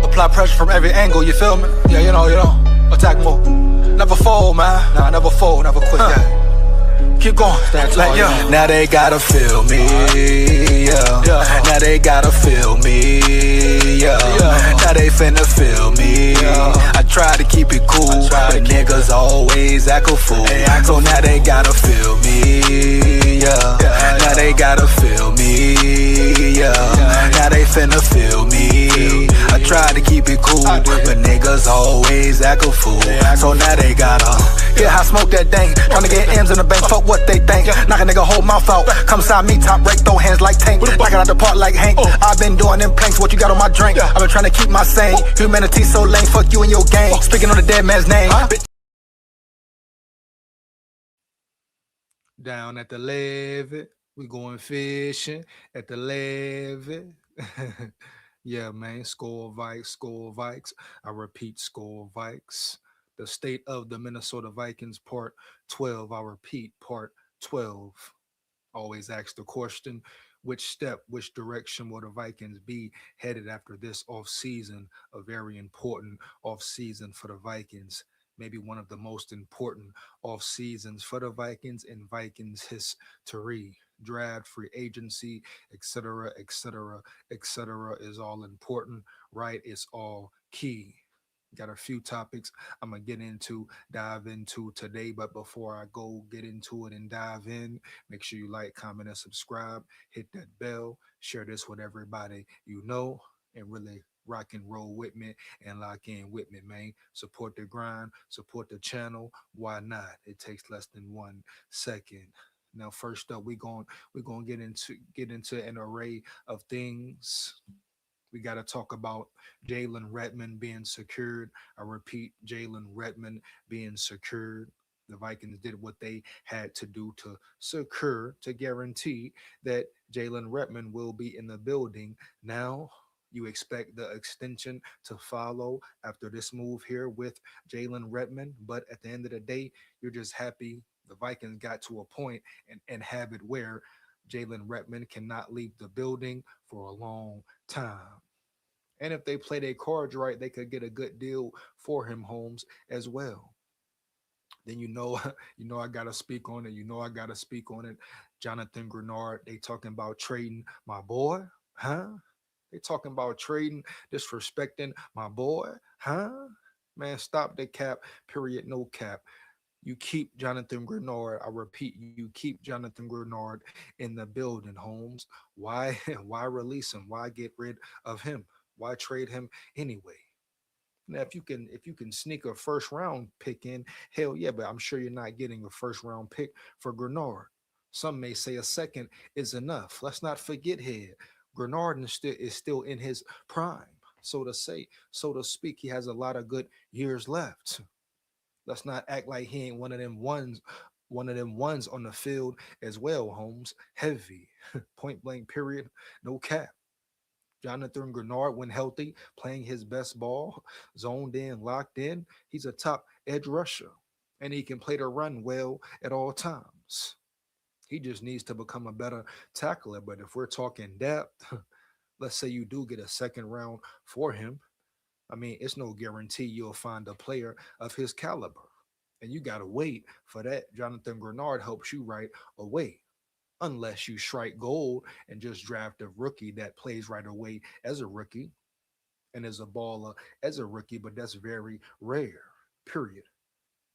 Apply pressure from every angle, you feel me? Yeah, you know, attack mode. Never fold, man. Nah, never fold, never quit, yeah. Keep going. Now they gotta feel me, yeah. Now they gotta feel me, yeah. Now they finna feel me. I try to keep it cool, but niggas always act a fool. So now they gotta feel me, yeah. Now they gotta feel me, yeah. Now they finna feel me. I try to keep it cool, but niggas always act a fool. So now they gotta I smoke that thing, tryna get M's in the bank, fuck what they think. Knock a nigga whole mouth out, come sign me, top break, throw hands like Tank. Knock it out the park like Hank, I've been doing them planks, what you got on my drink? I've been trying to keep my sane, humanity so lame, fuck you and your gang. Speaking on the dead man's name. Down at the levee, we going fishing at the levee. Yeah, man, SKOL VIKES. I repeat, SKOL VIKES. The State of the Minnesota Vikings, Part 12. I repeat, Part 12. Always ask the question, which step, which direction will the Vikings be headed after this offseason? A very important offseason for the Vikings. Maybe one of the most important off seasons for the Vikings in Vikings history. Draft, free agency, etc., etc., etc. is all important, right? It's all key. Got a few topics I'm gonna dive into today, but before I go get into it and dive in, make sure you like, comment, and subscribe. Hit that bell. Share this with everybody you know, and really rock and roll with me and lock in with me, man. Support the grind, support the channel. Why not? It takes less than 1 second. Now, first up, we're going to get into an array of things. We got to talk about Redmond being secured. I repeat, Redmond being secured. The Vikings did what they had to do to guarantee that Redmond will be in the building. Now, you expect the extension to follow after this move here with Redmond. But at the end of the day, you're just happy the Vikings got to a point and have it where Redmond cannot leave the building for a long time. And if they play their cards right, they could get a good deal for him, Holmes, as well. Then I gotta speak on it. Jonathan Grenard, they talking about trading my boy, huh? They talking about trading, disrespecting my boy, huh? Man, stop the cap, period, no cap. You keep Jonathan Grenard. I repeat, you keep Jonathan Grenard in the building, Holmes. Why? Why release him? Why get rid of him? Why trade him anyway? Now, if you can sneak a first round pick in, hell yeah, but I'm sure you're not getting a first round pick for Grenard. Some may say a second is enough. Let's not forget here, Grenard is still in his prime, so to speak. He has a lot of good years left. Let's not act like he ain't one of them ones on the field as well, Holmes. Heavy, point blank, period, no cap. Jonathan Grenard, when healthy, playing his best ball, zoned in, locked in, he's a top edge rusher, and he can play the run well at all times. He just needs to become a better tackler. But if we're talking depth, let's say you do get a second round for him, I mean, it's no guarantee you'll find a player of his caliber. And you got to wait for that. Jonathan Grenard helps you right away. Unless you strike gold and just draft a rookie that plays right away as a rookie and is a baller as a rookie, but that's very rare, period.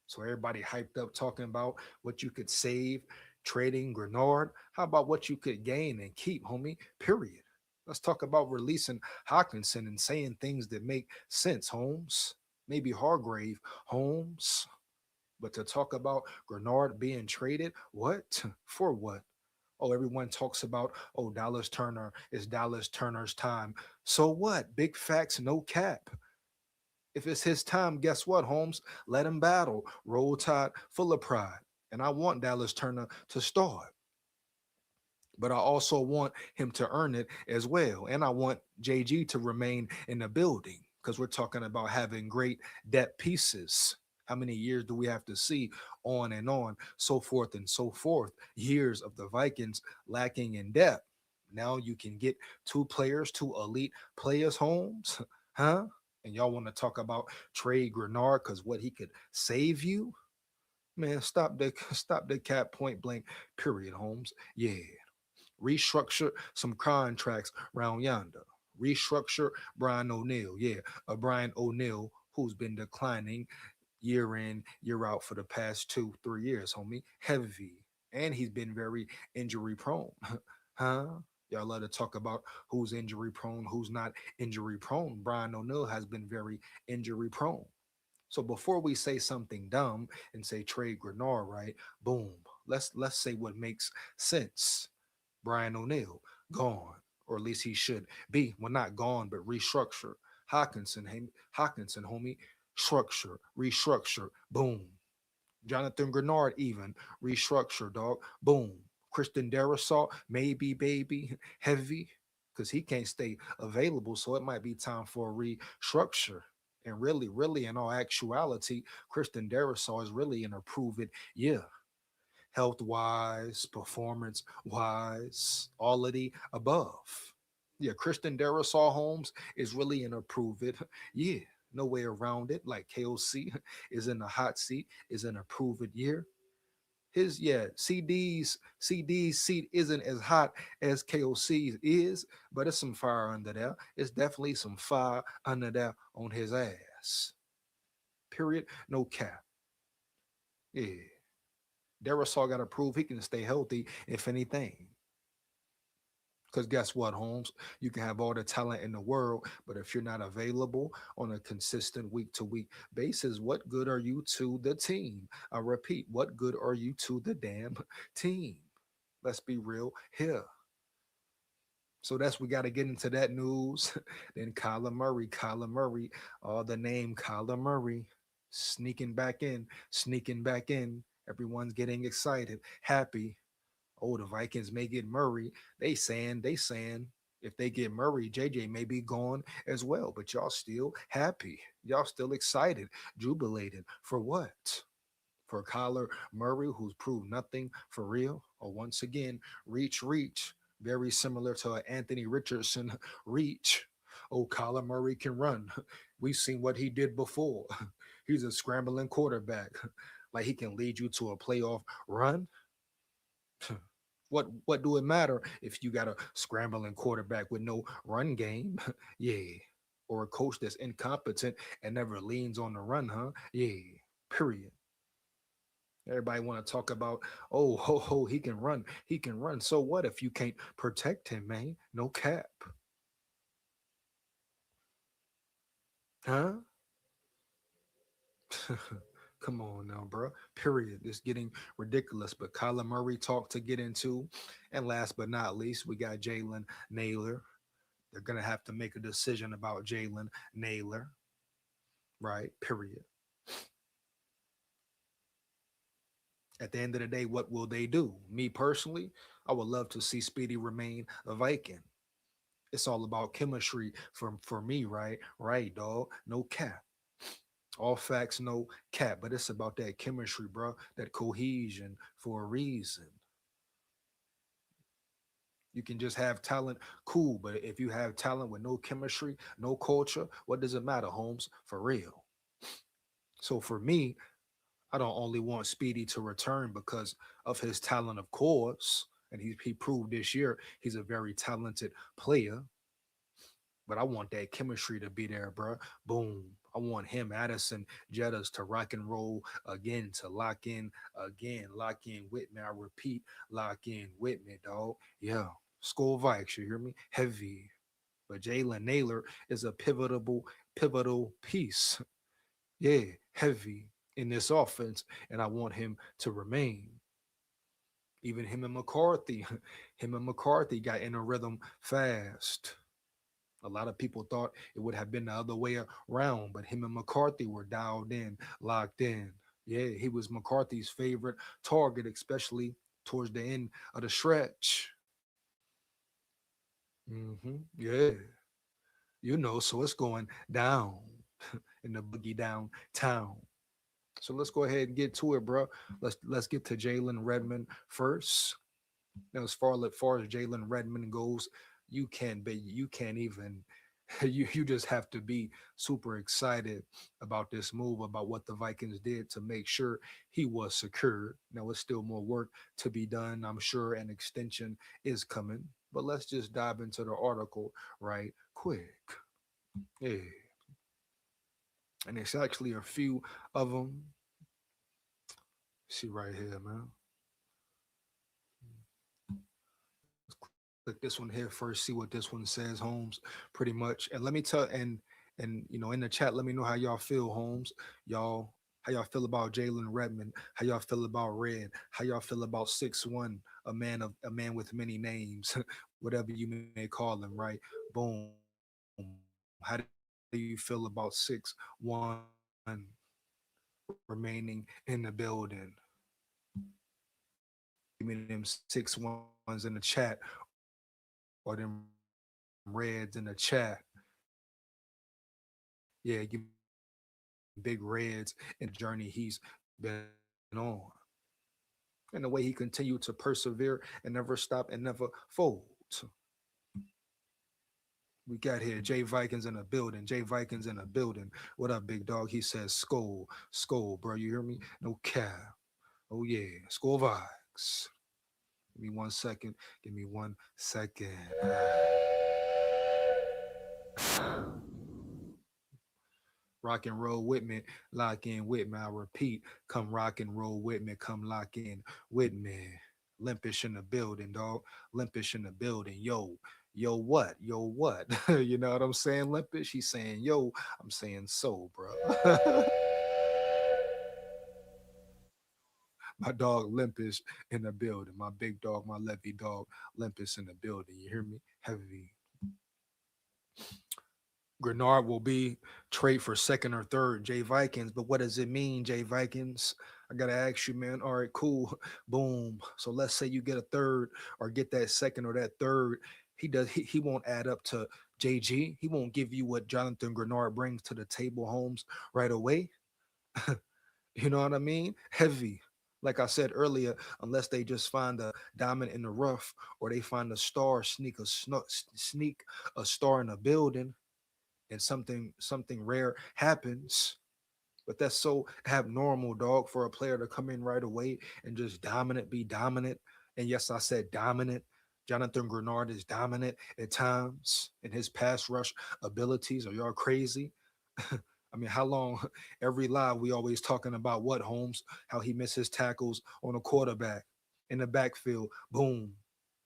So everybody hyped up talking about what you could save trading Grenard. How about what you could gain and keep, homie, period. Let's talk about releasing Hawkinson and saying things that make sense, Holmes. Maybe Hargrave, Holmes. But to talk about Grenard being traded, what? For what? Oh, everyone talks about, Dallas Turner, it's Dallas Turner's time. So what? Big facts, no cap. If it's his time, guess what, Holmes? Let him battle. Roll Tide, full of pride. And I want Dallas Turner to start. But I also want him to earn it as well. And I want JG to remain in the building because we're talking about having great depth pieces. How many years do we have to see on and on, so forth and so forth? Years of the Vikings lacking in depth. Now you can get two players, two elite players, Holmes, huh? And y'all want to talk about Trey Grenard because what he could save you? Man, stop the cap point blank, period, Holmes. Yeah. Restructure some contracts round yonder. Restructure Brian O'Neill. Yeah, a Brian O'Neill who's been declining year in, year out for the past 2, 3 years, homie. Heavy. And he's been very injury prone. Huh? Y'all love to talk about who's injury prone, who's not injury prone. Brian O'Neill has been very injury prone. So before we say something dumb and say trade Grenard, right? Boom. Let's say what makes sense. Brian O'Neill gone, or at least he should be. Well, not gone, but restructure. Hawkinson, homie, structure, restructure, boom. Jonathan Grenard, even restructure, dog, boom. Christian Darrisaw, maybe, baby, heavy, because he can't stay available, so it might be time for a restructure. And really, in all actuality, Christian Darrisaw is really an approved year health wise, performance wise, all of the above. Yeah, Christian Darrisaw Holmes is really an approved. Yeah, no way around it. Like KOC is in the hot seat, is an approved year. His CD's seat isn't as hot as KOC's is, but it's some fire under there. It's definitely some fire under there on his ass. Period. No cap. Yeah. Darrisaw got to prove he can stay healthy, if anything. Because guess what, Holmes? You can have all the talent in the world, but if you're not available on a consistent week to week basis, what good are you to the team? I repeat, what good are you to the damn team? Let's be real here. So we got to get into that news. Then Kyler Murray, the name Kyler Murray, sneaking back in. Everyone's getting excited, happy. Oh, the Vikings may get Murray. They saying if they get Murray, JJ may be gone as well. But y'all still happy. Y'all still excited, jubilated. For what? For Kyler Murray, who's proved nothing for real. Or once again, reach. Very similar to Anthony Richardson reach. Oh, Kyler Murray can run. We've seen what he did before. He's a scrambling quarterback. Like he can lead you to a playoff run. What do it matter if you got a scrambling quarterback with no run game? Yeah. Or a coach that's incompetent and never leans on the run, huh? Yeah. Period. Everybody want to talk about, oh, he can run. He can run. So what if you can't protect him, man? No cap. Huh? Come on now, bro. Period. It's getting ridiculous. But Kyler Murray talk to get into. And last but not least, we got Jalen Nailor. They're going to have to make a decision about Jalen Nailor. Right? Period. At the end of the day, what will they do? Me personally, I would love to see Speedy remain a Viking. It's all about chemistry for me, right? Right, dog. No cap. All facts, no cap, but it's about that chemistry, bro, that cohesion for a reason. You can just have talent, cool, but if you have talent with no chemistry, no culture, what does it matter, Holmes? For real. So for me, I don't only want Speedy to return because of his talent, of course, and he proved this year he's a very talented player. But I want that chemistry to be there, bro. Boom. I want him, Addison Jettas, to rock and roll again, to lock in again, lock in with me. I repeat, lock in with me, dog. Yeah. SKOL Vikes, you hear me? Heavy. But Jalen Nailor is a pivotal piece. Yeah, heavy in this offense, and I want him to remain. Even him and McCarthy, got in a rhythm fast. A lot of people thought it would have been the other way around, but him and McCarthy were dialed in, locked in. Yeah, he was McCarthy's favorite target, especially towards the end of the stretch. Yeah, so it's going down in the boogie downtown. So let's go ahead and get to it, bro. Let's get to Jalen Redmond first. Now, as far as Jalen Redmond goes, you can't even you just have to be super excited about this move, about what the Vikings did to make sure he was secured. Now, it's still more work to be done. I'm sure an extension is coming, but let's just dive into the article right quick. Yeah, and it's actually a few of them. See right here, man. Click this one here first. See what this one says, Holmes. Pretty much, and let me tell and in the chat, let me know how y'all feel, Holmes. Y'all, how y'all feel about Jalen Redmond? How y'all feel about Red? How y'all feel about 6'1", a man with many names, whatever you may call him, right? Boom. How do you feel about 6'1" remaining in the building? Give me them 6'1s in the chat or them reds in the chat. Yeah, give me them big reds in the chat if y'all feel about the journey he's been on and the way he continued to persevere and never stop and never fold. We got here Jay Vikings in the building. Jay Vikings in the building. What up, big dog? He says, "SKOL, SKOL, bro. You hear me? No cap. Oh yeah, SKOL Vikes. Give me 1 second. Give me 1 second. Rock and roll with me, lock in with me. I repeat, come rock and roll with me, come lock in with me. Limpish in the building, dog. Limpish in the building. Yo, what? Yo, what? You know what I'm saying? Limpish, he's saying, yo, I'm saying so, bro. My dog Limpus in the building. My big dog, my levy dog, Limpus in the building. You hear me? Heavy. Grenard will be trade for second or third, Jay Vikings. But what does it mean, Jay Vikings? I gotta ask you, man. All right, cool. Boom. So let's say you get a third or get that second or that third. He won't add up to JG. He won't give you what Jonathan Grenard brings to the table, Holmes, right away. You know what I mean? Heavy. Like I said earlier, unless they just find a diamond in the rough or they find a star, sneak a star in a building, and something rare happens. But that's so abnormal, dog, for a player to come in right away and just be dominant. And yes, I said dominant. Jonathan Grenard is dominant at times in his pass rush abilities. Are y'all crazy? I mean, how long? Every live we always talking about what Holmes, how he misses tackles on a quarterback in the backfield. Boom.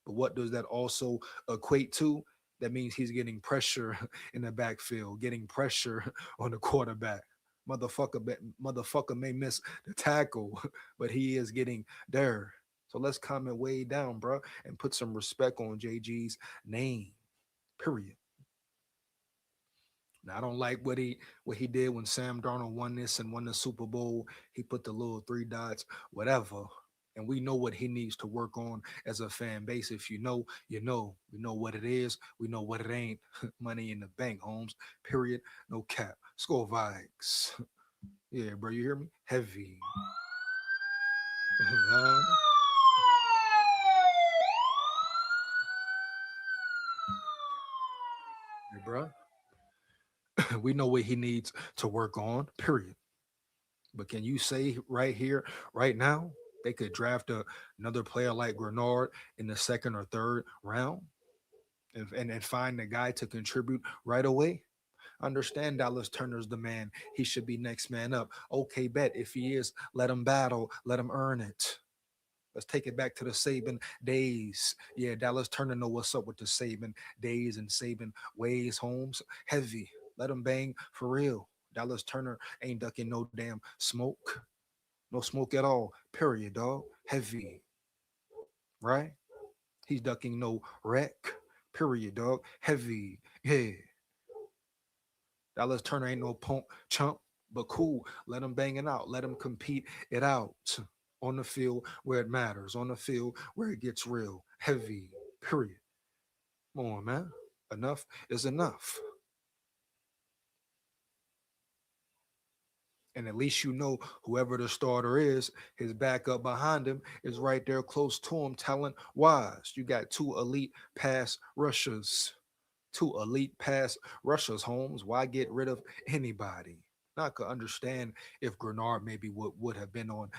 But what does that also equate to? That means he's getting pressure in the backfield, getting pressure on the quarterback. Motherfucker may miss the tackle, but he is getting there. So let's comment way down, bro, and put some respect on JG's name. Period. Now I don't like what he did when Sam Darnold won this and won the Super Bowl. He put the little three dots, whatever. And we know what he needs to work on as a fan base. If you know, you know. We know what it is. We know what it ain't. Money in the bank, Holmes. Period. No cap. SKOL Vikes. Yeah, bro. You hear me? Heavy. Hey, bro. We know what he needs to work on. Period. But can you say right here, right now, they could draft another player like Grenard in the second or third round and find a guy to contribute right away? Understand Dallas Turner's the man. He should be next man up. Okay, bet if he is, let him battle, let him earn it. Let's take it back to the Saban days. Yeah, Dallas Turner know what's up with the Saban days and Saban ways, Holmes. Heavy. Let him bang for real. Dallas Turner ain't ducking no damn smoke. No smoke at all. Period, dog. Heavy. Right? He's ducking no wreck. Period, dog. Heavy. Yeah. Dallas Turner ain't no punk chump, but cool. Let him bang it out. Let him compete it out on the field where it matters, on the field where it gets real. Heavy. Period. Come on, man. Enough is enough. And at least you know whoever the starter is, his backup behind him is right there close to him, talent wise. You got two elite pass rushers. Two elite pass rushers, Holmes. Why get rid of anybody? Now I could understand if Grenard maybe would have been on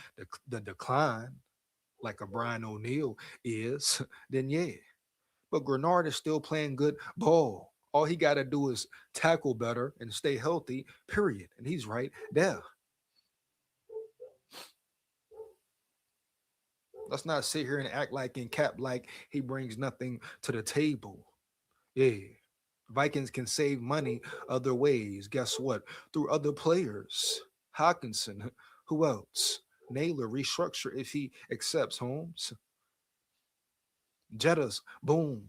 the decline, like a Brian O'Neill is, then yeah. But Grenard is still playing good ball. All he got to do is tackle better and stay healthy, period. And he's right there. Let's not sit here and act like and cap like he brings nothing to the table. Yeah. Vikings can save money other ways. Guess what? Through other players. Hawkinson. Who else? Nailor restructure if he accepts Holmes. Jettas. Boom.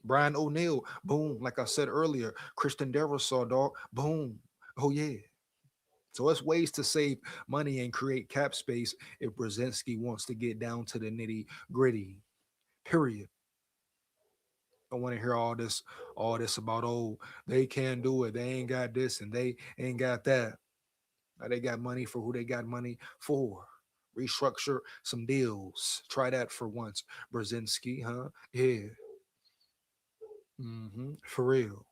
Brian O'Neill. Boom. Like I said earlier. Christian Derisaw, dog. Boom. Oh, yeah. So it's ways to save money and create cap space if Brzezinski wants to get down to the nitty gritty. Period. I want to hear all this about, oh, they can't do it. They ain't got this and they ain't got that. Now they got money for who they got money for. Restructure some deals. Try that for once. Brzezinski, huh? Yeah. For real.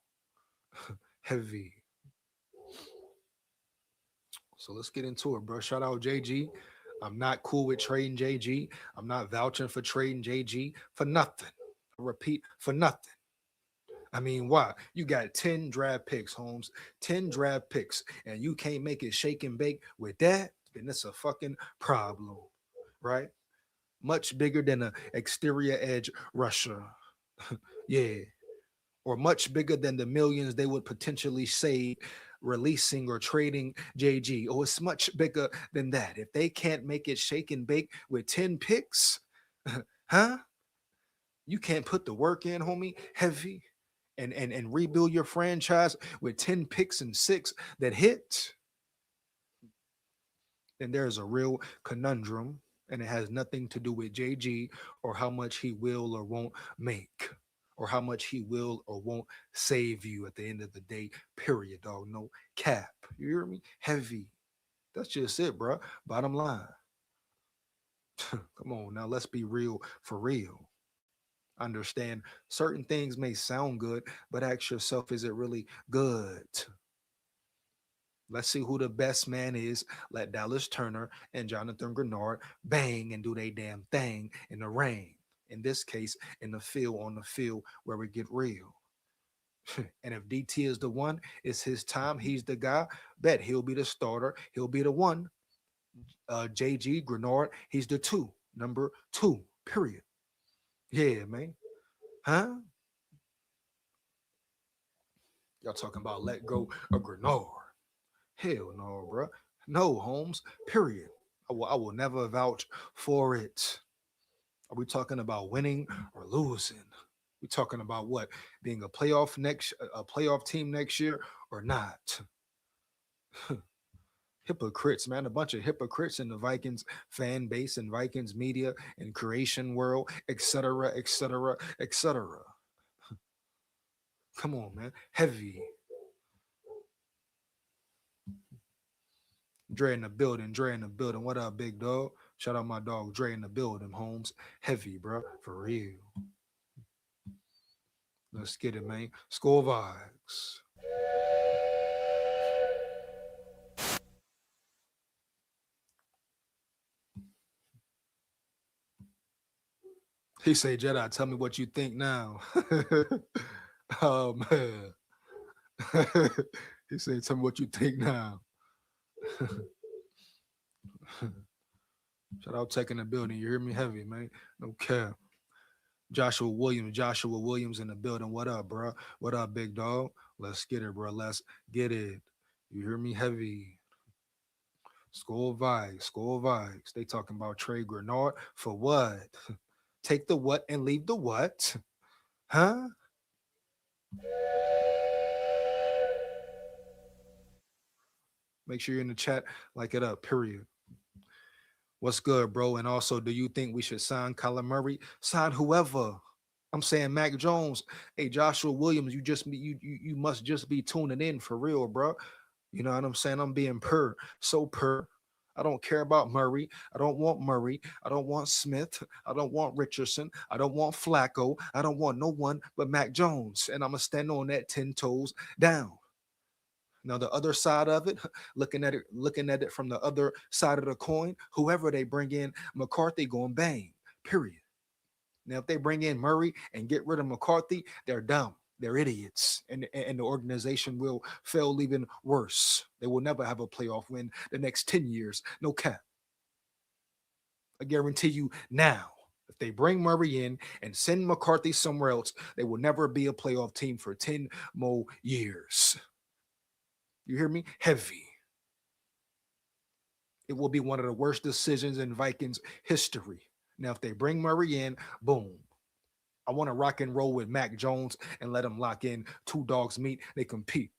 Heavy. So let's get into it, bro. Shout out JG. I'm not cool with trading JG. I'm not vouching for trading JG for nothing. I repeat, for nothing. I mean, why? You got 10 draft picks, Holmes. 10 draft picks, and you can't make it shake and bake with that, then it's a fucking problem, right? Much bigger than an exterior edge rusher. Yeah. Or much bigger than the millions they would potentially save releasing or trading JG. Oh, it's much bigger than that. If they can't make it shake and bake with 10 picks, huh? You can't put the work in, homie, heavy, and rebuild your franchise with 10 picks and 6 that hit, then there's a real conundrum, and it has nothing to do with JG or how much he will or won't make, or how much he will or won't save you at the end of the day, period, dog. No cap. You hear me? Heavy. That's just it, bro. Bottom line. Come on, now let's be real for real. Understand certain things may sound good, but ask yourself, is it really good? Let's see who the best man is. Let Dallas Turner and Jonathan Grenard bang and do their damn thing in the rain. In this case, in the field, on the field where we get real. And if DT is the one, it's his time. He's the guy. Bet he'll be the starter. He'll be the one. JG Grenard, he's the two. Number 2, period. Yeah, man. Huh? Y'all talking about let go of Grenard. Hell no, bro. No, Holmes, period. I will never vouch for it. Are we talking about winning or losing? We talking about what? Being a playoff team next year or not? Hypocrites, man. A bunch of hypocrites in the Vikings fan base and Vikings media and creation world, etc., etc., etc. Come on, man. Heavy. Dre in the building. What up, big dog? Shout out my dog Dre in the building, Holmes. Heavy, bro. For real. Let's get it, man. SKOL VIKES. He say, Jedi, tell me what you think now. Oh, man. He said, tell me what you think now. Shout out Tech in the building. You hear me? Heavy, man. No cap. Joshua Williams in the building. What up, bro? What up, big dog? Let's get it, bro. Let's get it. You hear me? Heavy. SKOL VIKES. They talking about Trey Grenard for what? Take the what and leave the what? Huh? Make sure you're in the chat. Like it up, period. What's good, bro? And also, do you think we should sign Kyler Murray? Sign whoever. I'm saying Mac Jones. Hey, Joshua Williams, you must just be tuning in for real, bro. You know what I'm saying? I'm being so per. I don't care about Murray. I don't want Murray. I don't want Smith. I don't want Richardson. I don't want Flacco. I don't want no one but Mac Jones. And I'm going to stand on that 10 toes down. Now the other side of it, looking at it from the other side of the coin, whoever they bring in, McCarthy going bang. Period. Now if they bring in Murray and get rid of McCarthy, they're dumb. They're idiots, and the organization will fail even worse. They will never have a playoff win the next 10 years. No cap. I guarantee you now. If they bring Murray in and send McCarthy somewhere else, they will never be a playoff team for 10 more years. You hear me? Heavy. It will be one of the worst decisions in Vikings history. Now, if they bring Murray in, boom. I want to rock and roll with Mac Jones and let them lock in. Two dogs meet, they compete.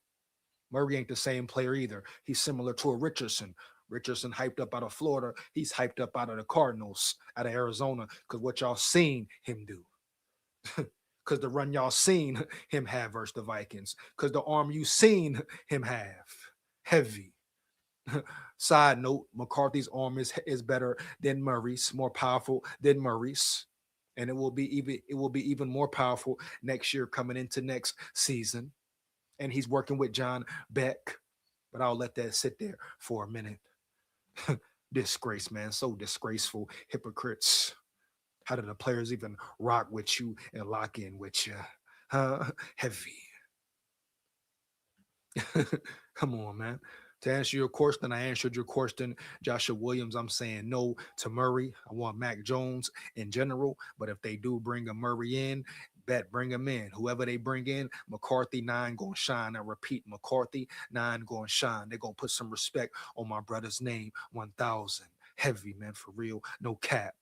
Murray ain't the same player either. He's similar to a Richardson. Richardson hyped up out of Florida. He's hyped up out of the Cardinals, out of Arizona, because what y'all seen him do. Because the run y'all seen him have versus the Vikings. Because the arm you seen him have. Heavy. Side note, McCarthy's arm is better than Murray's, more powerful than Murray's. And it will be even more powerful next year coming into next season. And he's working with John Beck. But I'll let that sit there for a minute. Disgrace, man. So disgraceful. Hypocrites. How do the players even rock with you and lock in with you? Heavy. Come on, man. To answer your question, I answered your question. Joshua Williams, I'm saying no to Murray. I want Mac Jones in general. But if they do bring a Murray in, bring him in. Whoever they bring in, McCarthy 9 going to shine. I repeat, McCarthy 9 going to shine. They're going to put some respect on my brother's name, 1,000. Heavy, man, for real. No cap.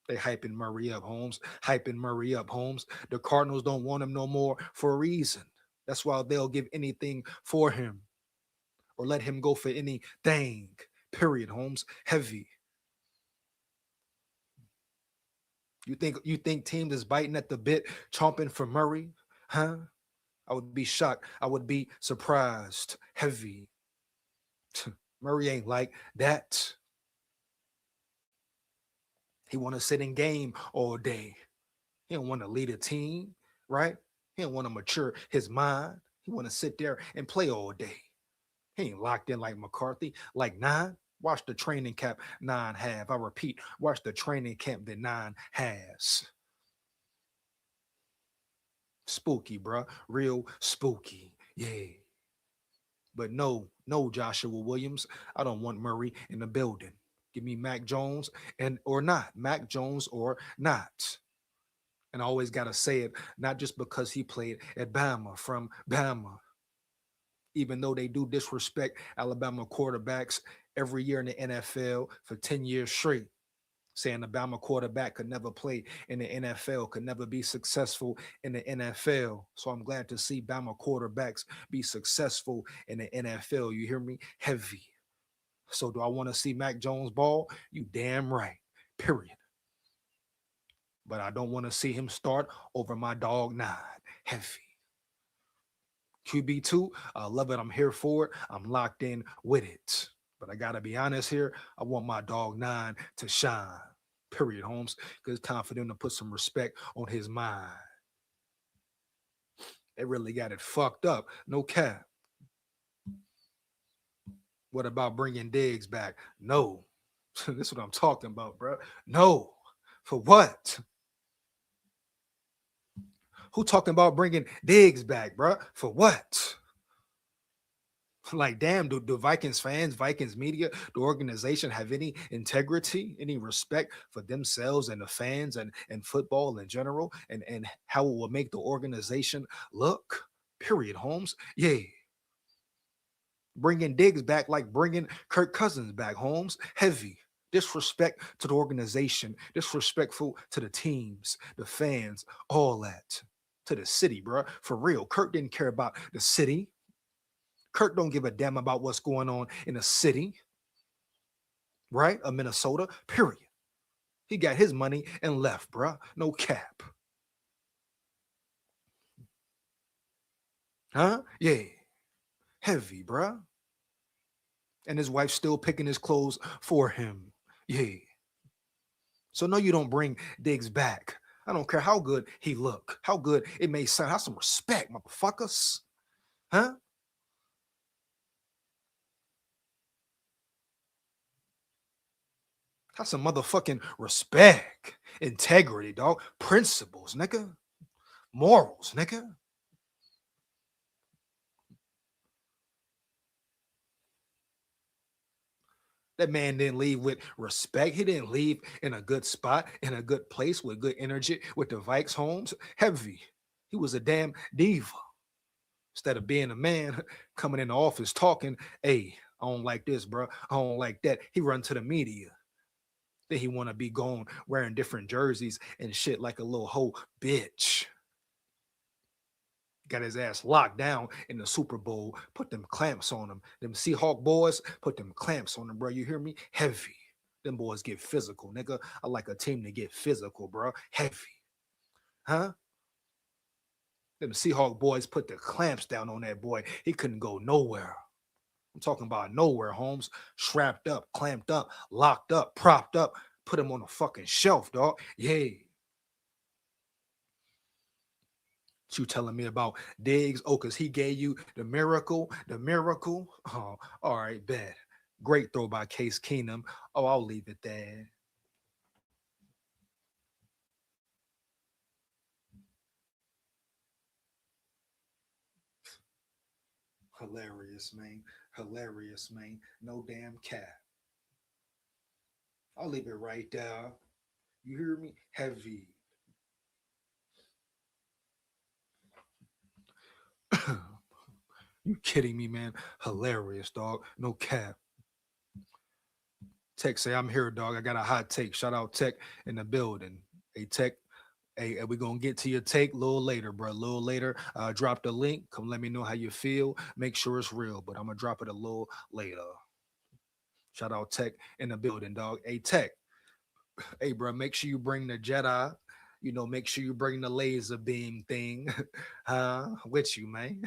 They hyping Murray up, Holmes. Hyping Murray up, Holmes. The Cardinals don't want him no more for a reason. That's why they'll give anything for him. Or let him go for anything. Period, Holmes. Heavy. You think teams is biting at the bit, chomping for Murray? Huh? I would be shocked. I would be surprised. Heavy. Murray ain't like that. He want to sit in game all day. He don't want to lead a team, right? He don't want to mature his mind. He want to sit there and play all day. He ain't locked in like McCarthy, like 9. Watch the training camp 9 have. I repeat, watch the training camp that 9 has. Spooky, bro. Real spooky. Yeah. But no, Joshua Williams. I don't want Murray in the building. Give me Mac Jones or not. Mac Jones or not. And I always got to say it, not just because he played at Bama, from Bama. Even though they do disrespect Alabama quarterbacks every year in the NFL for 10 years straight, saying the Alabama quarterback could never play in the NFL, could never be successful in the NFL. So I'm glad to see Bama quarterbacks be successful in the NFL. You hear me? Heavy. So do I want to see Mac Jones ball? You damn right. Period. But I don't want to see him start over my dog 9. Heavy. QB2, I love it. I'm here for it. I'm locked in with it. But I got to be honest here. I want my dog 9 to shine. Period, Holmes. Because it's time for them to put some respect on his mind. They really got it fucked up. No cap. What about bringing Diggs back? No. This is what I'm talking about, bro. No. For what? Who talking about bringing Diggs back, bro? For what? Like, damn, do Vikings fans, Vikings media, the organization have any integrity, any respect for themselves and the fans and football in general and how it will make the organization look? Period, Holmes. Yeah. Bringing Diggs back like bringing Kirk Cousins back, Holmes. Heavy. Disrespect to the organization. Disrespectful to the teams, the fans, all that. To the city, bro. For real. Kirk didn't care about the city. Kirk don't give a damn about what's going on in the city. Right? Of Minnesota. Period. He got his money and left, bro. No cap. Huh? Yeah. Heavy, bruh. And his wife still picking his clothes for him. Yeah. So no, you don't bring Diggs back. I don't care how good he look, how good it may sound. Have some respect, motherfuckers. Huh? Have some motherfucking respect, integrity, dog, principles, nigga, morals, nigga. That man didn't leave with respect. He didn't leave in a good spot, in a good place with good energy with the Vikes homes. Heavy. He was a damn diva. Instead of being a man coming in the office talking, hey, I don't like this, bro. I don't like that. He run to the media. Then he want to be gone wearing different jerseys and shit like a little hoe bitch. Got his ass locked down in the Super Bowl. Put them clamps on him. Them Seahawk boys, put them clamps on him, bro. You hear me? Heavy. Them boys get physical, nigga. I like a team to get physical, bro. Heavy. Huh? Them Seahawk boys put the clamps down on that boy. He couldn't go nowhere. I'm talking about nowhere, Holmes. Strapped up, clamped up, locked up, propped up. Put him on a fucking shelf, dog. Yeah. You telling me about Diggs? Oh, because he gave you the miracle, the miracle. Oh, all right, bet. Great throw by Case Keenum. Oh, I'll leave it there. Hilarious, man. Hilarious, man. No damn cat. I'll leave it right there. You hear me? Heavy. You kidding me, man? Hilarious, dog. No cap. Tech say, I'm here, dog. I got a hot take. Shout out Tech in the building. Hey, Tech. Hey, we gonna get to your take a little later, bro. A little later. Drop the link. Come let me know how you feel. Make sure it's real, but I'm gonna drop it a little later. Shout out Tech in the building, dog. Hey, Tech. Hey, bro, make sure you bring the Jedi. You know, make sure you bring the laser beam thing with you, man.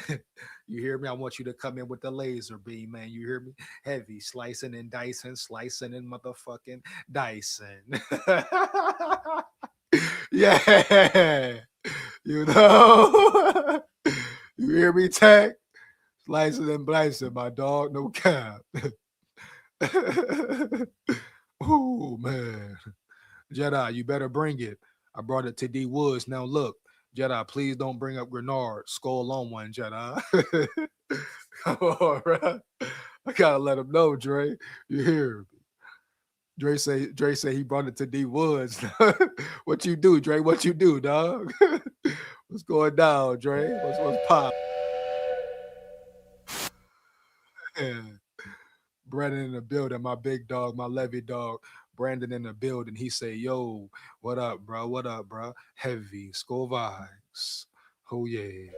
You hear me? I want you to come in with the laser beam, man. You hear me? Heavy slicing and dicing, slicing and motherfucking dicing. Yeah. You know? You hear me, Tech? Slicing and blicing, my dog. No cap. Oh, man. Jedi, you better bring it. I brought it to D Woods. Now look, Jedi, please don't bring up Grenard. SKOL on one, Jedi. Come on, bro. I gotta let him know, Dre. You hear me? Dre say he brought it to D Woods. What you do, Dre? What you do, dog? What's going down, Dre? What's pop? Brandon in the building, my big dog, my levy dog. Brandon in the building. He say, "Yo, what up, bro? What up, bro? Heavy SKOL vibes. Oh yeah.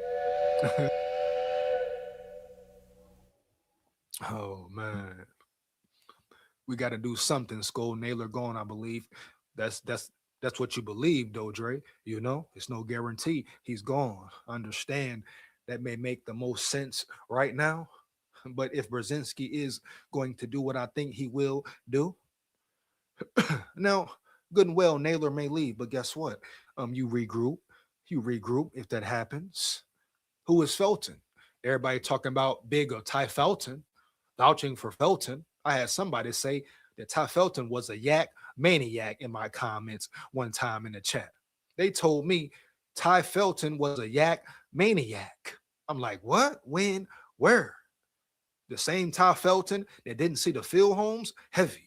Oh man, we got to do something. SKOL Nailor gone, I believe. That's what you believe, though, Dre. You know, it's no guarantee he's gone. Understand that may make the most sense right now, but if Brzezinski is going to do what I think he will do, now, good and well, Nailor may leave, but guess what? You regroup. You regroup if that happens. Who is Felton? Everybody talking about Big or Ty Felton, vouching for Felton. I had somebody say that Ty Felton was a yak maniac in my comments one time in the chat. They told me Ty Felton was a yak maniac. I'm like, what? When? Where? The same Ty Felton that didn't see the field homes? Heavy.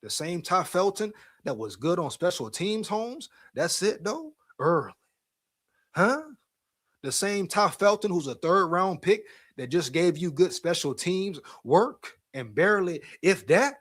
The same Ty Felton that was good on special teams homes? That's it, though? Early. Huh? The same Ty Felton who's a third round pick that just gave you good special teams work and barely, if that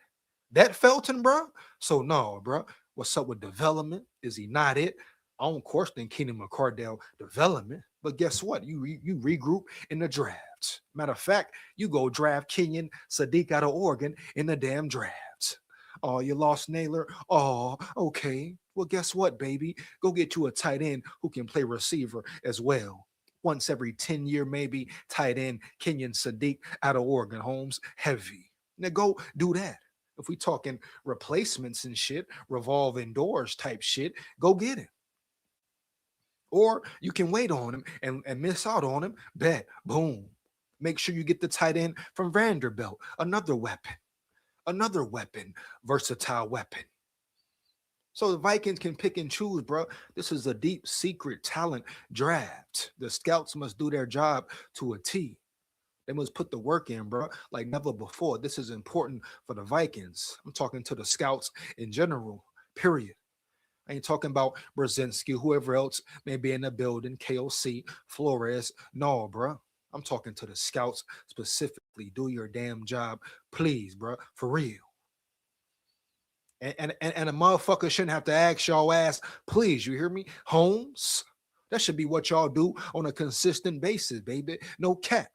Felton, bro? So, no, bro. What's up with development? Is he not it? I don't question Keenan McCardell development, but guess what? You regroup in the drafts. Matter of fact, you go draft Kenyon Sadiq out of Oregon in the damn drafts. Oh, you lost Nailor. Oh, okay. Well, guess what, baby? Go get you a tight end who can play receiver as well. once every 10-year, maybe tight end Kenyon Sadiq out of Oregon, Holmes. Heavy. Now go do that. If we talking replacements and shit, revolving doors type shit, go get him. Or you can wait on him and miss out on him. Bet. Boom. Make sure you get the tight end from Vanderbilt. Another weapon. Versatile weapon. So the Vikings can pick and choose, bro. This is a deep secret talent draft. The scouts must do their job to a T. They must put the work in, bro, like never before. This is important for the Vikings. I'm talking to the scouts in general, period. I ain't talking about Brzezinski, whoever else may be in the building, KOC, Flores. No, bro. I'm talking to the scouts specifically. Do your damn job, please, bro, for real. And a motherfucker shouldn't have to ask y'all ass, please, you hear me? Holmes, that should be what y'all do on a consistent basis, baby. No cap.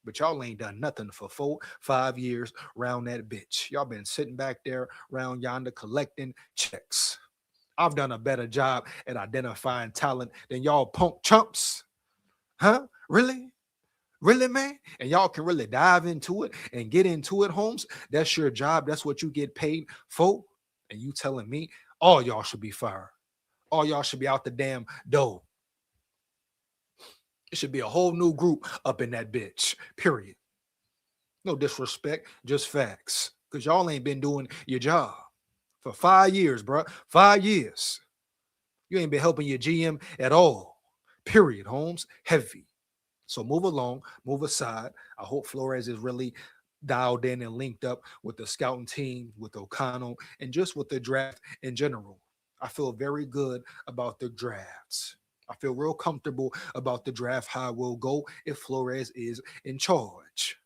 But y'all ain't done nothing for 4-5 years around that bitch. Y'all been sitting back there around yonder collecting checks. I've done a better job at identifying talent than y'all punk chumps. Huh? Really? Really, man? And y'all can really dive into it and get into it, Holmes. That's your job. That's what you get paid for. And you telling me all y'all should be fired. All y'all should be out the damn door. It should be a whole new group up in that bitch, period. No disrespect, just facts. Because y'all ain't been doing your job for 5 years, bro. 5 years. You ain't been helping your GM at all, period, Holmes. Heavy. So move along, move aside. I hope Flores is really dialed in and linked up with the scouting team, with O'Connell, and just with the draft in general. I feel very good about the drafts. I feel real comfortable about the draft, how it will go if Flores is in charge.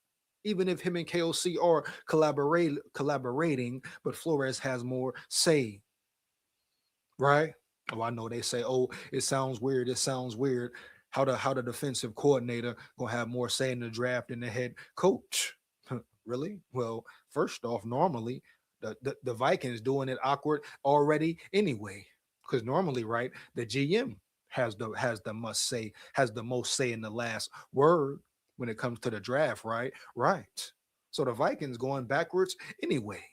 Even if him and KOC are collaborating, but Flores has more say, right? Oh, I know they say, oh, it sounds weird. How the defensive coordinator gonna have more say in the draft than the head coach? Really? Well, first off, normally the Vikings doing it awkward already anyway, because normally, right, the GM has the most say in the last word when it comes to the draft, right? Right. So the Vikings going backwards anyway.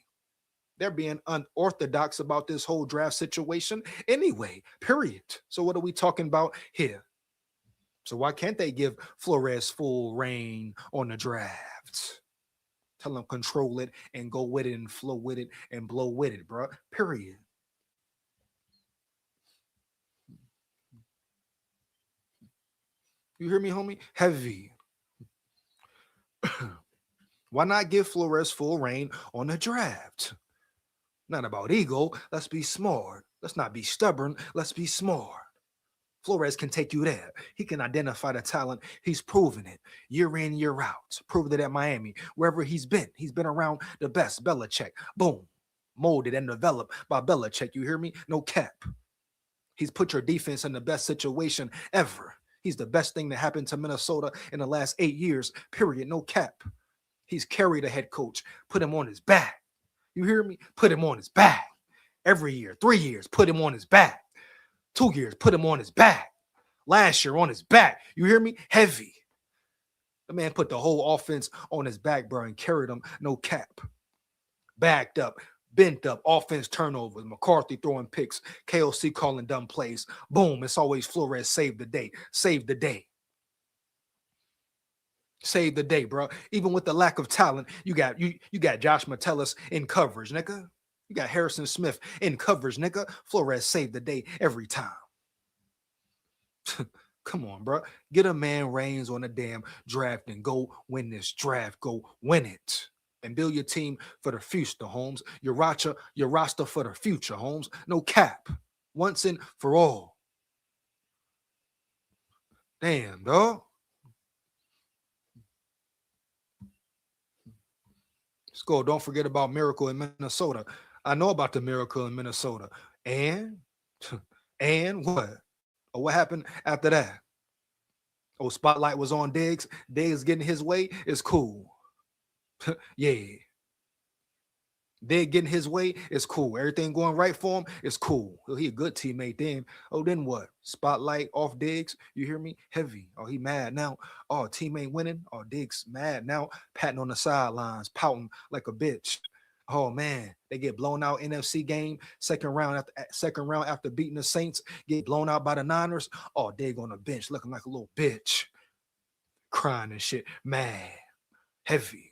They're being unorthodox about this whole draft situation anyway, period. So what are we talking about here? So why can't they give Flores full reign on the draft? Tell them control it and go with it and flow with it and blow with it, bro. Period. You hear me, homie? Heavy. Why not give Flores full reign on the draft? Not about ego. Let's be smart. Let's not be stubborn. Let's be smart. Flores can take you there. He can identify the talent. He's proven it year in, year out. Proved it at Miami. Wherever he's been around the best. Belichick. Boom. Molded and developed by Belichick. You hear me? No cap. He's put your defense in the best situation ever. He's the best thing that happened to Minnesota in the last 8 years. Period. No cap. He's carried a head coach. Put him on his back. You hear me? Put him on his back. Every year. 3 years. Put him on his back. 2 years, put him on his back. Last year on his back. You hear me? Heavy. The man put the whole offense on his back, bro, and carried them. No cap. Backed up, bent up, offense turnovers, McCarthy throwing picks, KOC calling dumb plays. Boom, it's always Flores save the day. Save the day. Save the day, bro. Even with the lack of talent, you got Josh Metellus in coverage, nigga. You got Harrison Smith in coverage, nigga. Flores saved the day every time. Come on, bro. Get a man reins on the damn draft and go win this draft. Go win it. And build your team for the future, Holmes. Your roster for the future, Holmes. No cap. Once and for all. Damn, dog. SKOL, don't forget about Miracle in Minnesota. I know about the Miracle in Minnesota. And what? Oh, what happened after that? Oh, spotlight was on Diggs. Diggs getting his way is cool. Yeah. Dig getting his way, it's cool. Everything going right for him, it's cool. He a good teammate then. Oh, then what? Spotlight off Diggs. You hear me? Heavy. Oh, he mad now. Oh, teammate winning. Oh, Diggs mad now. Patting on the sidelines, pouting like a bitch. Oh man, they get blown out NFC game, second round after beating the Saints, get blown out by the Niners. Oh, Diggs on the bench looking like a little bitch, crying and shit, mad, heavy.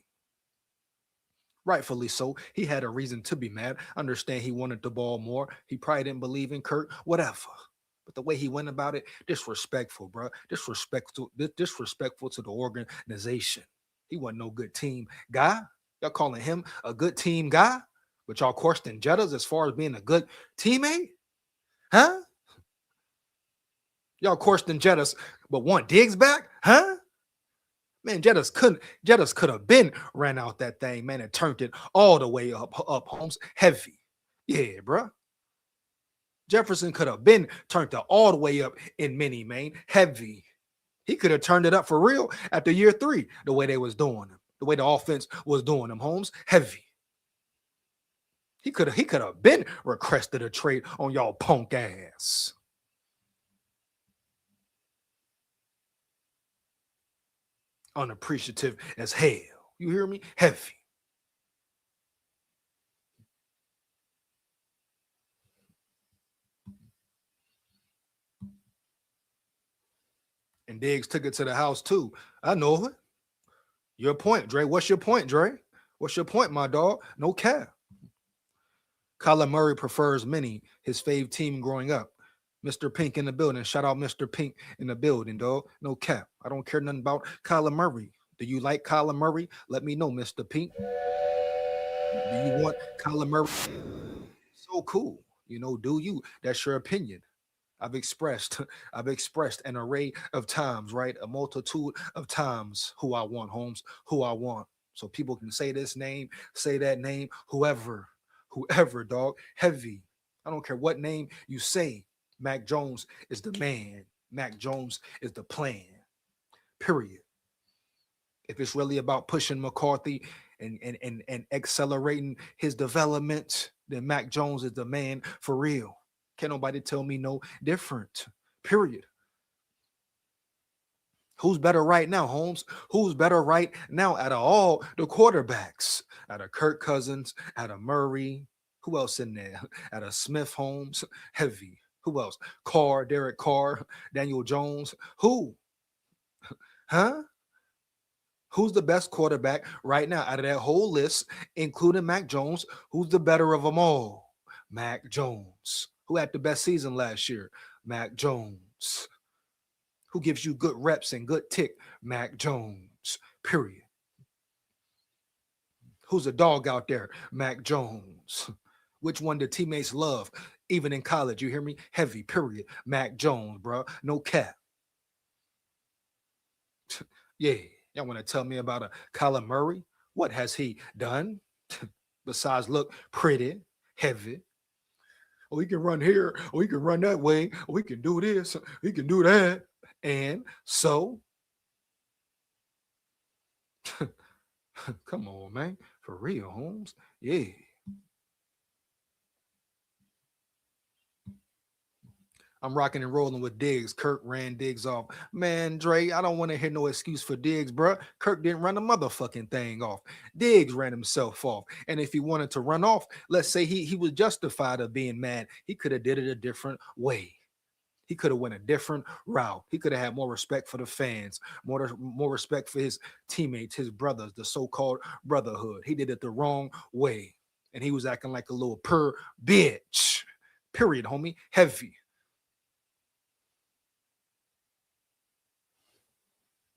Rightfully so. He had a reason to be mad. Understand he wanted the ball more. He probably didn't believe in Kirk, whatever. But the way he went about it, disrespectful, bro. Disrespectful to the organization. He wasn't no good team guy. Y'all calling him a good team guy? But y'all questioning Jettas as far as being a good teammate? Huh? Y'all questioning Jettas, but want Diggs back? Huh? Man, Jettas could have been ran out that thing, man, and turned it all the way up, Holmes. Heavy. Yeah, bro. Jefferson could have been turned it all the way up in mini, man. Heavy. He could have turned it up for real after year 3, the way they was doing him, the way the offense was doing him, Holmes. Heavy. He could have been requested a trade on y'all punk ass. Unappreciative as hell. You hear me? Heavy. And Diggs took it to the house too. I know it. Your point, Dre. What's your point, Dre? What's your point, my dog? No cap. Kyler Murray prefers many, his fave team growing up. Mr. Pink in the building. Shout out Mr. Pink in the building, dog. No cap. I don't care nothing about Kyler Murray. Do you like Kyler Murray? Let me know, Mr. Pink. Do you want Kyler Murray? So cool. You know, do you? That's your opinion. I've expressed an array of times, right? A multitude of times who I want, Holmes, who I want. So people can say this name, say that name, whoever, dog. Heavy. I don't care what name you say. Mac Jones is the man. Mac Jones is the plan. Period. If it's really about pushing McCarthy and accelerating his development, then Mac Jones is the man for real. Can't nobody tell me no different. Period. Who's better right now, Holmes? Who's better right now out of all the quarterbacks? Out of Kirk Cousins, out of Murray. Who else in there? Out of Smith, Holmes. Heavy. Who else? Carr, Derek Carr, Daniel Jones. Who? Huh? Who's the best quarterback right now out of that whole list, including Mac Jones? Who's the better of them all? Mac Jones. Who had the best season last year? Mac Jones. Who gives you good reps and good tick? Mac Jones. Period. Who's a dog out there? Mac Jones. Which one do teammates love? Even in college, you hear me? Heavy, period. Mac Jones, bro. No cap. Yeah. Y'all want to tell me about a Kyler Murray? What has he done besides look pretty, heavy? Oh, he can run here. Oh, he can run that way. Oh, he can do this. He can do that. And so, come on, man. For real, Holmes. Yeah. I'm rocking and rolling with Diggs. Kirk ran Diggs off. Man, Dre, I don't want to hear no excuse for Diggs, bro. Kirk didn't run the motherfucking thing off. Diggs ran himself off. And if he wanted to run off, let's say he was justified of being mad. He could have did it a different way. He could have went a different route. He could have had more respect for the fans, more respect for his teammates, his brothers, the so-called brotherhood. He did it the wrong way. And he was acting like a little purr bitch. Period, homie. Heavy.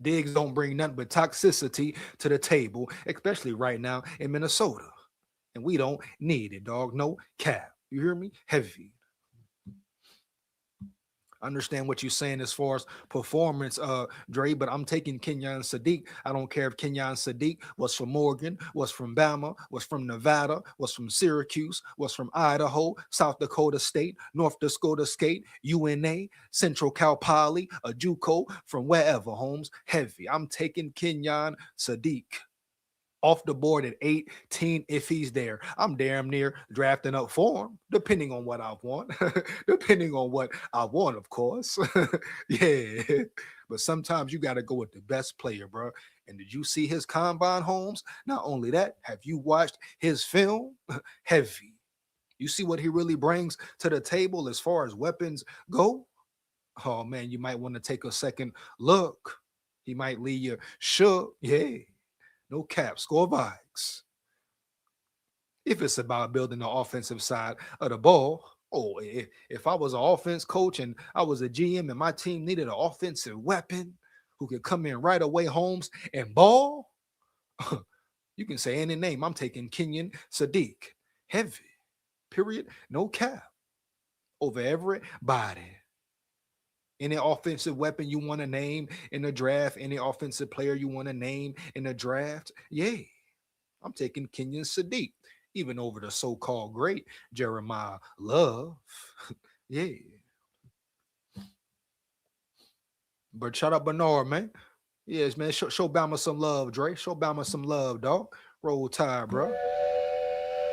Diggs don't bring nothing but toxicity to the table, especially right now in Minnesota. And we don't need it, dog. No cap. You hear me? Heavy. Understand what you're saying as far as performance, Dre, but I'm taking Kenyon Sadiq. I don't care if Kenyon Sadiq was from Morgan, was from Bama, was from Nevada, was from Syracuse, was from Idaho, South Dakota State, North Dakota State, UNA, Central Cal Poly, a JUCO, from wherever, Holmes. Heavy. I'm taking Kenyon Sadiq. off the board at 18 if he's there. I'm damn near drafting up for him, depending on what I want. Depending on what I want, of course. Yeah. But sometimes you got to go with the best player, bro. And did you see his combine, Holmes? Not only that, have you watched his film? Heavy. You see what he really brings to the table as far as weapons go? Oh, man, you might want to take a second look. He might leave you shook. Yeah. No cap, SKOL VIKES. If it's about building the offensive side of the ball, if I was an offense coach and I was a GM and my team needed an offensive weapon who could come in right away, Holmes, and ball, you can say any name. I'm taking Kenyon Sadiq. Heavy, period, no cap, over everybody. Any offensive weapon you want to name in the draft, any offensive player you want to name in the draft, yeah, I'm taking Kenyon Sadiq, even over the so-called great Jeremiah Love. Yeah. But shout out Bernard, man. Yes, man. Show Bama some love, Dre. Show Bama some love, dog. Roll Tide, bro.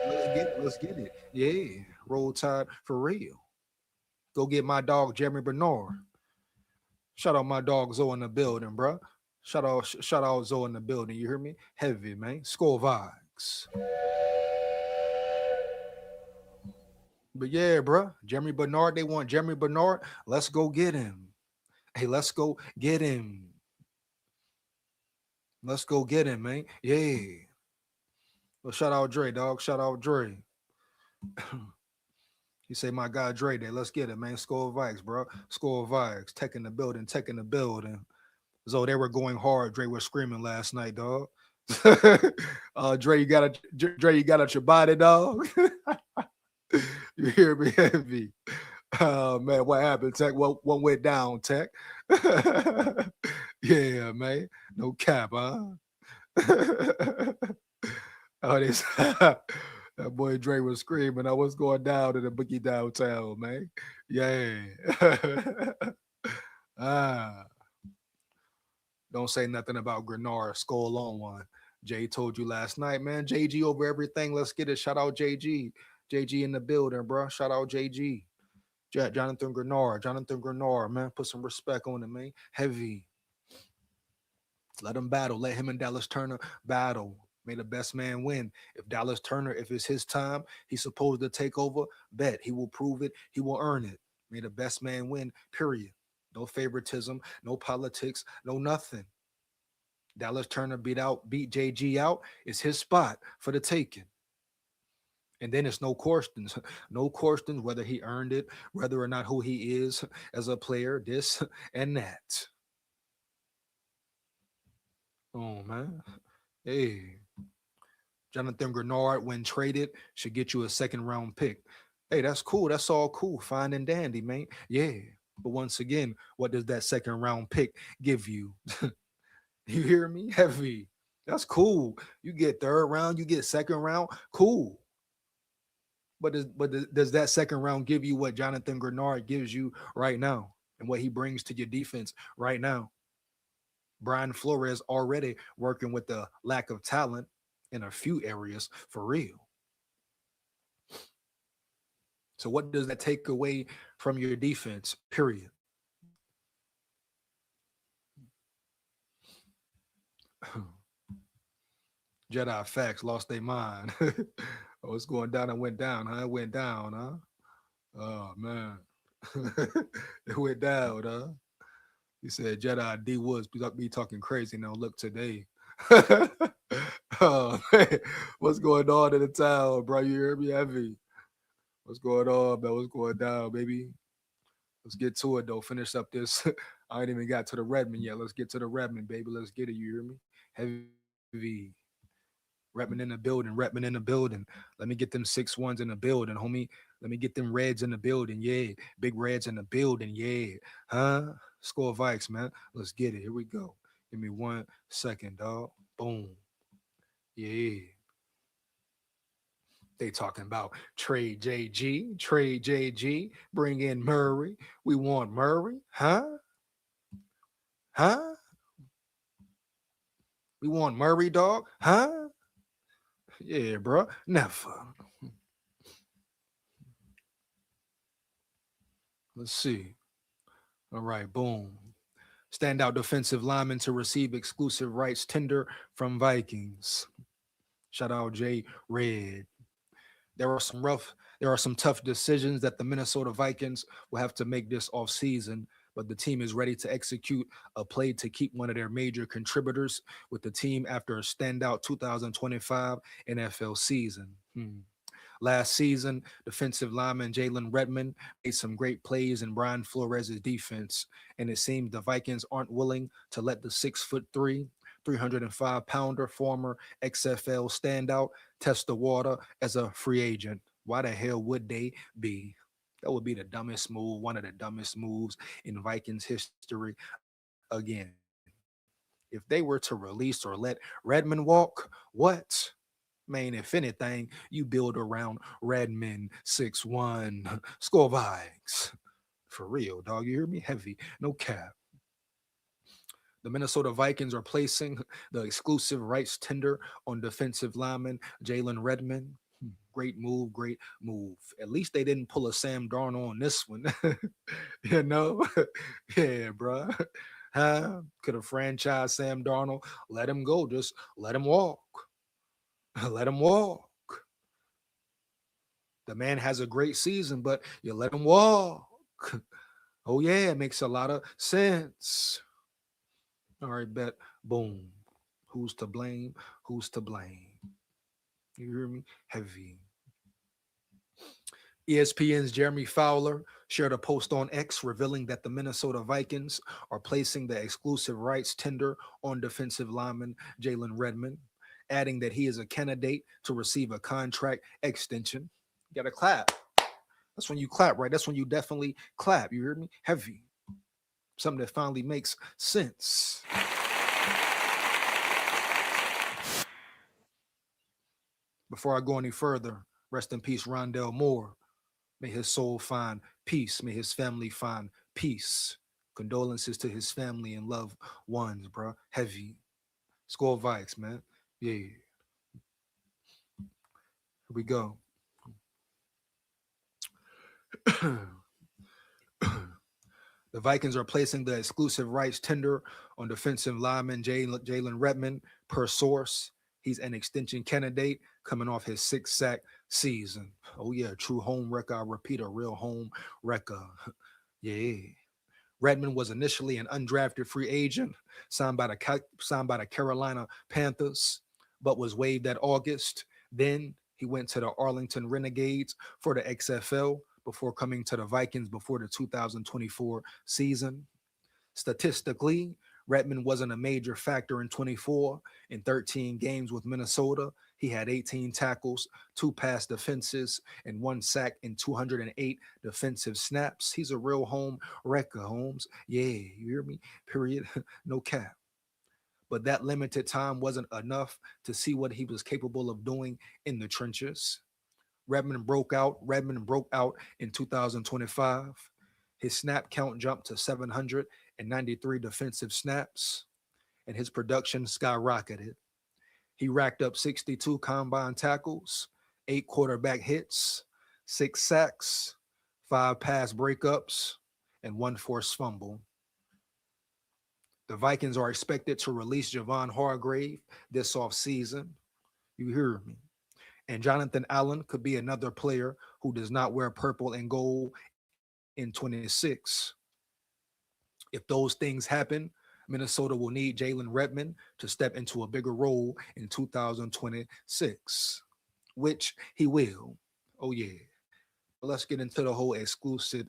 Let's get it. Yeah. Roll Tide for real. Go get my dog, Jeremy Bernard. Shout out my dog Zoe in the building, bro. Shout out Zoe in the building. You hear me? Heavy, man. SKOL VIKES. But yeah, bro. Jeremy Bernard. They want Jeremy Bernard. Let's go get him. Hey, let's go get him. Let's go get him, man. Yeah. Well, shout out Dre, dog. Shout out Dre. You say my guy Dre Day. Let's get it, man. SKOL VIKES, bro. SKOL VIKES. Tech in the building. So they were going hard. Dre was screaming last night, dog. Dre, you got at your body, dog. You hear me, heavy? Oh man, what happened, Tech? What went down, Tech? Yeah, man. No cap, huh? Oh, this. That boy Dre was screaming. I was going down to the boogie downtown, man. Yeah. Don't say nothing about Grenard. SKOL on one. Jay told you last night, man. JG over everything. Let's get it. Shout out JG. JG in the building, bro. Shout out JG. Jonathan Grenard, man. Put some respect on him, man. Heavy. Let him battle. Let him and Dallas Turner battle. May the best man win. If Dallas Turner, if it's his time, he's supposed to take over, bet. He will prove it. He will earn it. May the best man win, period. No favoritism, no politics, no nothing. Dallas Turner beat JG out. It's his spot for the taking. And then it's no questions. No questions whether he earned it, whether or not who he is as a player, this and that. Oh, man. Hey. Jonathan Grenard, when traded, should get you a second-round pick. Hey, that's cool. That's all cool. Fine and dandy, man. Yeah. But once again, what does that second-round pick give you? You hear me? Heavy. That's cool. You get third round, you get second round. Cool. But does that second round give you what Jonathan Grenard gives you right now and what he brings to your defense right now? Brian Flores already working with the lack of talent in a few areas for real. So what does that take away from your defense, period? Jedi facts lost their mind. Oh, it's going down and went down, huh? It went down, huh? Oh, man. It went down, huh? He said Jedi D Woods be talking crazy now. Look today. Oh, man. What's going on in the town, bro? You hear me, heavy? What's going on, man? What's going down, baby? Let's get to it, though. Finish up this. I ain't even got to the Redmond yet. Let's get to the Redmond, baby. Let's get it. You hear me? Heavy. Redmond in the building. Redmond in the building. Let me get them 6-1s in the building, homie. Let me get them Reds in the building. Yeah. Big Reds in the building. Yeah. Huh? SKOL VIKES, man. Let's get it. Here we go. Give me 1 second, dog. Boom. Yeah. They talking about trade JG, bring in Murray. We want Murray, huh? We want Murray, dog, huh? Yeah, bro. Never. Let's see. All right, boom. Standout defensive lineman to receive exclusive rights tender from Vikings. Shout out Jay Red. There are some tough decisions that the Minnesota Vikings will have to make this offseason, but the team is ready to execute a play to keep one of their major contributors with the team after a standout 2025 NFL season. Last season, defensive lineman Jalen Redmond made some great plays in Brian Flores' defense, and it seems the Vikings aren't willing to let the 6'3", 305-pounder former XFL standout test the water as a free agent. Why the hell would they be? That would be the dumbest move, one of the dumbest moves in Vikings history again. If they were to release or let Redmond walk, what? Man, if anything, you build around Redmond 6'1", score Vikes. For real, dog. You hear me? Heavy. No cap. The Minnesota Vikings are placing the exclusive rights tender on defensive lineman Jalen Redmond. Great move, great move. At least they didn't pull a Sam Darnold on this one. you know? yeah, bro. Huh? Could have franchised Sam Darnold. Let him go. Just let him walk. let him walk. The man has a great season, but you let him walk. oh, yeah, it makes a lot of sense. All right, bet. Boom. Who's to blame? Who's to blame? You hear me? Heavy. ESPN's Jeremy Fowler shared a post on X revealing that the Minnesota Vikings are placing the exclusive rights tender on defensive lineman Jalen Redmond, adding that he is a candidate to receive a contract extension. You gotta clap. That's when you clap, right? That's when you definitely clap. You hear me? Heavy. Something that finally makes sense. Before I go any further, rest in peace, Rondell Moore. May his soul find peace. May his family find peace. Condolences to his family and loved ones, bro. Heavy. Score Vikes, man. Yeah. Here we go. The Vikings are placing the exclusive rights tender on defensive lineman Jalen Redmond. Per source, he's an extension candidate coming off his 6-sack season. Oh, yeah, true home record. I repeat, a real home record. yeah. Redmond was initially an undrafted free agent signed by the Carolina Panthers, but was waived that August. Then he went to the Arlington Renegades for the XFL before coming to the Vikings before the 2024 season. Statistically, Redmond wasn't a major factor in 24. In 13 games with Minnesota, he had 18 tackles, 2 pass defenses, and 1 sack in 208 defensive snaps. He's a real home wrecker, Holmes. Yeah, you hear me? Period. no cap. But that limited time wasn't enough to see what he was capable of doing in the trenches. Redmond broke out in 2025. His snap count jumped to 793 defensive snaps, and his production skyrocketed. He racked up 62 combine tackles, 8 quarterback hits, 6 sacks, 5 pass breakups, and 1 forced fumble. The Vikings are expected to release Javon Hargrave this offseason. You hear me? And Jonathan Allen could be another player who does not wear purple and gold in 26. If those things happen, Minnesota will need Jalen Redmond to step into a bigger role in 2026, which he will. Oh, yeah. But let's get into the whole exclusive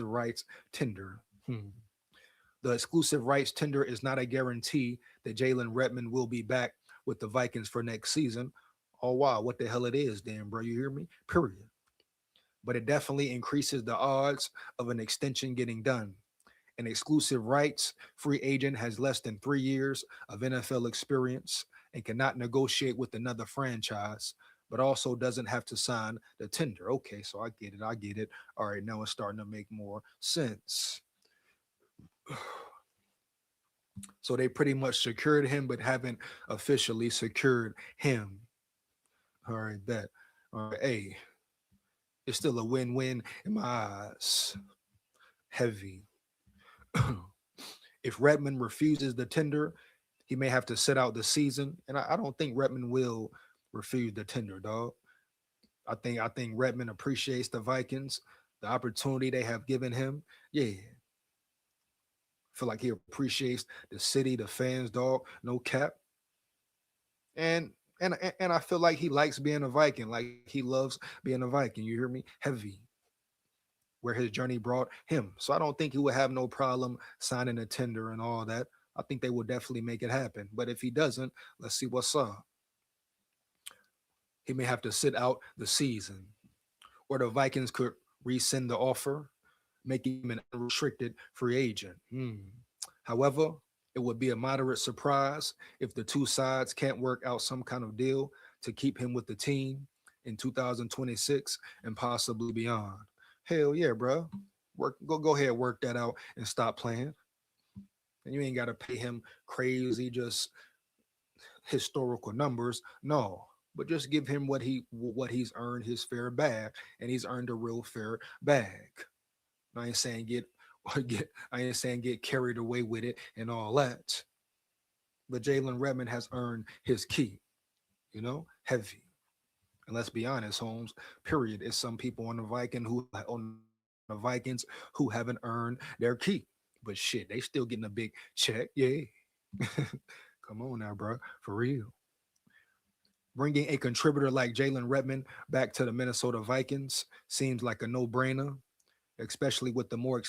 rights tender. The exclusive rights tender is not a guarantee that Jalen Redmond will be back with the Vikings for next season. Oh, wow. What the hell it is, then, bro? You hear me? Period. But it definitely increases the odds of an extension getting done. An exclusive rights free agent has less than 3 years of NFL experience and cannot negotiate with another franchise, but also doesn't have to sign the tender. Okay, so I get it. All right, now it's starting to make more sense. So they pretty much secured him, but haven't officially secured him. All right, bet. All right, hey, it's still a win-win in my eyes. Heavy. If Redmond refuses the tender, he may have to sit out the season, and I don't think Redmond will refuse the tender, dog. I think Redmond appreciates the Vikings, the opportunity they have given him. Yeah, feel like he appreciates the city, the fans, dog. No cap, and and I feel like he likes being a Viking. Like he loves being a Viking. You hear me? Heavy, where his journey brought him. So I don't think he would have no problem signing a tender and all that. I think they will definitely make it happen. But if he doesn't, let's see what's up. He may have to sit out the season, or the Vikings could rescind the offer, making him an unrestricted free agent. However, it would be a moderate surprise if the two sides can't work out some kind of deal to keep him with the team in 2026 and possibly beyond. Hell yeah, bro. Go ahead, work that out and stop playing. And you ain't got to pay him crazy, just historical numbers. No, but just give him what he's earned his fair bag, and he's earned a real fair bag. I ain't saying get carried away with it and all that. But Jalen Redmond has earned his key, heavy. And let's be honest, Holmes, period. It's some people on the Vikings who haven't earned their key. But shit, they still getting a big check. Yeah. Come on now, bro. For real. Bringing a contributor like Jalen Redmond back to the Minnesota Vikings seems like a no-brainer, especially with the more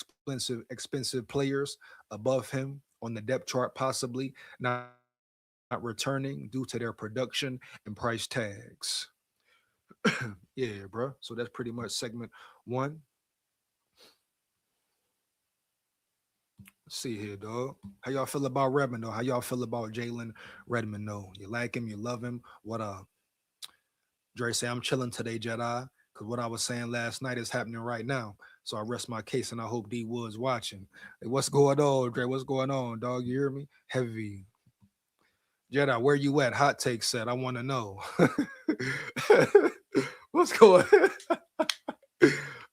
expensive players above him on the depth chart possibly not returning due to their production and price tags. Yeah, bro. So that's pretty much segment one. Let's see here, dog. How y'all feel about Redmond though? How y'all feel about Jalen Redmond though? You like him? You love him? What up? Dre say I'm chilling today, Jedi. Cause what I was saying last night is happening right now. So I rest my case and I hope D Wood's watching. Hey, what's going on, Dre? What's going on, dog? You hear me? Heavy. Jedi, where you at? Hot take set. I want to know. What's going on?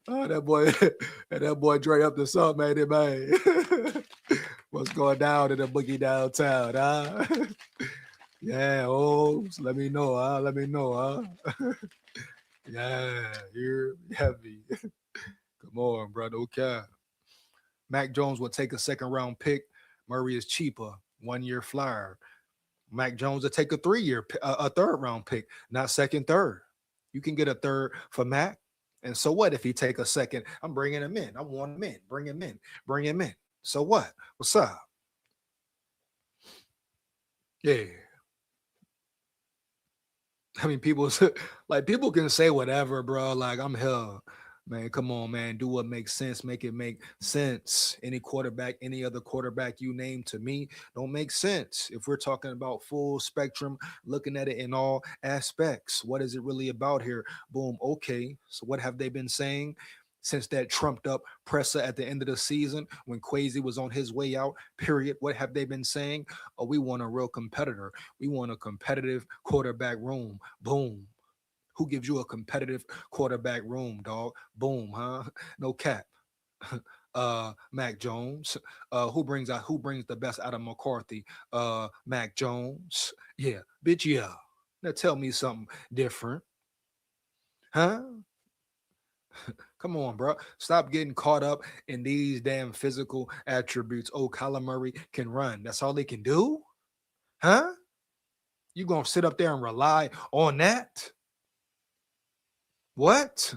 Oh, that boy Dre up to something, ain't it, man? What's going down in the boogie downtown, huh? Yeah, oh, let me know, huh? Let me know, huh? Yeah, you're heavy. Come on, bro. No cap. Mac Jones will take a second round pick. Murray is cheaper. 1 year flyer. Mac Jones will take a a third round pick, not second, third. You can get a third for Mac. And so what if he take a second? I'm bringing him in. I want him in. Bring him in. Bring him in. So what? What's up? Yeah. I mean, people people can say whatever, bro. Like I'm here, man. Come on, man. Do what makes sense. Make it make sense. Any quarterback, any other quarterback you name to me don't make sense. If we're talking about full spectrum, looking at it in all aspects, what is it really about here? Boom. Okay. So what have they been saying? Since that trumped up presser at the end of the season when Quasi was on his way out, period. What have they been saying? Oh, we want a real competitor. We want a competitive quarterback room. Boom. Who gives you a competitive quarterback room, dog? Boom, huh? No cap. Mac Jones. Who brings the best out of McCarthy? Mac Jones. Yeah, bitch, yeah. Now tell me something different. Huh? Come on, bro. Stop getting caught up in these damn physical attributes. Oh, Kyler Murray can run. That's all they can do? Huh? You gonna sit up there and rely on that? What?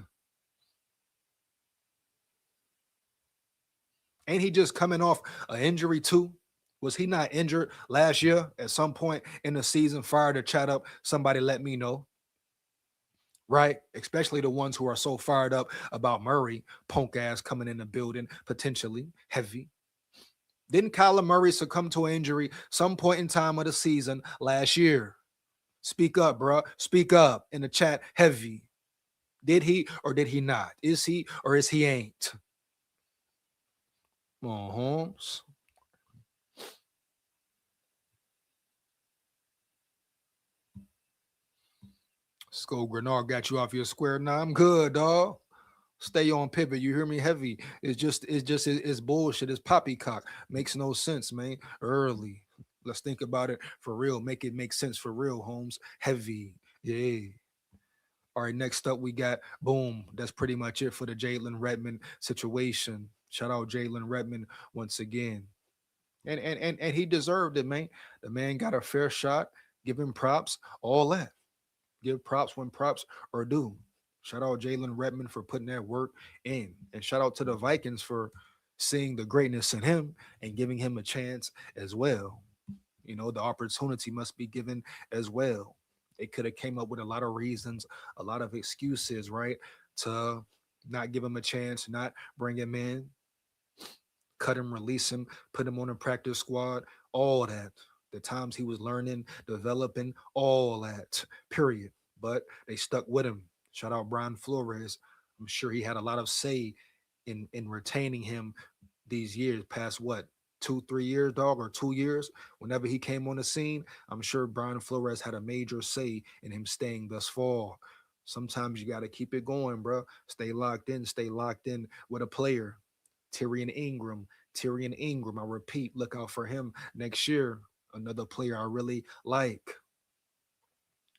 Ain't he just coming off an injury too? Was he not injured last year at some point in the season? Fire to chat up. Somebody let me know. Right? Especially the ones who are so fired up about Murray, punk ass coming in the building, potentially heavy. Didn't Kyler Murray succumb to an injury some point in time of the season last year? Speak up, bro. Speak up in the chat. Heavy. Did he or did he not? Is he or is he ain't? Come on, Holmes. Skull Grenard got you off your square. Nah, I'm good, dog. Stay on pivot. You hear me? Heavy. It's bullshit. It's poppycock. Makes no sense, man. Early. Let's think about it for real. Make it make sense for real, Holmes. Heavy. Yeah. All right, next up we got boom. That's pretty much it for the Jalen Redmond situation. Shout out Jalen Redmond once again. And he deserved it, man. The man got a fair shot. Give him props. All that. Give props when props are due. Shout out Jalen Redmond for putting that work in. And shout out to the Vikings for seeing the greatness in him and giving him a chance as well. You know, the opportunity must be given as well. They could have came up with a lot of reasons, a lot of excuses, right? To not give him a chance, not bring him in, cut him, release him, put him on a practice squad, all that. The times he was learning, developing, all that, period. But they stuck with him. Shout out Brian Flores. I'm sure he had a lot of say in retaining him these years, past what, 2 3 years, dog, or 2 years. Whenever he came on the scene, I'm sure Brian Flores had a major say in him staying thus far. Sometimes you got to keep it going, bro. Stay locked in with a player. Tyrion Ingram, Tyrion Ingram. I repeat, look out for him next year. Another player I really like.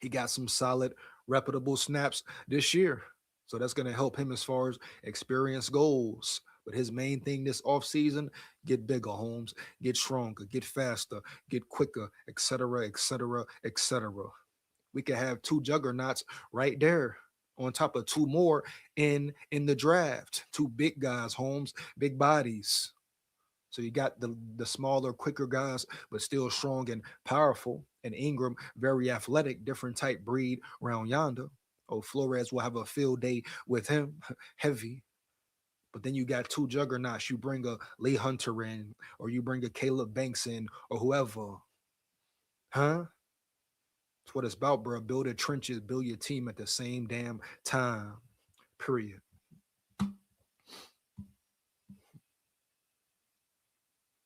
He got some solid, reputable snaps this year. So that's going to help him as far as experience goals. But his main thing this offseason, get bigger, Holmes, get stronger, get faster, get quicker, etc., etc., etc. We could have two juggernauts right there on top of two more in the draft. Two big guys, Holmes, big bodies. So you got the smaller, quicker guys, but still strong and powerful. And Ingram, very athletic, different type breed around yonder. Oh, Flores will have a field day with him, heavy. But then you got two juggernauts. You bring a Lee Hunter in, or you bring a Caleb Banks in, or whoever. Huh? That's what it's about, bro. Build your trenches, build your team at the same damn time. Period.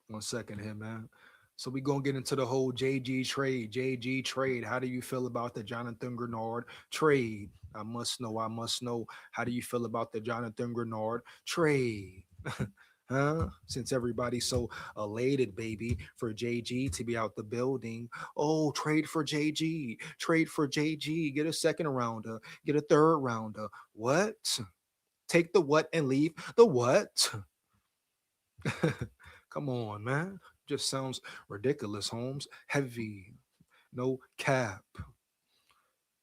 One second here, man. So we gonna get into the whole JG trade. JG trade. How do you feel about the Jonathan Grenard trade? I must know. I must know. How do you feel about the Jonathan Grenard trade? Huh? Since everybody's so elated, baby, for JG to be out the building. Oh, trade for JG. Trade for JG. Get a second rounder. Get a third rounder. What? Take the what and leave the what? Come on, man. Just sounds ridiculous, Holmes. Heavy. No cap.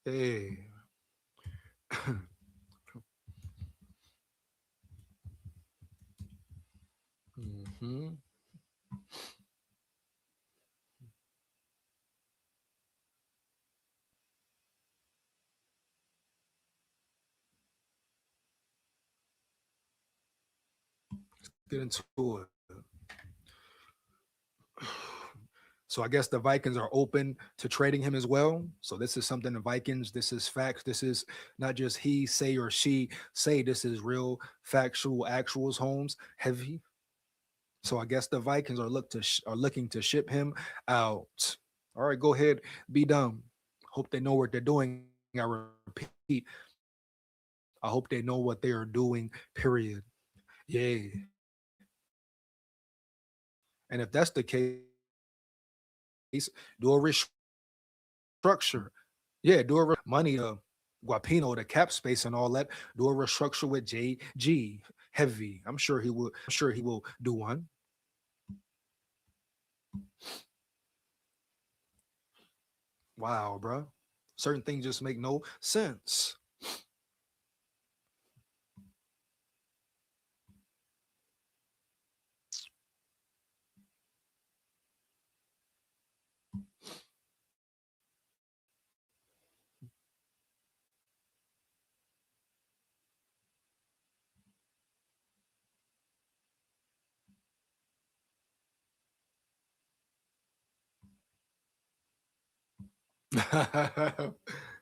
Hey. Mm-hmm. Get into it. So I guess the Vikings are open to trading him as well. So this is something the Vikings, this is facts. This is not just he say or she say. This is real factual actuals, Holmes. Heavy. So I guess the Vikings are looking to ship him out. All right, go ahead, be dumb. Hope they know what they're doing. I repeat, I hope they know what they are doing. Period. Yeah. And if that's the case, do a restructure. Yeah, do a money to Guapino, the cap space and all that. Do a restructure with JG. Heavy. I'm sure he will. I'm sure he will do one. Wow, bro. Certain things just make no sense.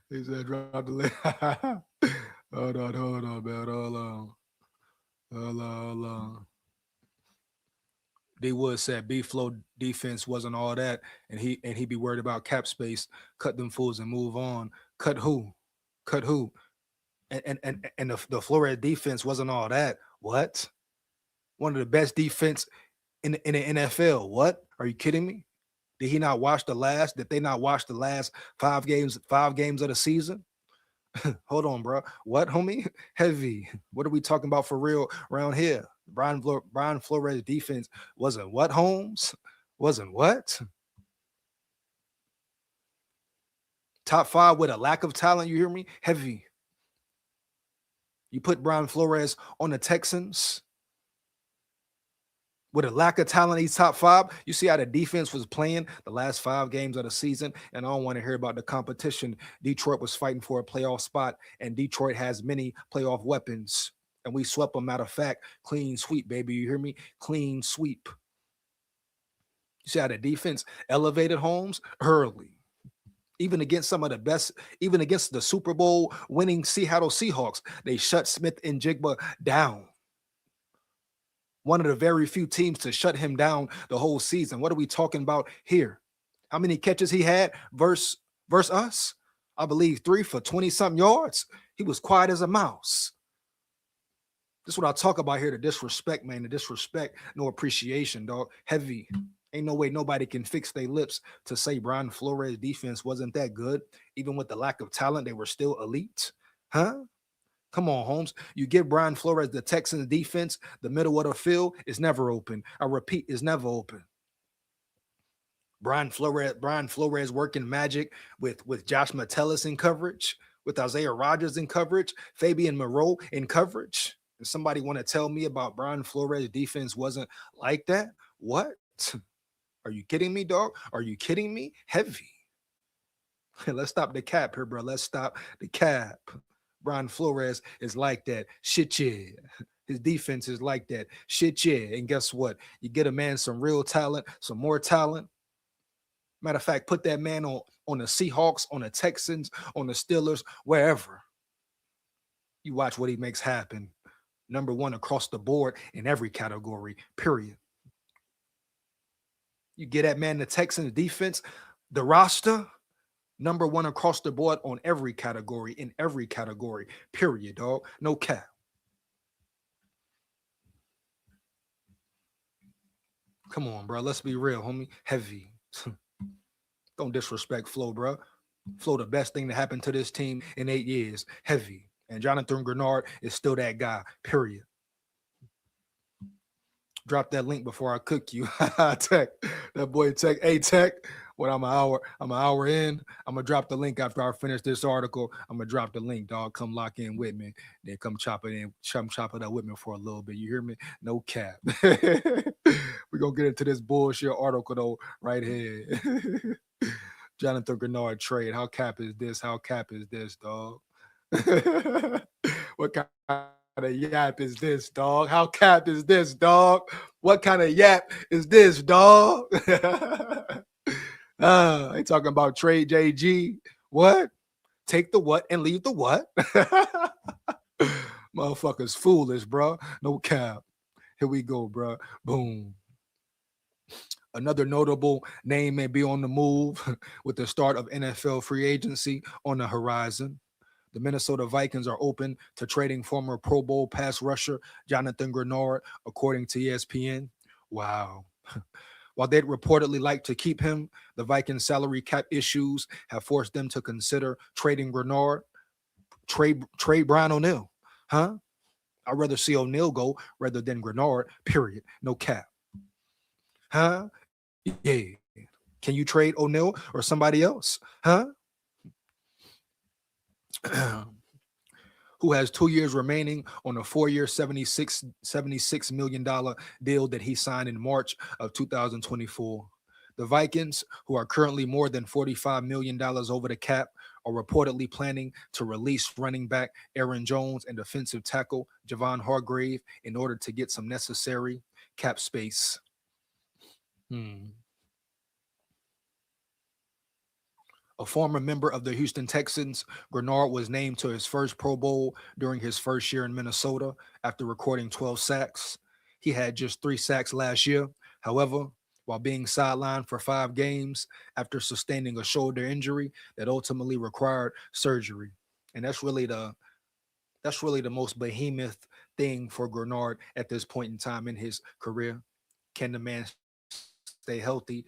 He said, "Drop the list." Hold on, man. Hold on. D Wood said B flow defense wasn't all that, and he be worried about cap space. Cut them fools and move on. Cut who? Cut who? And the Flores defense wasn't all that. What? One of the best defense in the NFL. What? Are you kidding me? Did he not watch the last? Did they not watch the last 5 games? 5 games of the season? Hold on, bro. What, homie? Heavy. What are we talking about for real around here? Brian Flores defense wasn't what, Holmes? Wasn't what? Top 5 with a lack of talent. You hear me? Heavy. You put Brian Flores on the Texans with a lack of talent. He's top 5. You see how the defense was playing the last 5 games of the season. And I don't want to hear about the competition. Detroit was fighting for a playoff spot, and Detroit has many playoff weapons. And we swept them. Matter of fact, clean sweep, baby. You hear me? Clean sweep. You see how the defense elevated Holmes early. Even against some of the best, even against the Super Bowl winning Seattle Seahawks, they shut Smith and Jigba down. One of the very few teams to shut him down the whole season. What are we talking about here? How many catches he had versus us? I believe 3 for 20-something yards. He was quiet as a mouse. This is what I talk about here, the disrespect, man. The disrespect, no appreciation, dog. Heavy. Ain't no way nobody can fix their lips to say Brian Flores' defense wasn't that good. Even with the lack of talent, they were still elite. Huh? Come on, Holmes. You give Brian Flores the Texans defense, the middle of the field is never open. I repeat, is never open. Brian Flores working magic with Josh Metellus in coverage, with Isaiah Rodgers in coverage, Fabian Moreau in coverage. And somebody want to tell me about Brian Flores' defense wasn't like that? What? Are you kidding me, dog? Are you kidding me? Heavy. Let's stop the cap here, bro. Let's stop the cap. Brian Flores is like that. Shit, yeah. His defense is like that. Shit, yeah. And guess what? You get a man some real talent, some more talent. Matter of fact, put that man on the Seahawks, on the Texans, on the Steelers, wherever. You watch what he makes happen. Number 1 across the board in every category, period. You get that man the Texans defense, the roster, number 1 across the board on every category, in every category, period, dog. No cap. Come on, bro. Let's be real, homie. Heavy. Don't disrespect Flo, bro. Flo, the best thing that happened to this team in 8 years. Heavy. And Jonathan Grenard is still that guy, period. Drop that link before I cook you. Tech. That boy Tech. Hey, Tech. What, I'm an hour in. I'm gonna drop the link after I finish this article. I'm gonna drop the link, dog. Come lock in with me. Then come chop it up with me for a little bit. You hear me? No cap. We're gonna get into this bullshit article though, right here. Jonathan Grenard trade. How cap is this? How cap is this, dog? What kind of yap is this, dog? How cap is this, dog? What kind of yap is this, dog? Ain't talking about trade JG. What? Take the what and leave the what? Motherfuckers foolish, bro. No cap. Here we go, bro. Boom. Another notable name may be on the move with the start of NFL free agency on the horizon. The Minnesota Vikings are open to trading former Pro Bowl pass rusher Jonathan Grenard, according to ESPN. Wow. While they'd reportedly like to keep him, the Vikings salary cap issues have forced them to consider trading Grenard. Trade Brian O'Neill. Huh? I'd rather see O'Neill go rather than Grenard, period. No cap. Huh? Yeah. Can you trade O'Neill or somebody else? Huh? Who has 2 years remaining on a 4-year, $76 million deal that he signed in March of 2024. The Vikings, who are currently more than $45 million over the cap, are reportedly planning to release running back Aaron Jones and defensive tackle Javon Hargrave in order to get some necessary cap space. A former member of the Houston Texans, Grenard was named to his first Pro Bowl during his first year in Minnesota after recording 12 sacks. He had just 3 sacks last year. However, while being sidelined for 5 games after sustaining a shoulder injury that ultimately required surgery. And that's really the most behemoth thing for Grenard at this point in time in his career. Can the man stay healthy?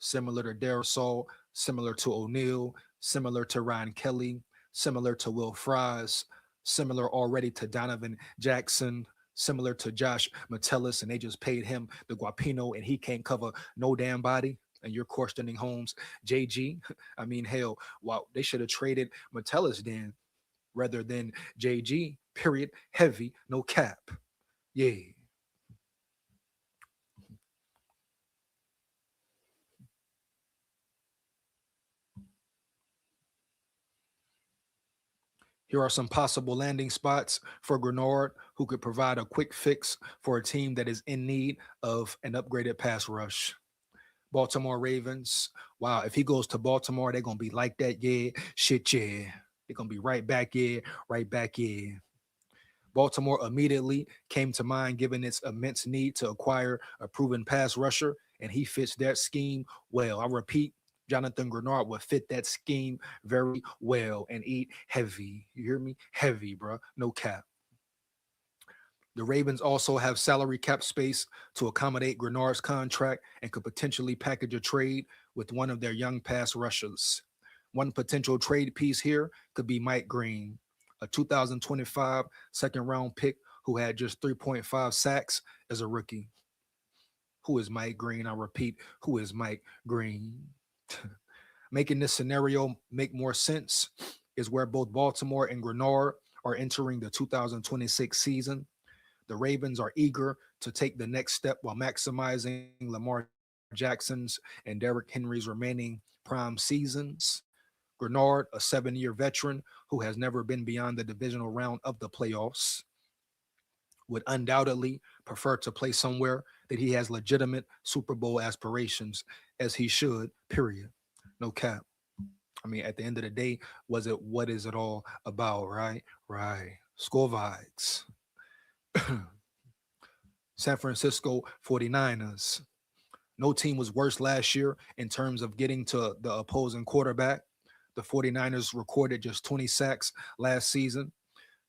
Similar to Darasol, similar to O'Neal, similar to Ryan Kelly, similar to Will Fries, similar already to Donovan Jackson, similar to Josh Metellus, and they just paid him the Guapino, and he can't cover no damn body. And you're questioning Holmes, JG. I mean, hell, wow, they should have traded Metellus then rather than JG. Period. Heavy, no cap. Yeah. Here are some possible landing spots for Grenard, who could provide a quick fix for a team that is in need of an upgraded pass rush. Baltimore Ravens. Wow, if he goes to Baltimore, they're gonna be like that, yeah. Shit, yeah. They're gonna be right back, yeah, right back, yeah. Baltimore immediately came to mind given its immense need to acquire a proven pass rusher, and he fits that scheme well. I repeat, Jonathan Grenard would fit that scheme very well and eat heavy. You hear me? Heavy, bro. No cap. The Ravens also have salary cap space to accommodate Grenard's contract and could potentially package a trade with one of their young pass rushers. One potential trade piece here could be Mike Green, a 2025 second round pick who had just 3.5 sacks as a rookie. Who is Mike Green? I repeat, who is Mike Green? Making this scenario make more sense is where both Baltimore and Grenard are entering the 2026 season. The Ravens are eager to take the next step while maximizing Lamar Jackson's and Derrick Henry's remaining prime seasons. Grenard, a 7-year veteran who has never been beyond the divisional round of the playoffs, would undoubtedly prefer to play somewhere that he has legitimate Super Bowl aspirations, as he should, period. No cap. I mean, at the end of the day, what is it all about, right? Right. SKOL VIKES. San Francisco 49ers. No team was worse last year in terms of getting to the opposing quarterback. The 49ers recorded just 20 sacks last season.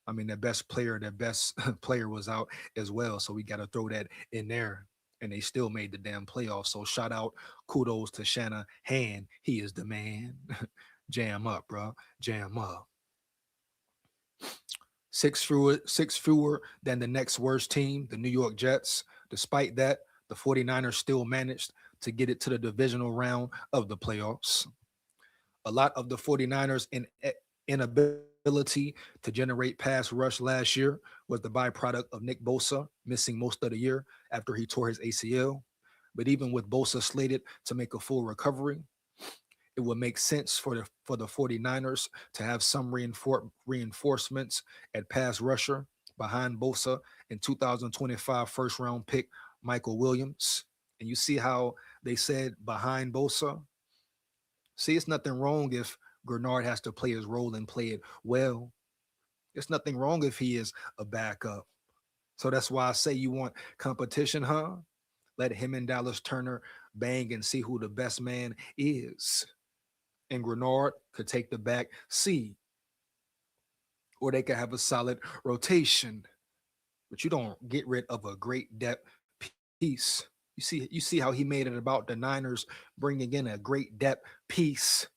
I mean, their best player was out as well. So we got to throw that in there. And they still made the damn playoffs. So shout out, kudos to Shanahan. He is the man. Jam up, bro. Jam up. Six fewer than the next worst team, the New York Jets. Despite that, the 49ers still managed to get it to the divisional round of the playoffs. A lot of the 49ers' inability to generate pass rush last year was the byproduct of Nick Bosa missing most of the year after he tore his ACL. But even with Bosa slated to make a full recovery, it would make sense for the 49ers to have some reinforcements at pass rusher behind Bosa and 2025 first round pick Michael Williams. And you see how they said behind Bosa? See, it's nothing wrong if Grenard has to play his role and play it well. It's nothing wrong if he is a backup. So that's why I say you want competition, huh? Let him and Dallas Turner bang and see who the best man is. And Grenard could take the back seat. Or they could have a solid rotation. But you don't get rid of a great depth piece. You see how he made it about the Niners bringing in a great depth piece.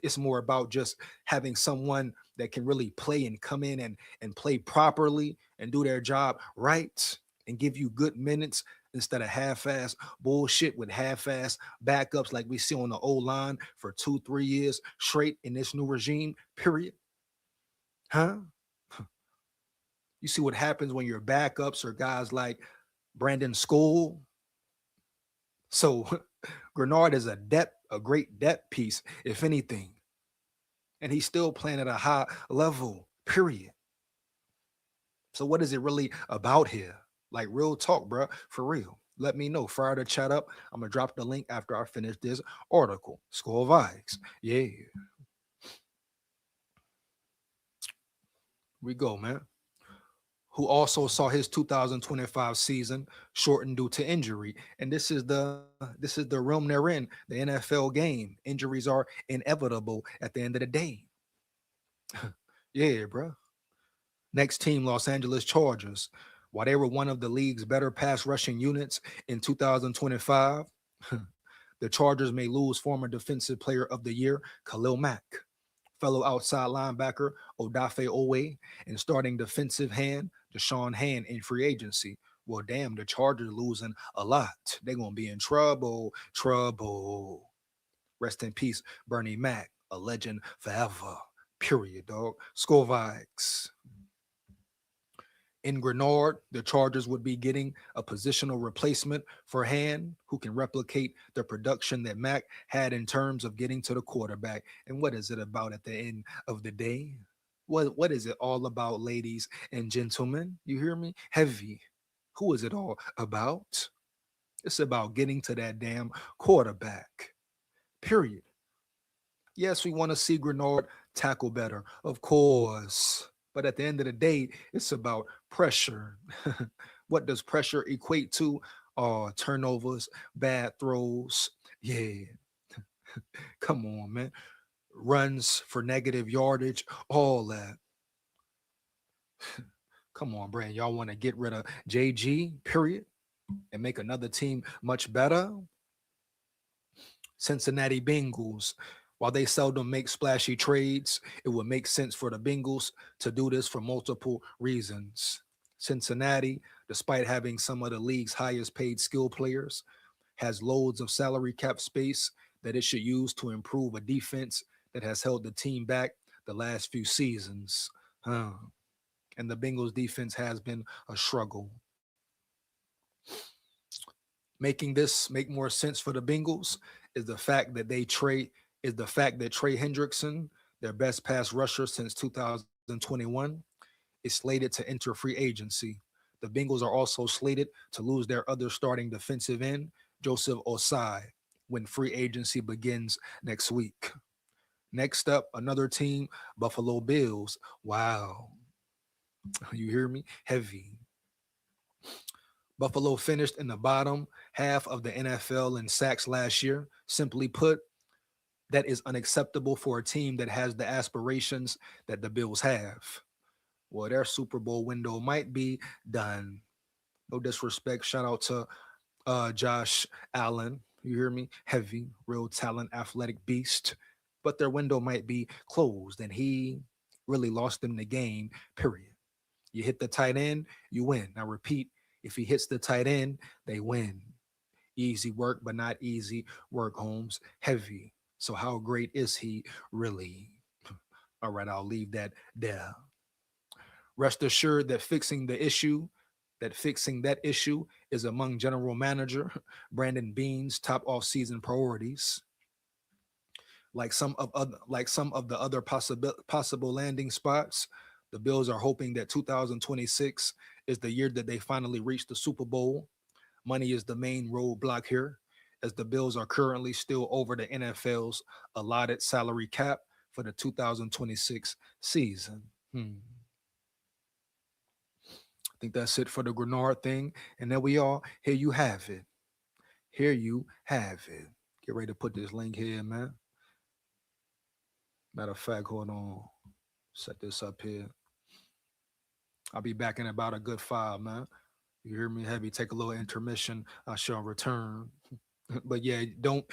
It's more about just having someone that can really play and come in and play properly and do their job right and give you good minutes instead of half-ass bullshit with half-ass backups like we see on the O-line for 2-3 years straight in this new regime, period. Huh? You see what happens when your backups are guys like Brandon SKOL. So Grenard is a great depth piece, if anything. And he's still playing at a high level, period. So what is it really about here? Like real talk, bro, for real. Let me know. Fire the chat up. I'm going to drop the link after I finish this article. SKOL VIKES. Yeah. We go, man. Who also saw his 2025 season shortened due to injury. And this is the realm they're in, the NFL game. Injuries are inevitable at the end of the day. Yeah, bro. Next team, Los Angeles Chargers. While they were one of the league's better pass rushing units in 2025, the Chargers may lose former Defensive Player of the Year Khalil Mack, fellow outside linebacker Odafe Owe, and starting defensive hand Deshaun Hand in free agency. Well, damn, the Chargers losing a lot. They're gonna be in trouble. Trouble. Rest in peace, Bernie Mac, a legend forever. Period, dog. Skol Vikes. In Grenard, the Chargers would be getting a positional replacement for Hand, who can replicate the production that Mac had in terms of getting to the quarterback. And what is it about at the end of the day? What is it all about, ladies and gentlemen? You hear me? Heavy. Who is it all about? It's about getting to that damn quarterback. Period. Yes, we want to see Grenard tackle better, of course. But at the end of the day, it's about pressure. What does pressure equate to? Turnovers, bad throws. Yeah, come on, man. Runs for negative yardage, all that. Come on, Brand. Y'all want to get rid of JG, period, and make another team much better? Cincinnati Bengals. While they seldom make splashy trades, it would make sense for the Bengals to do this for multiple reasons. Cincinnati, despite having some of the league's highest paid skill players, has loads of salary cap space that it should use to improve a defense that has held the team back the last few seasons. And the Bengals defense has been a struggle. Making this make more sense for the Bengals is the fact that Trey Hendrickson, their best pass rusher since 2021, is slated to enter free agency. The Bengals are also slated to lose their other starting defensive end, Joseph Osai, when free agency begins next week. Next up, another team, Buffalo Bills. Wow. You hear me? Heavy. Buffalo finished in the bottom half of the NFL in sacks last year. Simply put, that is unacceptable for a team that has the aspirations that the Bills have. Well, their Super Bowl window might be done. No disrespect. Shout out to Josh Allen. You hear me? Heavy, real talent, athletic beast. But their window might be closed, and he really lost them the game, period. You hit the tight end, you win. Now repeat, if he hits the tight end, they win. Easy work, but not easy work, Holmes. Heavy. So how great is he really? All right, I'll leave that there. Rest assured that fixing that issue is among General Manager Brandon Beane's top off-season priorities. Like some of the other possible landing spots, the Bills are hoping that 2026 is the year that they finally reach the Super Bowl. Money is the main roadblock here, as the Bills are currently still over the NFL's allotted salary cap for the 2026 season. I think that's it for the Grenard thing. And there we are. Here you have it. Here you have it. Get ready to put this link here, man. Matter of fact, hold on. Set this up here. I'll be back in about a good 5, man. You hear me? Heavy. Take a little intermission. I shall return. But yeah, don't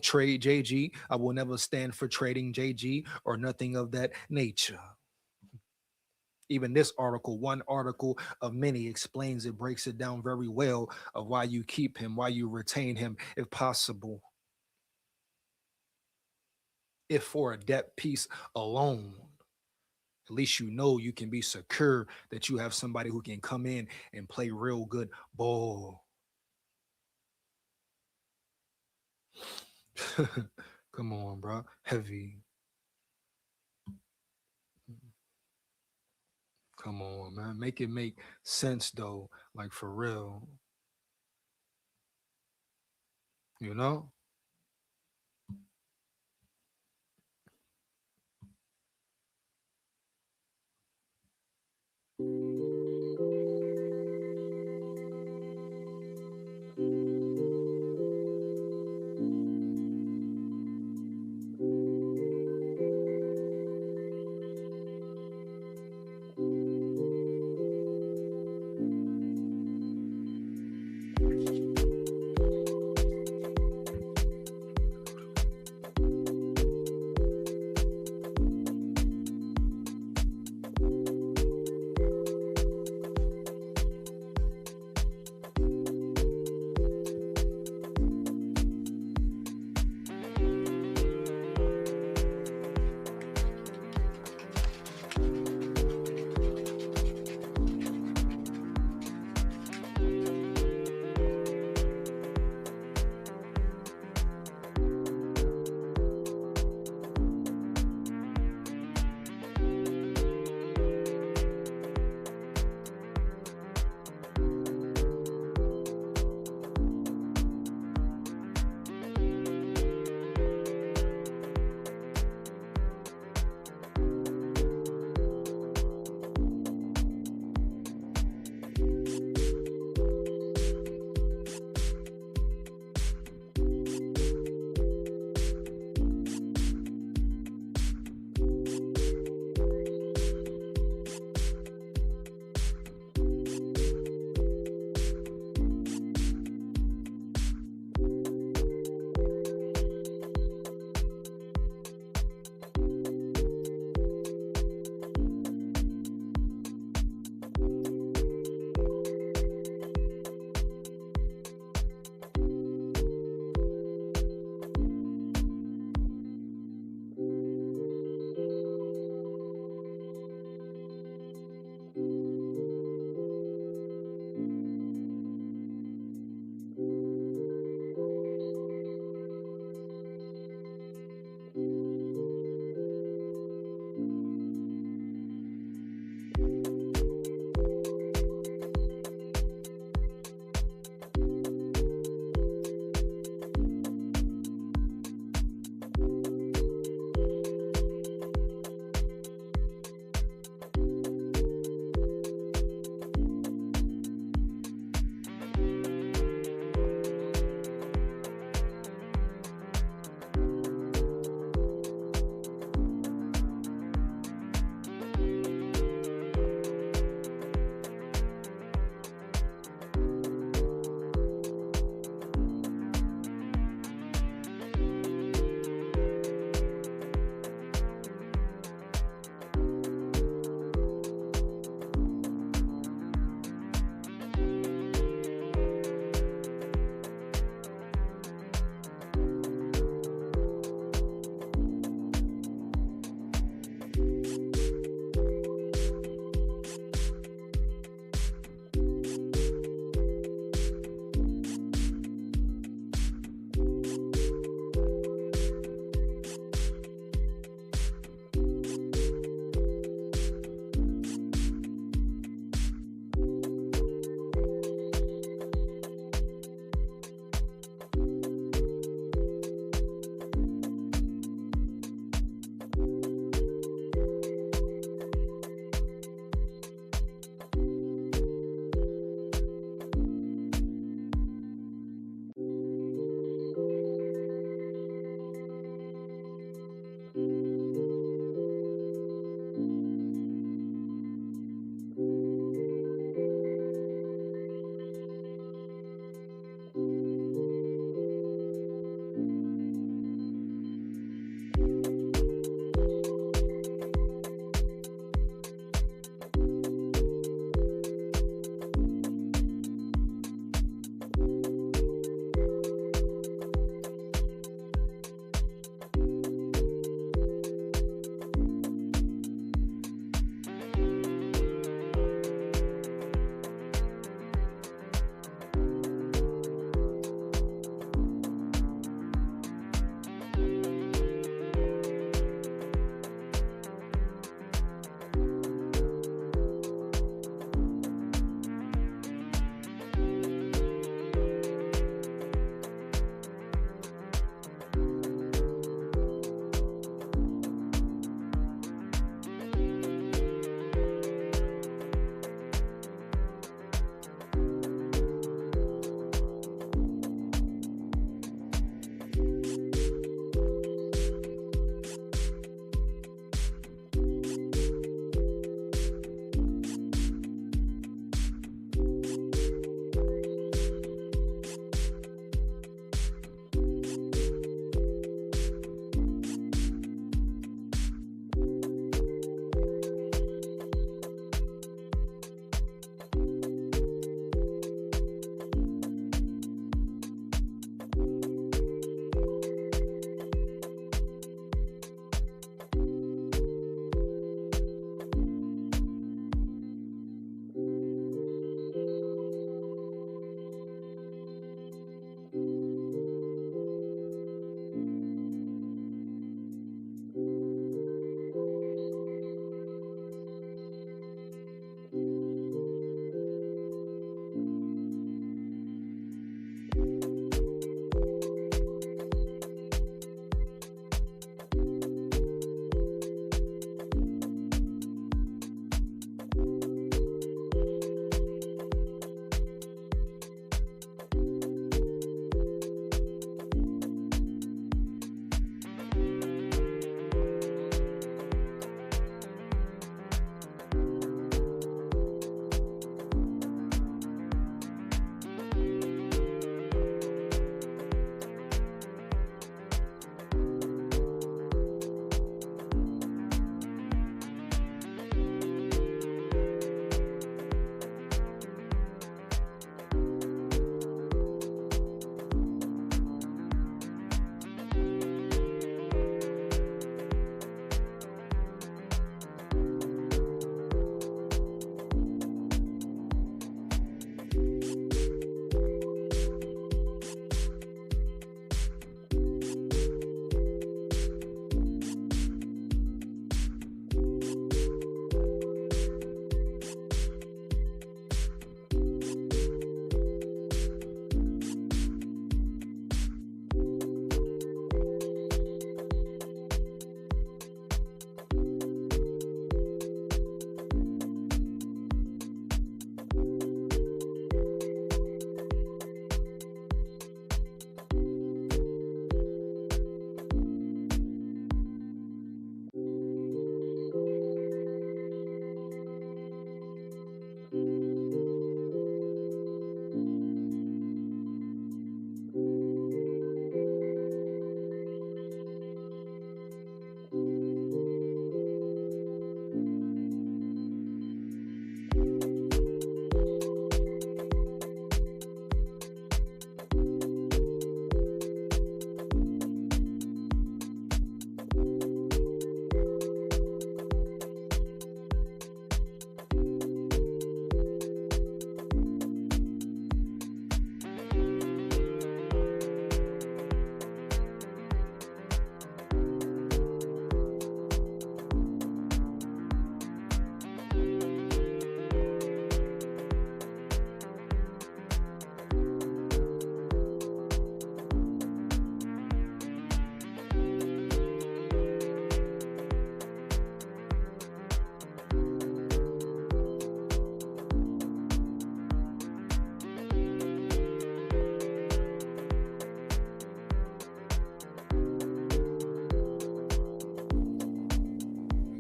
trade JG. I will never stand for trading JG or nothing of that nature. Even this article, one article of many, explains it, breaks it down very well of why you keep him, why you retain him, if possible. If for a depth piece alone, at least you know you can be secure that you have somebody who can come in and play real good ball. Come on, bro. Heavy. Come on, man. Make it make sense, though. Like, for real. You know?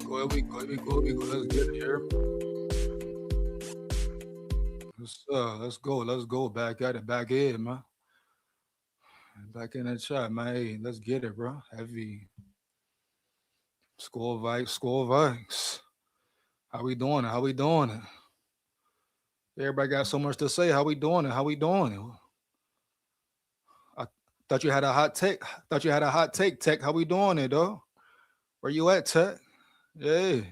Let's get here. Let's go. Back at it. Back in, man. Back in the chat, man. Hey, let's get it, bro. Heavy. SKOL Vikes. How we doing it? Everybody got so much to say. How we doing it? I thought you had a hot take. Tech. How we doing it, though? Where you at, Tech? Hey.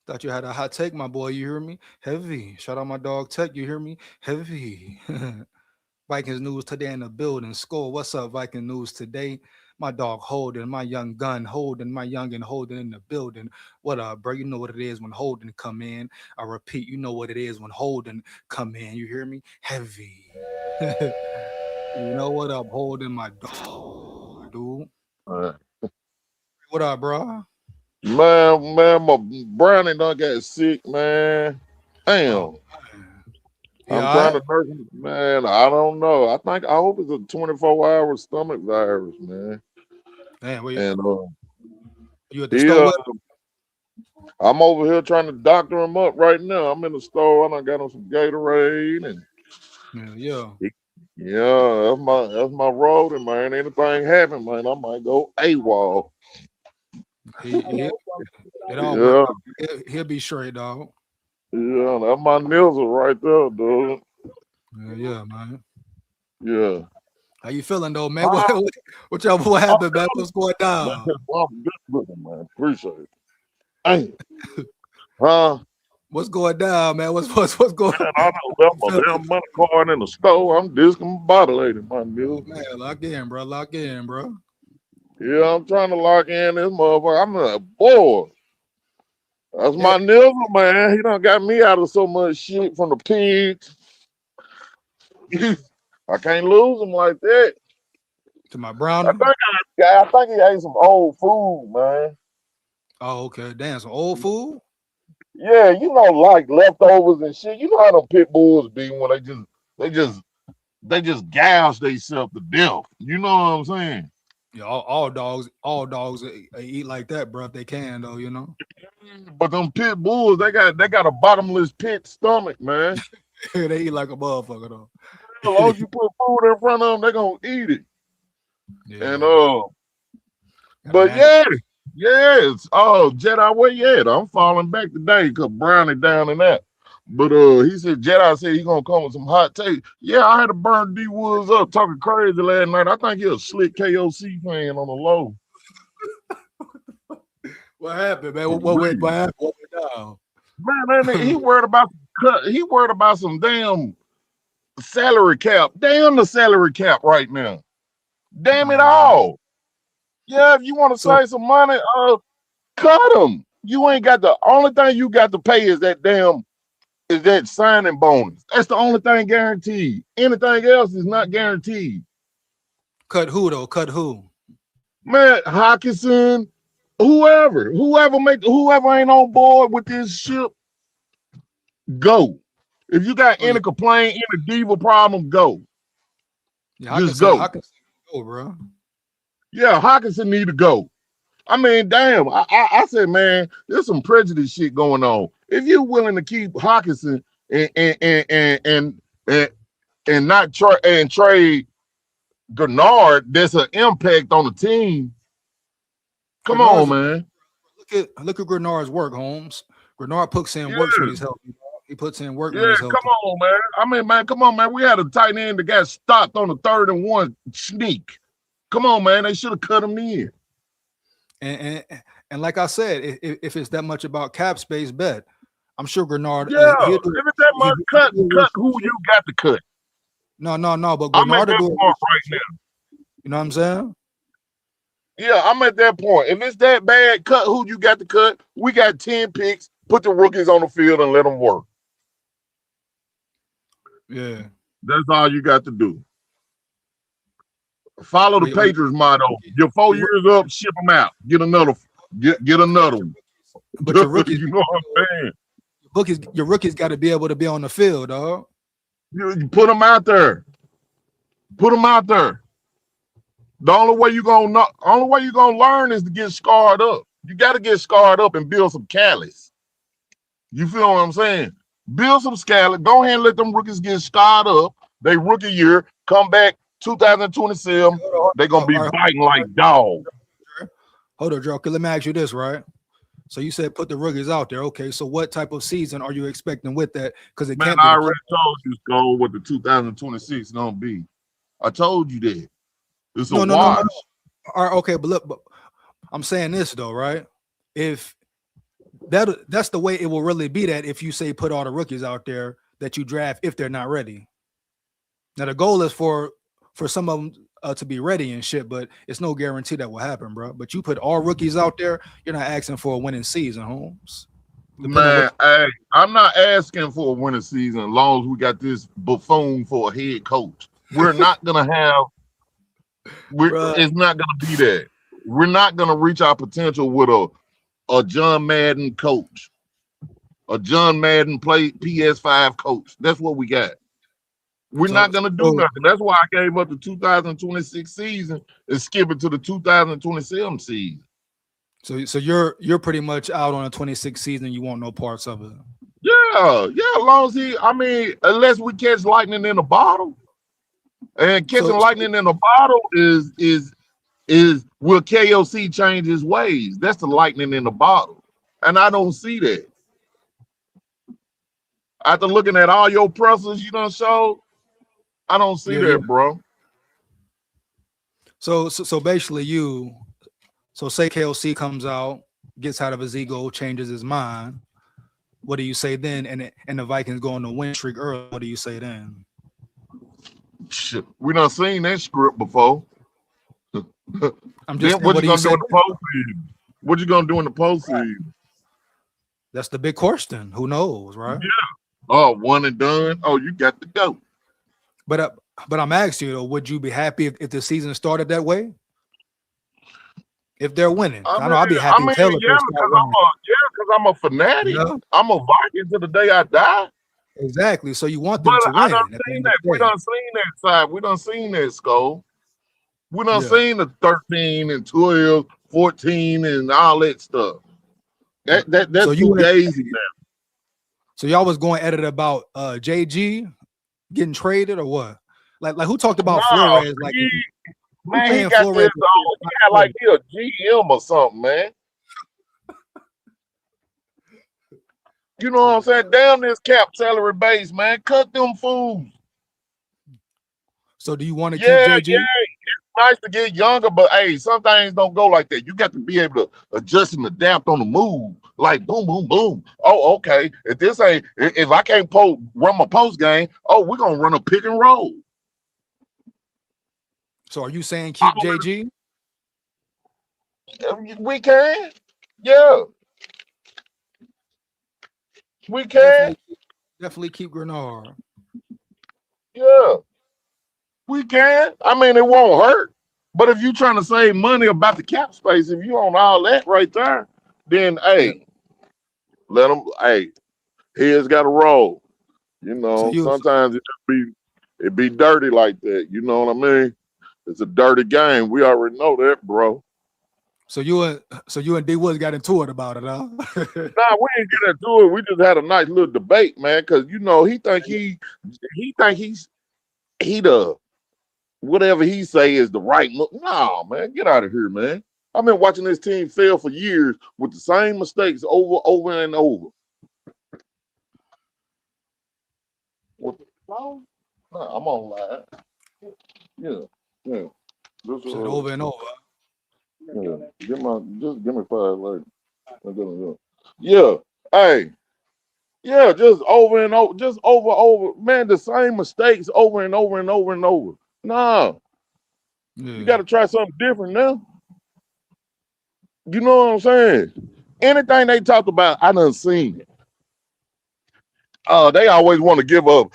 Thought you had a hot take, my boy. You hear me? Heavy. Shout out my dog Tech. You hear me? Heavy. Vikings news today in the building. SKOL. What's up, Viking news today? My dog Holden, my young gun Holden, my youngin' Holden in the building. What up, bro? You know what it is when Holden come in. I repeat, you know what it is when Holden come in. You hear me? Heavy. You know what up, Holden, my dog, dude. What up, bro? Man, my Brownie done got sick, man. Damn. Oh, I'm trying to nurse him. Man, I don't know. I hope it's a 24-hour stomach virus, man. Damn, and you at the store? I'm over here trying to doctor him up right now. I'm in the store. I done got him some Gatorade and yeah. That's my road, and man, anything happen, man, I might go AWOL. He'll be straight, dog. Yeah, that's my nizzle right there, dude. Yeah, man. Yeah. How you feeling, though, man? What happened, man? What's going down? I'm good looking, man. Appreciate it. Hey. Huh? What's going down, man? What's going on? I left my damn money card in the store. I'm discombobulated, my dude. Man, lock in, bro. Yeah, I'm trying to lock in this motherfucker. I'm like, boy. That's my nigga, man. He done got me out of so much shit from the pigs. I can't lose him like that. To my brown. I think he ate some old food, man. Oh, okay. Damn, some old food? Yeah, you know, like leftovers and shit. You know how them pit bulls be when they just gouge themselves to death. You know what I'm saying? Yeah, all dogs eat like that, bro, if they can, though, you know. But them pit bulls, they got a bottomless pit stomach, man. They eat like a motherfucker, though. As long as you put food in front of them, they're gonna eat it. Yeah. And but yes. Oh, Jedi, where you at? I'm falling back today because Brownie down in that. But he said Jedi said he gonna come with some hot take. Yeah, I had to burn D Woods up talking crazy last night. I think he a slick KOC fan on the low. What happened, man? What went down? Man, he worried about some damn salary cap. Damn the salary cap right now. Damn it all. Yeah, if you want to save some money, cut them. You ain't got the only thing you got to pay is that signing bonus. That's the only thing guaranteed. Anything else is not guaranteed. Cut who though? Cut who? Man, Hawkinson, whoever ain't on board with this ship, go. If you got any complaint, any diva problem, go. Yeah, just go. Hawkinson go, bro. Yeah, Hawkinson need to go. I mean, damn. I said, man, there's some prejudice shit going on. If you're willing to keep Hawkinson and not trade Gennard, that's an impact on the team. Come on, man. Look at Grenard's work, Holmes. Grenard puts in work when he's healthy. He puts in work when he's healthy. Come on, man. I mean, man, come on, man. We had a tight end that got stopped on the 3rd and 1 sneak. Come on, man. They should have cut him in. And like I said, if it's that much about cap space, bet I'm sure Grenard. Yeah, if it's that much, cut who you got to cut. No, but Grenard I'm at that point right now. You know what I'm saying? Yeah, I'm at that point. If it's that bad, cut who you got to cut. We got 10 picks. Put the rookies on the field and let them work. Yeah, that's all you got to do. Follow the Patriots motto. You're 4 years up, ship them out. Get another one. But your rookies, you know what I'm saying? Your rookies got to be able to be on the field, dog. You put them out there. Put them out there. The only way you're gonna learn is to get scarred up. You got to get scarred up and build some callus. You feel what I'm saying? Build some scallop. Go ahead and let them rookies get scarred up. They rookie year, come back 2027. They're going to be biting like dogs. Hold on, Joe. Okay, let me ask you this, right? So you said put the rookies out there. Okay, so what type of season are you expecting with that? Because it can't be. I already told you, SKOL, what the 2026 going to be. I told you that. It's a wash. No. All right, okay, but look, I'm saying this though, right? If that's the way it will really be, that if you say put all the rookies out there that you draft if they're not ready. Now the goal is for some of them to be ready and shit, but it's no guarantee that will happen, bro. But you put all rookies out there, you're not asking for a winning season, Holmes. Man, hey, I'm not asking for a winning season as long as we got this buffoon for a head coach. We're not gonna have. It's not gonna be that. We're not gonna reach our potential with a John Madden coach, a John Madden play PS5 coach. That's what we got. We're not gonna do nothing. That's why I gave up the 2026 season and skip it to the 2027 season. So you're pretty much out on a 26 season. You want no parts of it. Yeah. As long as unless we catch lightning in a bottle, and catching lightning in a bottle is will KOC change his ways? That's the lightning in the bottle, and I don't see that. After looking at all your pressers you done showed, I don't see that, bro. So basically say KOC comes out, gets out of his ego, changes his mind. What do you say then? And the Vikings go on the win streak early. What do you say then? Shit, we done seen that script before. I'm just what you gonna do in the postseason? What you gonna do in the postseason? That's the big question. Who knows, right? Yeah. Oh, one and done. Oh, you got to go. But I'm asking you though, would you be happy if the season started that way? If they're winning, I know I'd be happy. Because I'm a fanatic. You know? I'm a Viking to the day I die. Exactly. So you want them to win. I done seen that. We done seen that side. We done seen that, SKOL. We done seen the 13 and 12, 14 and all that stuff. That's so too gazy now. So y'all was going at it about JG getting traded or what? Like who talked about Flores? Like man, he got Flores this like he a GM or something, man. You know what I'm saying? Down this cap salary base, man. Cut them fools. So do you want to keep JG? Yeah, it's nice to get younger, but hey, some things don't go like that. You got to be able to adjust and adapt on the move. Like boom, boom, boom. Oh, okay. If I can't run my post game, we're gonna run a pick and roll. So are you saying keep JG? We can. Yeah. We can. Definitely keep Grenard. Yeah. We can. I mean, it won't hurt. But if you're trying to save money about the cap space, if you on all that right there, then let them. Hey, heads got to roll. You know, sometimes it be dirty like that. You know what I mean? It's a dirty game. We already know that, bro. So you and D Woods got into it about it, huh? Nah, we didn't get into it. We just had a nice little debate, man. Because he think he's the whatever he say is the right look. Nah, man, get out of here, man. I've been watching this team fail for years with the same mistakes over and over. What the hell? Nah, I'm on live. Yeah. Over and over. Yeah, give me 5 later. Yeah, hey, yeah, just over and over, just over, man. The same mistakes over and over and over and over. Nah, you got to try something different now. You know what I'm saying? Anything they talked about, I done seen it. They always want to give up.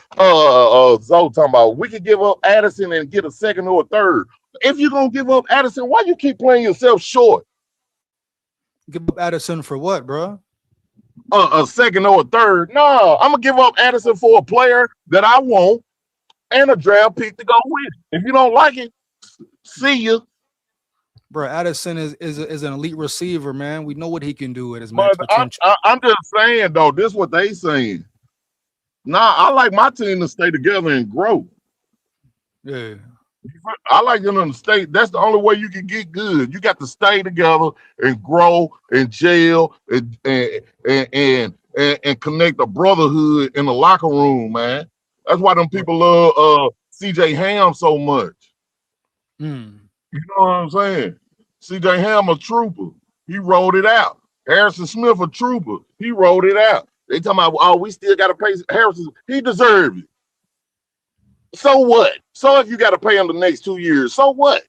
Zoe talking about we could give up Addison and get a second or a third. If you're gonna give up Addison, why you keep playing yourself short? Give up Addison for what, bro? A second or a third. No, I'm gonna give up Addison for a player that I want and a draft pick to go with. If you don't like it, see you. Bro, Addison is an elite receiver, man. We know what he can do at his But max potential. I'm just saying though, this is what they saying. Nah, I like my team to stay together and grow. Yeah. I like them to stay. That's the only way you can get good. You got to stay together and grow and gel and connect a brotherhood in the locker room, man. That's why them people love CJ Ham so much. Mm. You know what I'm saying? CJ Ham a trooper. He rolled it out. Harrison Smith a trooper. He rolled it out. They talking about, oh, we still got to pay Harrison. He deserved it. So what? So if you got to pay him the next 2 years, so what?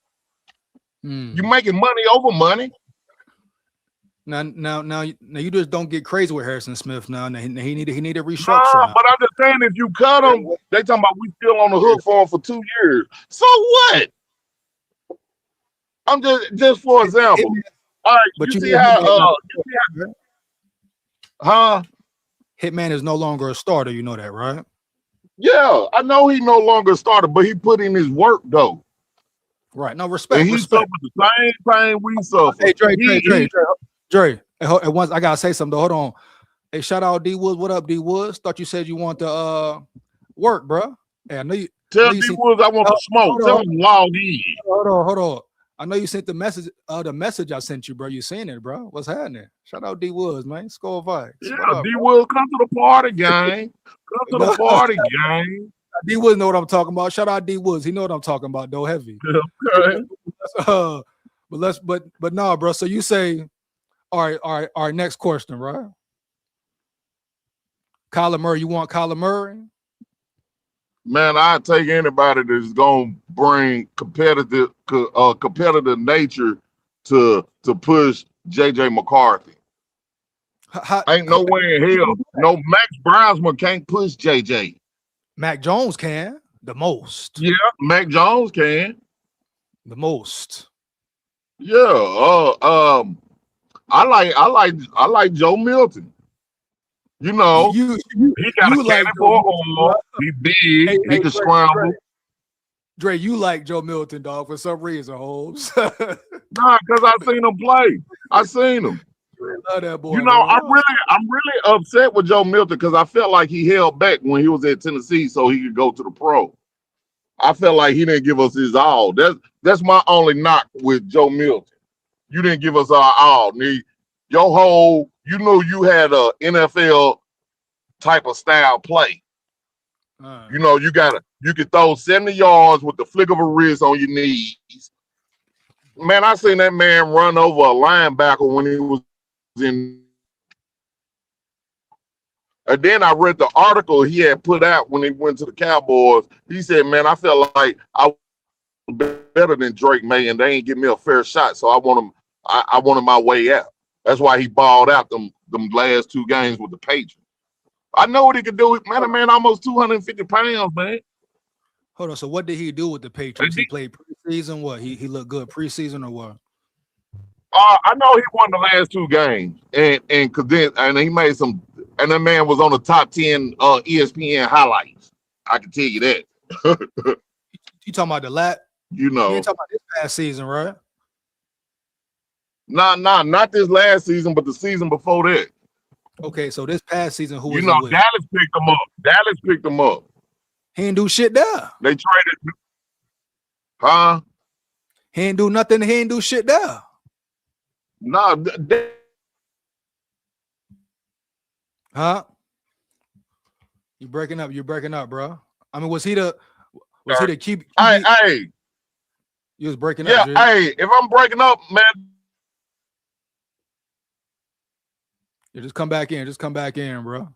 Mm. You making money over money. Now you just don't get crazy with Harrison Smith now. He need a restructure. Nah, now. but I'm just saying, if you cut him, they talking about we still on the hook for him for 2 years. So what? I'm just for example. All right, But you see how huh? Hitman is no longer a starter. You know that, right? Yeah, I know he no longer a starter, but he put in his work though. Right. No, respect. And he suffered the same thing we suffered. Hey, Dre. At once I gotta say something though. Hold on. Hey, shout out D Woods. What up, D Woods? Thought you said you want to work, bro. Hey, I know you tell D Woods I want to smoke. Tell him log in. Hold on. I know you sent the message. The message I sent you, bro. You seen it, bro? What's happening? Shout out D Woods, man. SKOL VIKES. Yeah, D Woods, come to the party, gang. Come to the party, gang. D Woods know what I'm talking about. Shout out D Woods. He know what I'm talking about, though. Heavy. Okay. But no, bro. So you say, all right. Next question, right? Kyler Murray. You want Kyler Murray? Man, I take anybody that's gonna bring competitive nature to push JJ McCarthy. Ain't no way in hell. No, Max Brownsman can't push JJ. Mac Jones can the most. Yeah, Mac Jones can the most. Yeah. I like Joe Milton. You know, he got a cannon for an arm. He big. He can scramble. Dre, you like Joe Milton, dog, for some reason, Holmes. Nah, because I seen him play. I seen him. Love that boy. You know, I'm really upset with Joe Milton because I felt like he held back when he was at Tennessee so he could go to the pro. I felt like he didn't give us his all. That's my only knock with Joe Milton. You didn't give us our all. Your whole, you know, you had a NFL type of style play. You know, you could throw 70 yards with the flick of a wrist on your knees. Man, I seen that man run over a linebacker when he was in. And then I read the article he had put out when he went to the Cowboys. He said, man, I felt like I was better than Drake May and they ain't give me a fair shot. So I wanted my way out. That's why he balled out them last 2 games with the Patriots. I know what he could do. Man, almost 250 pounds, man. Hold on. So what did he do with the Patriots? He played preseason. What? He looked good preseason or what? I know he won the last 2 games, and he made some. And that man was on the top 10 ESPN highlights. I can tell you that. You talking about the lat? You know, you ain't talking about this past season, right? Not this last season, but the season before that. Okay, so this past season, who was you know, Dallas picked him up. He didn't do shit there. They traded, huh? He didn't do nothing. He didn't do shit there. Nah, huh? You're breaking up, bro. I mean, was he the QB? Hey, you was breaking up. Yeah, hey, if I'm breaking up, man. Yeah, just come back in, bro.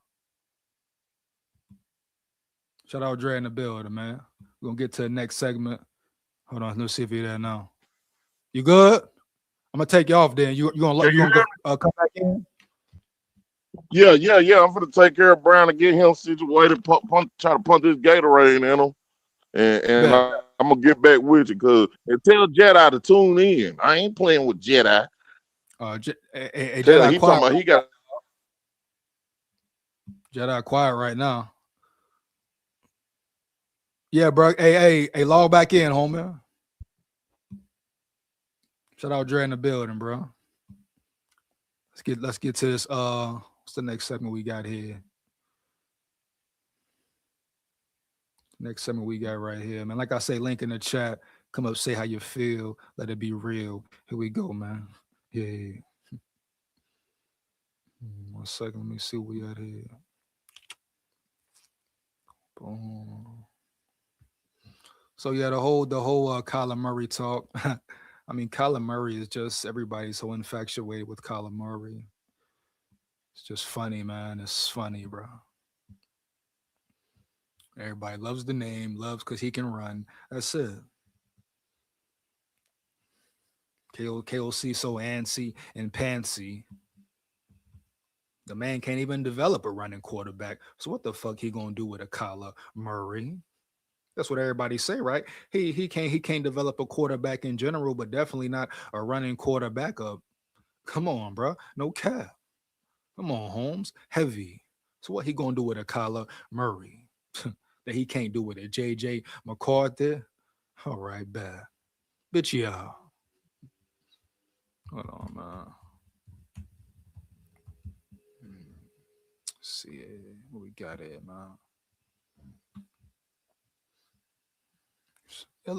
Shout out Dre in the building, man. We're gonna get to the next segment. Hold on, let's see if you're there now. You good? I'm gonna take you off then. You gonna go, come back in? Yeah. I'm gonna take care of Brown and get him situated. Try to punch this Gatorade in him, and I'm gonna get back with you and tell Jedi to tune in. I ain't playing with Jedi. Jedi he talking about he got. Jedi quiet right now. Yeah, bro. Hey, log back in, homie. Shout out Dre in the building, bro. Let's get to this. What's the next segment we got here? Next segment we got right here, man. Like I say, link in the chat. Come up, say how you feel. Let it be real. Here we go, man. Yeah. 1 second. Let me see what we got here. Boom. So yeah, the whole Kyler Murray talk. I mean, Kyler Murray is just, everybody's so infatuated with Kyler Murray. It's just funny, man. It's funny, bro. Everybody loves the name, loves because he can run. That's it. KOC so antsy and pantsy. The man can't even develop a running quarterback. So what the fuck he gonna do with a Kyler Murray? That's what everybody say, right? He can't develop a quarterback in general, but definitely not a running quarterback up. Come on, bro. No cap. Come on, Holmes. Heavy. So what he gonna do with a Kyler Murray that he can't do with it? JJ McCarthy. All right, bad. Bitch, yeah. Hold on, man. Let's see what we got here, man. I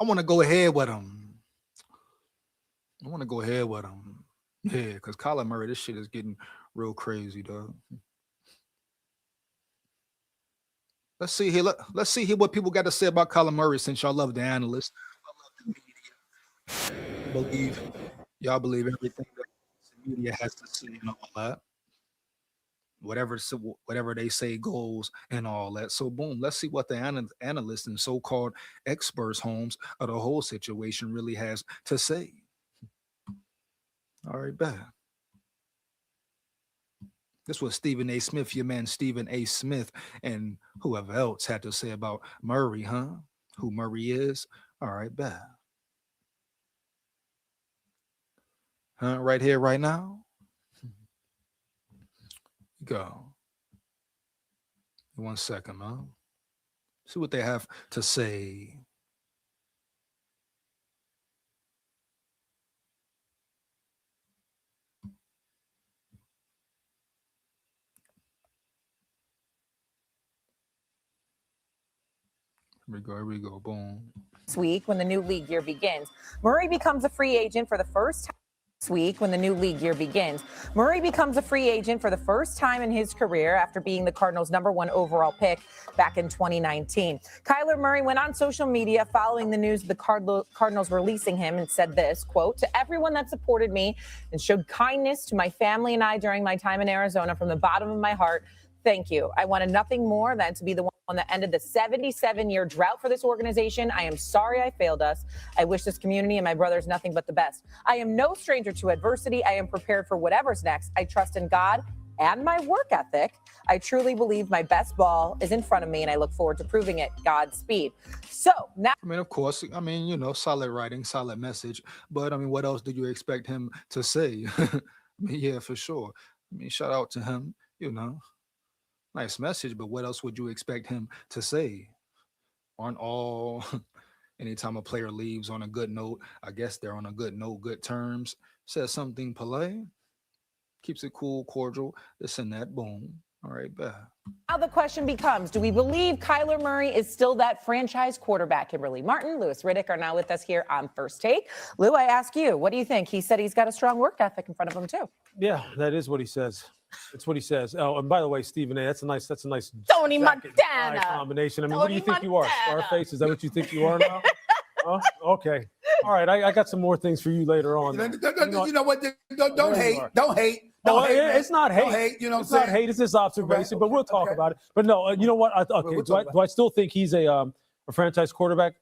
want to go ahead with him. Yeah, because Kyler Murray, this shit is getting real crazy, dog. Let's see here. Let's see here what people got to say about Kyler Murray, since y'all love the analysts. I love the media. Y'all believe everything that the media has to say and all that. Whatever they say goes and all that. So boom, let's see what the analysts and so-called experts, Holmes, of the whole situation really has to say. All right, bad. This was Stephen A. Smith, your man Stephen A. Smith, and whoever else had to say about Murray, huh? Who Murray is. All right, bad. Huh? Right here, right now. Go. 1 second, man. See what they have to say. Here we go. Boom. This week, when the new league year begins, Murray becomes a free agent for the first time. This week, when the new league year begins, Murray becomes a free agent for the first time in his career after being the Cardinals' #1 overall pick back in 2019. Kyler Murray went on social media following the news of the Cardinals releasing him and said this, quote, "To everyone that supported me and showed kindness to my family and I during my time in Arizona, from the bottom of my heart, thank you. I wanted nothing more than to be the one that ended the 77-year drought for this organization. I am sorry I failed us. I wish this community and my brothers nothing but the best. I am no stranger to adversity. I am prepared for whatever's next. I trust in God and my work ethic. I truly believe my best ball is in front of me, and I look forward to proving it. Godspeed." So now, I mean, of course, I mean, you know, solid writing, solid message. But I mean, what else did you expect him to say? I mean, yeah, for sure. I mean, shout out to him, you know. Nice message, but what else would you expect him to say? Aren't all, anytime a player leaves on a good note, I guess they're on a good note, good terms, says something polite, keeps it cool, cordial, this and that, boom. All right, bad. Now the question becomes, do we believe Kyler Murray is still that franchise quarterback? Kimberly Martin, Louis Riddick are now with us here on First Take. Lou, I ask you, what do you think? He said he's got a strong work ethic in front of him, too. Yeah, that is what he says. That's what he says. Oh, and by the way, Stephen A., that's a nice Tony Montana combination. I mean, what do you think you are? Scarface? Is that what you think you are now? Okay. All right. I got some more things for you later on. You know what? Don't hate. Don't hate. No, hate, it's not hate. Don't hate. You know what I'm it's saying? not hate. It's just observation. But we'll talk about it. But no, you know what? Do I still think he's a franchise quarterback?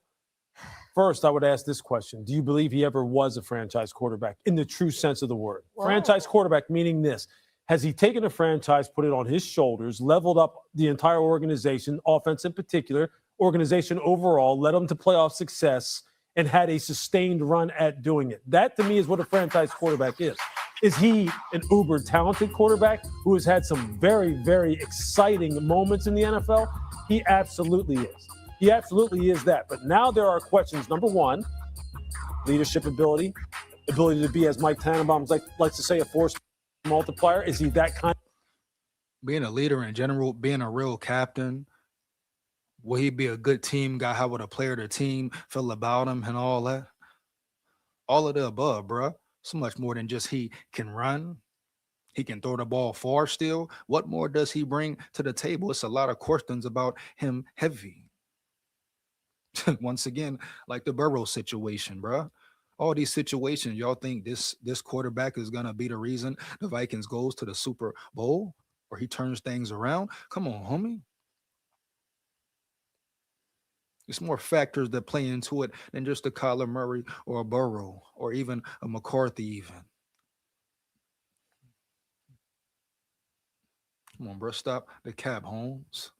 First, I would ask this question. Do you believe he ever was a franchise quarterback in the true sense of the word? Whoa. Franchise quarterback meaning this. Has he taken a franchise, put it on his shoulders, leveled up the entire organization, offense in particular, organization overall, led them to playoff success, and had a sustained run at doing it? That, to me, is what a franchise quarterback is. Is he an uber talented quarterback who has had some very, very exciting moments in the NFL? He absolutely is. He absolutely is that. But now there are questions. Number one, leadership ability. ability to be, as Mike Tannenbaum likes to say, a force multiplier? Is he that kind? Being a leader in general, being a real captain, will he be a good team guy? How would a player to team feel about him and all that? All of the above, bruh. So much more than just he can run. He can throw the ball far still. What more does he bring to the table? It's a lot of questions about him heavy. Once again, like the Burrow situation, bruh. All these situations, y'all think this quarterback is gonna be the reason the Vikings goes to the Super Bowl or he turns things around? Come on, homie. There's more factors that play into it than just a Kyler Murray or a Burrow or even a McCarthy even. Come on, bro. Stop the cap, Holmes.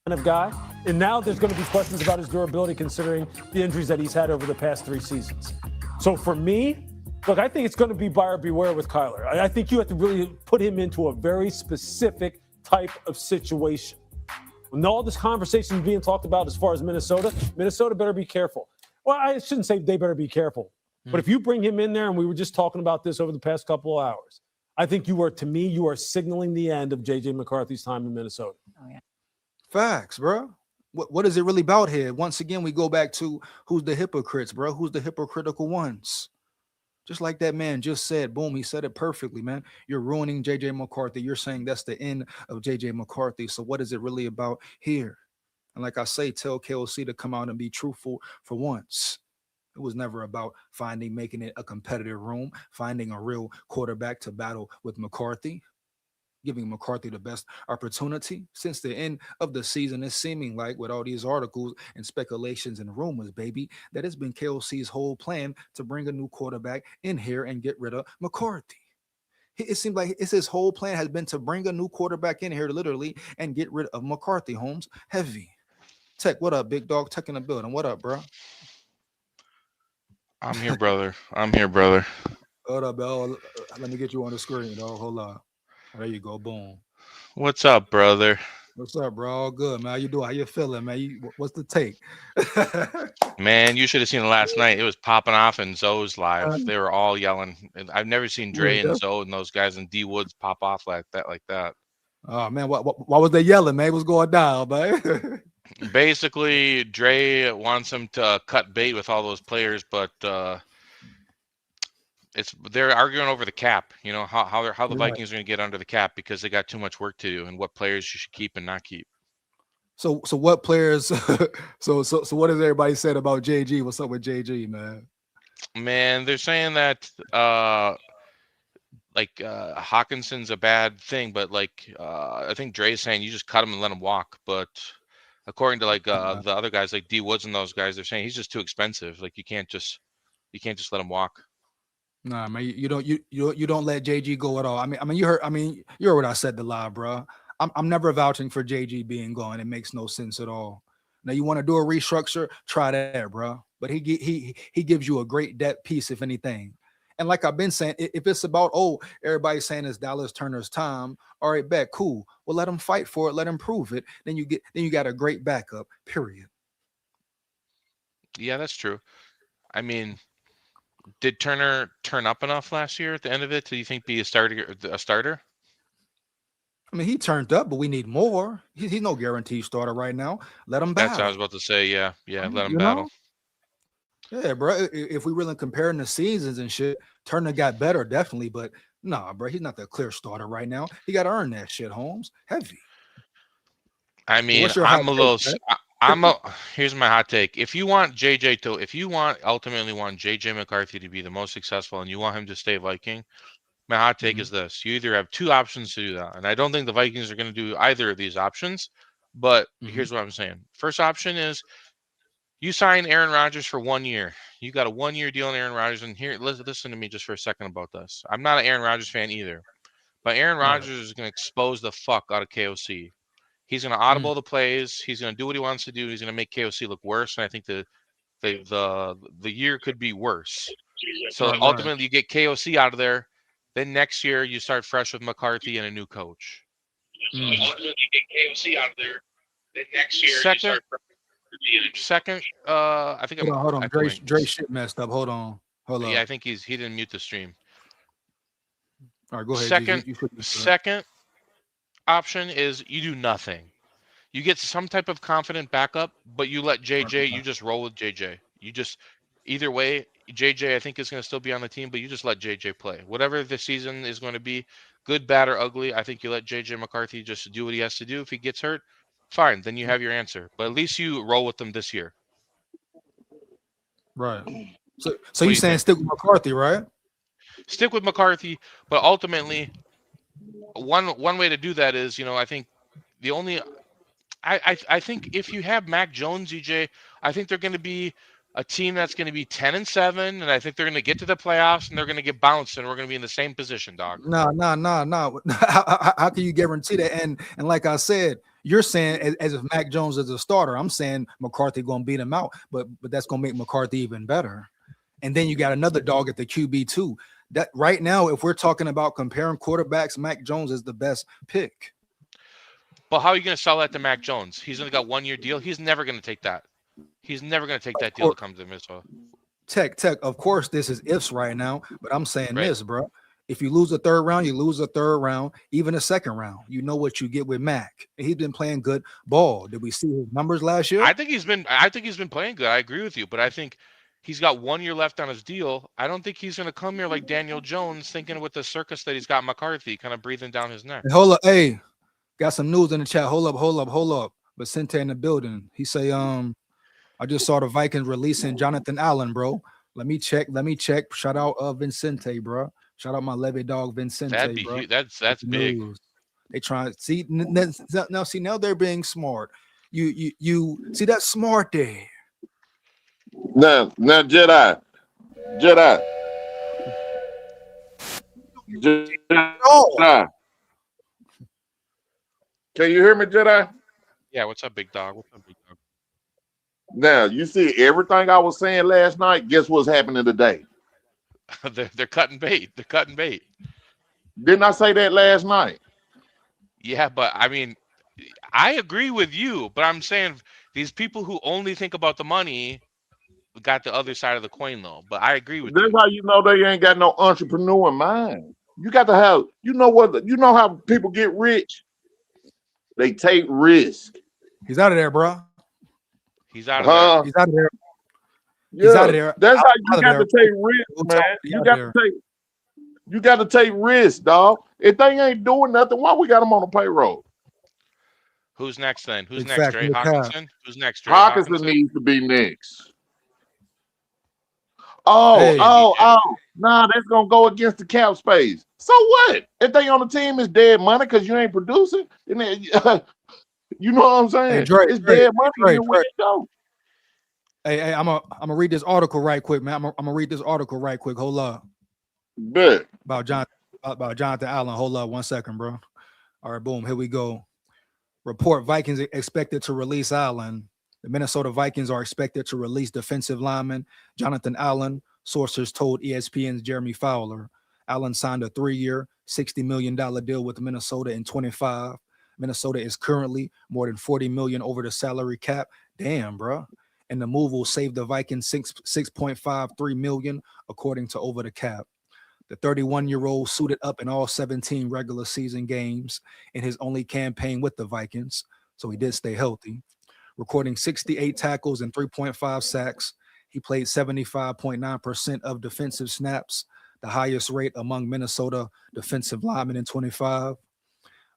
Of guy, and now there's going to be questions about his durability considering the injuries that he's had over the past 3 seasons. So for me, look, I think it's going to be buyer beware with Kyler. I think you have to really put him into a very specific type of situation. When all this conversation is being talked about as far as Minnesota better be careful. Well, I shouldn't say they better be careful, but if you bring him in there, and we were just talking about this over the past couple of hours, I think you are signaling the end of J.J. McCarthy's time in Minnesota. Oh, yeah. Facts, bro. What is it really about here? Once again, we go back to who's the hypocrites, bro. Who's the hypocritical ones? Just like that man just said, boom, he said it perfectly, man. You're ruining J.J. McCarthy. You're saying that's the end of J.J. McCarthy. So what is it really about here? And like I say, tell KOC to come out and be truthful for once. It was never about making it a competitive room, finding a real quarterback to battle with McCarthy, giving McCarthy the best opportunity. Since the end of the season, it's seeming like with all these articles and speculations and rumors, baby, that it's been KOC's whole plan to bring a new quarterback in here and get rid of McCarthy. It seems like it's his whole plan has been to bring a new quarterback in here literally and get rid of McCarthy. Holmes, heavy. Tech, what up, big dog? Tech in the building. What up, bro? I'm here, brother. I'm here, brother. Hold up, bro. Let me get you on the screen, dog. Hold on. There you go. Boom. What's up, brother? What's up, bro? All good, man. How you doing? How you feeling, man? What's the take? Man, you should have seen it last night. It was popping off in Zoe's live. They were all yelling. And I've never seen Dre and Zoe and those guys and D Woods pop off like that. Oh man, why was they yelling, man? What's going down, man? Basically, Dre wants him to cut bait with all those players, but they're arguing over the cap. You know how the Vikings are going to get under the cap because they got too much work to do, and what players you should keep and not keep. So what players? so what has everybody said about JG? What's up with JG, man? Man, they're saying that Hawkinson's a bad thing, but I think Dre's saying you just cut him and let him walk. But according to the other guys like D Woods and those guys, they're saying he's just too expensive. Like you can't just let him walk. Nah, man, you don't let JG go at all. I mean you heard what I said to live, bro. I'm never vouching for JG being gone. It makes no sense at all. Now you want to do a restructure, try that, bro. But he gives you a great depth piece, if anything. And like I've been saying, if it's about everybody's saying it's Dallas Turner's time, all right, bet, cool. Well, let him fight for it, let him prove it. Then you got a great backup. Period. Yeah, that's true. I mean, did Turner turn up enough last year at the end of it? Do you think be a starter? I mean, he turned up, but we need more. He's no guaranteed starter right now. Let him battle. That's what I was about to say. Yeah, let him battle. Yeah, bro. If we really comparing the seasons and shit, Turner got better, definitely. But nah, bro, he's not the clear starter right now. He got to earn that shit, Holmes. Heavy. I mean, here's my hot take. If you ultimately want JJ McCarthy to be the most successful and you want him to stay Viking, my hot take is this. You either have 2 options to do that. And I don't think the Vikings are going to do either of these options, but here's what I'm saying. First option is you sign Aaron Rodgers for 1 year. You got a 1-year deal on Aaron Rodgers. And here, listen to me just for a second about this. I'm not an Aaron Rodgers fan either, but Aaron Rodgers is going to expose the fuck out of KOC. He's going to audible the plays. He's going to do what he wants to do. He's going to make KOC look worse. And I think the year could be worse. So ultimately, you get KOC out of there. Then next year, you start fresh with McCarthy and a new coach. Ultimately, you get KOC out of there. Then next year, you start fresh. Second, I think hold on. Dre shit messed up. Hold on. Hold Yeah, I up. think he didn't mute the stream. All right, go ahead. Second, You should be good. second option is you do nothing. You get some type of confident backup, but you let JJ. You just roll with JJ. You just either way, JJ I think is going to still be on the team, but you just let JJ play. Whatever the season is going to be, good, bad, or ugly, I think you let JJ McCarthy just do what he has to do. If he gets hurt, fine, then you have your answer. But at least you roll with them this year. Right. So What you do you saying think? stick with McCarthy, right? Stick with McCarthy, but ultimately, one way to do that is, I think the only I think if you have Mac Jones, EJ, I think they're going to be a team that's going to be 10-7, and I think they're going to get to the playoffs and they're going to get bounced, and we're going to be in the same position, dog. No. How can you guarantee that? And like I said, you're saying as if Mac Jones is a starter. I'm saying McCarthy going to beat him out, but that's going to make McCarthy even better. And then you got another dog at the QB too. That right now, if we're talking about comparing quarterbacks, Mac Jones is the best pick. But how are you going to sell that to Mac Jones? He's only got 1 year deal. He's never going to take that. He's never going to take that deal to come to Minnesota. Tech. Of course, this is ifs right now, but I'm saying Right. this, bro. If you lose a third round, you lose a third round, even a second round. You know what you get with Mac. He's been playing good ball. Did we see his numbers last year? I think he's been playing good. I agree with you, but I think he's got 1 year left on his deal. I don't think he's going to come here like Daniel Jones, thinking with the circus that he's got McCarthy kind of breathing down his neck. Hey, hold up, hey, got some news in the chat. Hold up. Vicente in the building. He say, I just saw the Vikings releasing Jonathan Allen, bro. Let me check. Shout out Vincente, bro. Shout out my levy dog Vincente. That'd be bro. huge. That's big. News. They try to see now. See, now they're being smart. You see that smart there. Now, Jedi. Oh. Can you hear me, Jedi? Yeah, what's up, big dog? Now, you see everything I was saying last night. Guess what's happening today? They're cutting bait. They're cutting bait. Didn't I say that last night? Yeah, but I mean, I agree with you, but I'm saying these people who only think about the money got the other side of the coin, though. But I agree with That's you. how you know they ain't got no entrepreneur mind. You got to have, you know how people get rich? They take risk. He's out of there, bro. He's out of there. He's out of there. Yeah, He's out of there. That's how Out you of got there. to take risk, man. You got to take risk, dog. If they ain't doing nothing, why we got them on the payroll? Who's next then? Who's Big next, fact, Dre big Hawkinson? Who's next, Dre Hawkinson needs to be next. Hey. Nah, that's gonna go against the cap space. So what? If they on the team, it's dead money because you ain't producing. And then, you know what I'm saying? Hey, Dre, it's dead money. Dre. Where it go? Hey, I'm gonna read this article right quick, man. I'm gonna read this article right quick. Hold up. Bet. About Jonathan Allen. Hold up 1 second, bro. All right, boom. Here we go. Report: Vikings expected to release Allen. The Minnesota Vikings are expected to release defensive lineman Jonathan Allen. Sources told ESPN's Jeremy Fowler. Allen signed a 3-year, $60 million deal with Minnesota in 25. Minnesota is currently more than $40 million over the salary cap. Damn, bro. And the move will save the Vikings $6.53 million, according to Over the Cap. The 31-year-old suited up in all 17 regular season games in his only campaign with the Vikings, so he did stay healthy. Recording 68 tackles and 3.5 sacks, he played 75.9% of defensive snaps, the highest rate among Minnesota defensive linemen in 25.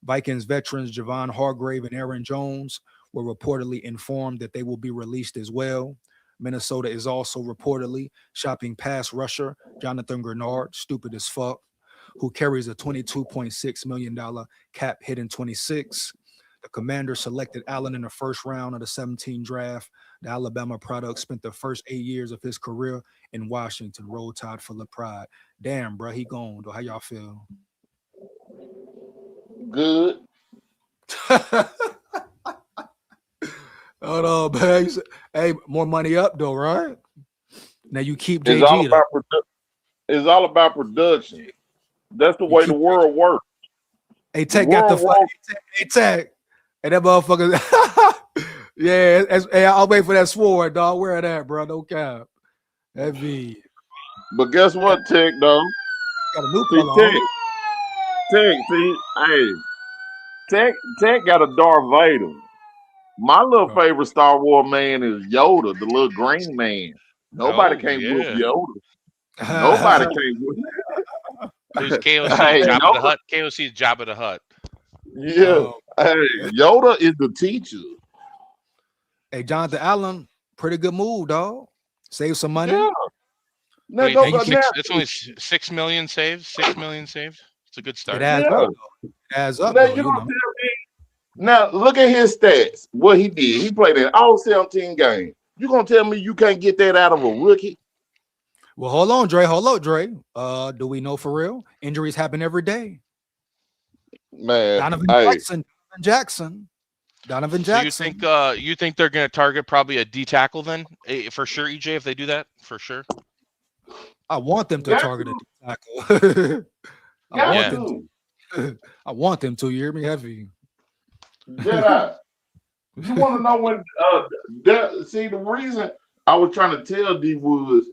Vikings veterans Javon Hargrave and Aaron Jones were reportedly informed that they will be released as well. Minnesota is also reportedly shopping pass rusher Jonathan Grenard, stupid as fuck, who carries a $22.6 million cap hit in 26. The Commanders selected Allen in the first round of the 17 draft. The Alabama product spent the first 8 years of his career in Washington. Roll Tide full of pride. Damn, bro, he gone. Though. How y'all feel? Good. Hold on, man. Hey, more money up though, right? Now you keep It's JG. It's all about production. That's the way the world works. Hey, Tech got the fuck. Hey, Tech. Hey, that motherfucker. Yeah, hey, I'll wait for that sword, dog. Where that, bro? No cap. Heavy. But guess what, Tech, though? Got a new See, color on. Tech got a Darth Vader. My little favorite Star Wars man is Yoda, the little green man. Nobody can't whoop Yoda. Nobody can't whoop. Who's KOC? Hey, Jabba the Hutt. KOC is Jabba the Hutt. Yeah. Hey, Yoda is the teacher. Hey, Jonathan Allen, pretty good move, dog. Save some money. Yeah. It's only 6 million saved. 6 million saved. It's a good start. It adds up. It adds up. Now, Though, you gonna tell me, now look at his stats. What he did. He played in all 17 games. You gonna tell me you can't get that out of a rookie? Well, hold on, Dre. Hold up, Dre. Do we know for real? Injuries happen every day. Man, Donovan Jackson. So you think they're going to target probably a D tackle then? For sure, EJ, if they do that? For sure. I want them to target a D tackle. I want them to. You hear me? Heavy. Jedi, you want to know when? See, the reason I was trying to tell D was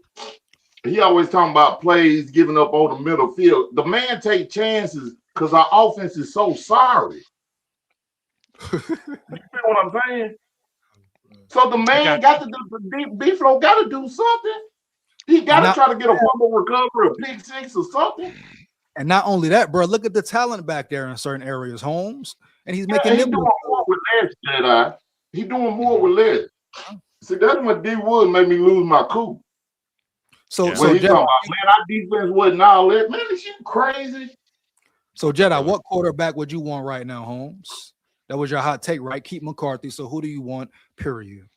he always talking about plays giving up on the middle field. The man take chances because our offense is so sorry. You feel what I'm saying? So the man got to do B-Flow got to do something. He got to try to get a fumble recovery, a pick six or something. And not only that, bro, look at the talent back there in certain areas, Holmes. And he's making them doing more with less, Jedi. He's doing more with less. See, that's when D Wood made me lose my cool. So he talking about, man, our defense wasn't all that. Man, is you crazy? So Jedi, what quarterback would you want right now, Holmes? That was your hot take, right? Keep McCarthy. So who do you want, period?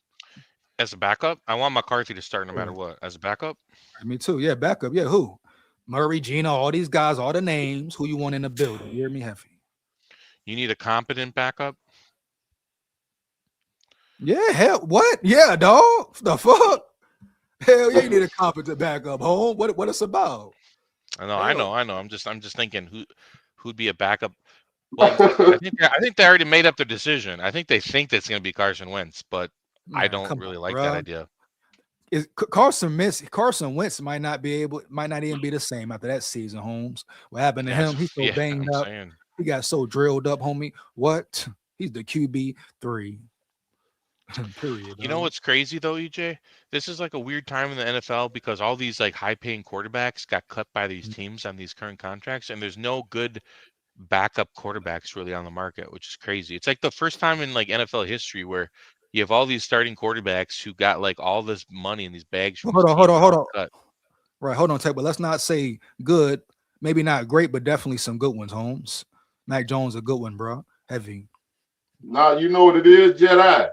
As a backup? I want McCarthy to start no matter what. As a backup? Me too. Yeah, backup. Yeah, who? Murray, Gina, all these guys, all the names. Who you want in the building? You hear me, Heavy? You need a competent backup? Yeah, hell, what? Yeah, dog. The fuck? Hell yeah, you need a competent backup, home. What it's about? I know. I'm just thinking who'd be a backup. Well, I think they already made up their decision. I think they think that's going to be Carson Wentz, but I don't really like that idea. Carson Wentz might not even be the same after that season, Holmes. What happened to him? He's so banged up. He got so drilled up, homie. What? He's the QB3. Period. You know what's crazy though, EJ? This is like a weird time in the NFL because all these like high-paying quarterbacks got cut by these teams on these current contracts, and there's no good backup quarterbacks really on the market, which is crazy. It's like the first time in like NFL history where you have all these starting quarterbacks who got like all this money in these bags. Hold on. Right, hold on, Tech. But let's not say good, maybe not great, but definitely some good ones. Holmes, Mac Jones, a good one, bro. Heavy. Now you know what it is, Jedi.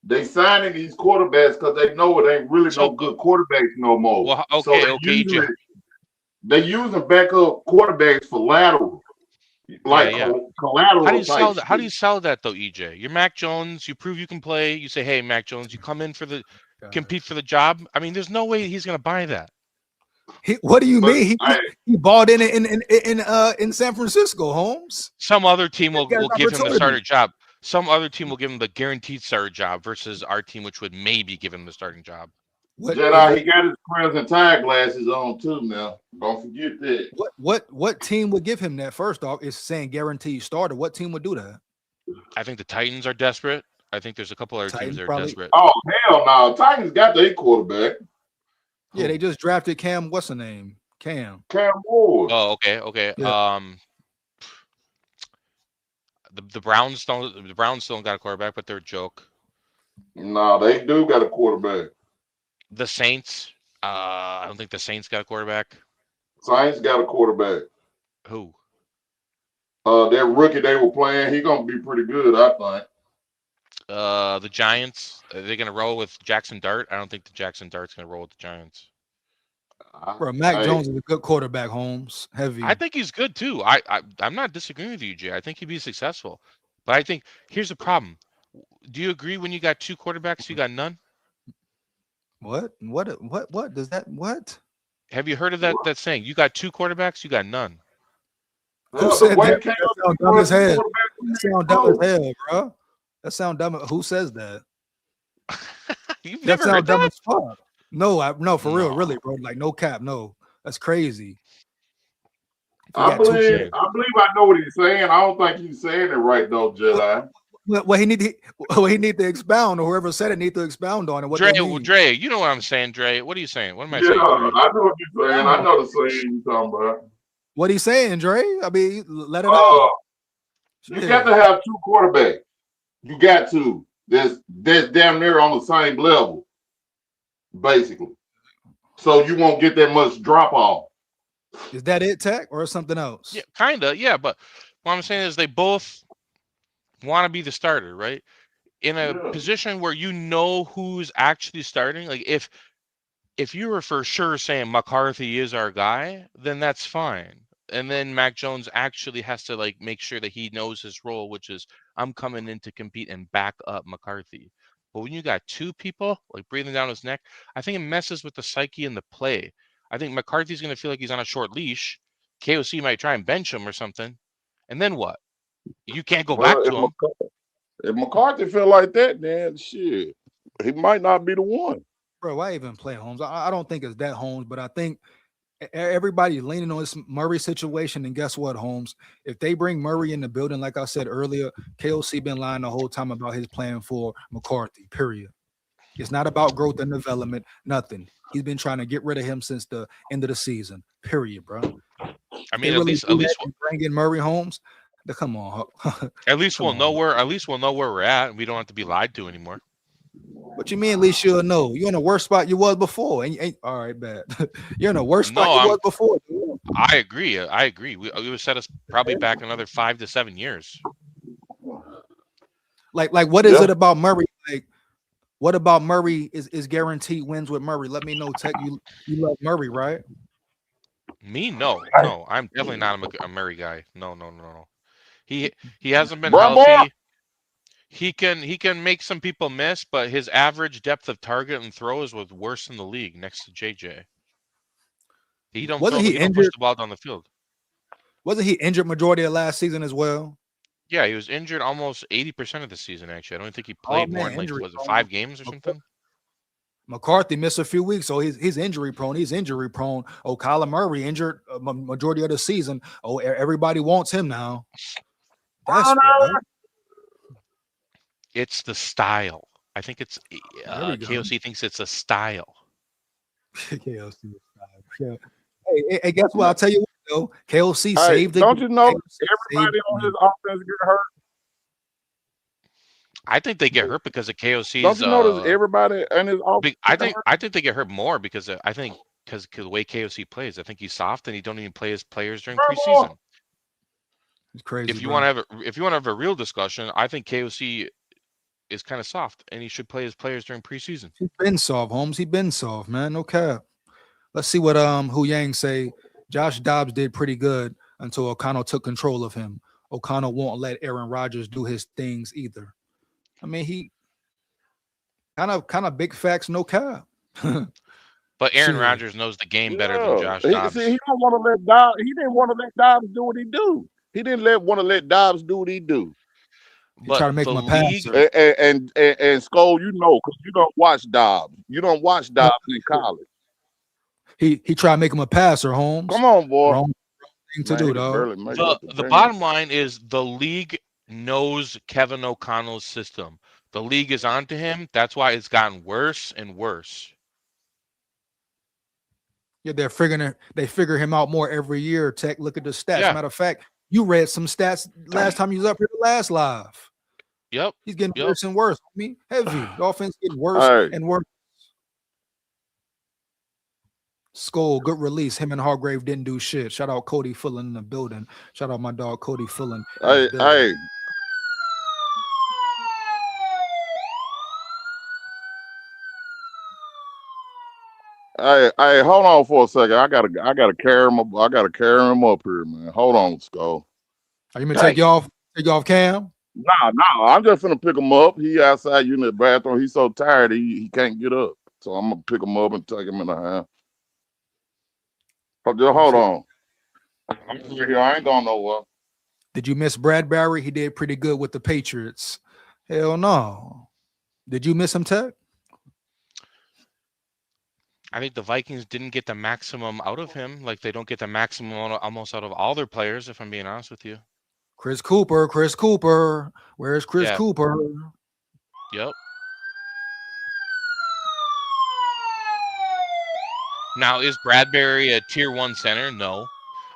They signing these quarterbacks because they know it ain't really no good quarterbacks no more. Well, okay, EJ. They're using backup quarterbacks for lateral. Collateral. How do you sell that though, EJ? You're Mac Jones. You prove you can play. You say, "Hey, Mac Jones, you come in for compete for the job." I mean, there's no way he's going to buy that. What do you mean? He bought in San Francisco, Holmes. Some other team will give him the starter job. Some other team will give him the guaranteed starter job versus our team, which would maybe give him the starting job. Jedi, he got his Crimson Tide glasses on too now. Don't forget that. What team would give him that? First off, it's saying guaranteed starter. What team would do that? I think the Titans are desperate. I think there's a couple other teams that are desperate. Oh, hell no. Titans got their quarterback. Yeah, they just drafted Cam. What's the name? Cam Ward. Oh, okay. Yeah. The Browns don't got a quarterback, but they're a joke. No, they do got a quarterback. The Saints, I don't think the Saints got a quarterback. Saints got a quarterback. Who? That rookie they were playing, he gonna be pretty good, I think. The Giants, are they gonna roll with Jackson Dart? I don't think the Jackson Dart's gonna roll with the Giants. Bro, Mac Jones is a good quarterback, Holmes. Heavy. I think he's good too. I'm not disagreeing with you, Jay. I think he'd be successful. But I think here's the problem. Do you agree when you got two quarterbacks, you got none? What does that what? Have you heard of that saying? You got two quarterbacks, you got none. Who said that? That sound dumb as hell. That sound dumb as hell, bro. That sound dumb. Who says that? You've never heard that? Dumb as fuck. No, for real, No. really, bro. Like no cap, no. That's crazy. I believe I know what he's saying. I don't think he's saying it right though, Jedi. Well, he need to expound, or whoever said it need to expound on it. What Dre, they mean. Dre, you know what I'm saying, Dre. What are you saying? What am I Yeah, saying, Dre? I know what you're saying. I know the saying you're talking about. What he's saying, Dre? I mean, let it out. You got to have two quarterbacks. You got to. That's damn near on the same level, basically. So you won't get that much drop off. Is that it, Tech, or something else? Yeah, kinda. Yeah, but what I'm saying is they both want to be the starter, right? In a position where you know who's actually starting. Like if you were for sure saying McCarthy is our guy, then that's fine. And then Mac Jones actually has to like make sure that he knows his role, which is I'm coming in to compete and back up McCarthy. But when you got two people like breathing down his neck, I think it messes with the psyche and the play. I think McCarthy's going to feel like he's on a short leash. KOC might try and bench him or something. And then what? You can't go back to him. If McCarthy feel like that, then shit, he might not be the one. Bro, why even play Holmes? I don't think it's that Holmes, but I think everybody's leaning on this Murray situation. And guess what, Holmes? If they bring Murray in the building, like I said earlier, KOC been lying the whole time about his plan for McCarthy, period. It's not about growth and development, nothing. He's been trying to get rid of him since the end of the season, period, bro. I mean, at least bring in Murray Holmes. Come on. At least we'll know where we're at, and we don't have to be lied to anymore. What you mean? At least you'll know. You're in a worse spot you was before. And you ain't all right, bad. You're in a worse spot you was before. Dude. I agree. We would set us probably back another 5 to 7 years. Like what is it about Murray? Like, what about Murray is guaranteed wins with Murray? Let me know. Tech, you love Murray, right? Me? No. I'm definitely not a Murray guy. No. He hasn't been healthy. He can make some people miss, but his average depth of target and throws was worse in the league next to JJ. He don't push the ball down the field. Wasn't he injured majority of last season as well? Yeah, he was injured almost 80% of the season. Actually, I don't think he played more than was it 5 games or something. McCarthy missed a few weeks, so he's injury prone. He's injury prone. Oh, Kyler Murray injured majority of the season. Oh, everybody wants him now. It's the style. I think it's KOC thinks it's a style. KOC style. Yeah. Hey, guess what? I'll tell you what though. KOC saved it. Don't you know everybody on his offense get hurt? I think they get hurt because of KOC's. Don't you notice everybody in his offense? I think they get hurt more because the way KOC plays. I think he's soft and he don't even play his players during preseason. It's crazy. If you want to have a real discussion, I think KOC is kind of soft and he should play his players during preseason. He's been soft, Holmes. He's been soft, man. No cap. Let's see what Hu Yang say. Josh Dobbs did pretty good until O'Connell took control of him. O'Connell won't let Aaron Rodgers do his things either. I mean, he kind of big facts, no cap. But Aaron Rodgers knows the game better than Josh Dobbs. He don't want to let Dobbs. He didn't want to let Dobbs do what he do. He didn't want to let Dobbs do what he do. But try to make him a passer. And SKOL, you know, because you don't watch Dobbs. You don't watch Dobbs in college. He tried to make him a passer, Holmes. Come on, boy. Wrong thing to do, dog. The bottom line is the league knows Kevin O'Connell's system. The league is onto him. That's why it's gotten worse and worse. Yeah, they figure him out more every year. Tech, look at the stats. Yeah. Matter of fact, you read some stats last time you was up here the last live. Yep. He's getting worse and worse. I mean, heavy. The offense getting worse and worse. SKOL, good release. Him and Hargrave didn't do shit. Shout out Cody Fullen in the building. Shout out my dog Cody Fullen. Hey. Hey, hold on for a second. I gotta carry him up. I gotta carry him up here, man. Hold on, SKOL. Are you gonna take you off cam? No. I'm just gonna pick him up. He outside you in the bathroom. He's so tired he can't get up. So I'm gonna pick him up and take him in the house. Hold on. I'm here. I ain't going nowhere. Did you miss Bradbury? He did pretty good with the Patriots. Hell no. Did you miss him, Tech? I think the Vikings didn't get the maximum out of him, like they don't get the maximum almost out of all their players, if I'm being honest with you. Chris Cooper. Where's Chris Yeah. Cooper? Yep. Now, is Bradbury a tier 1 center? No.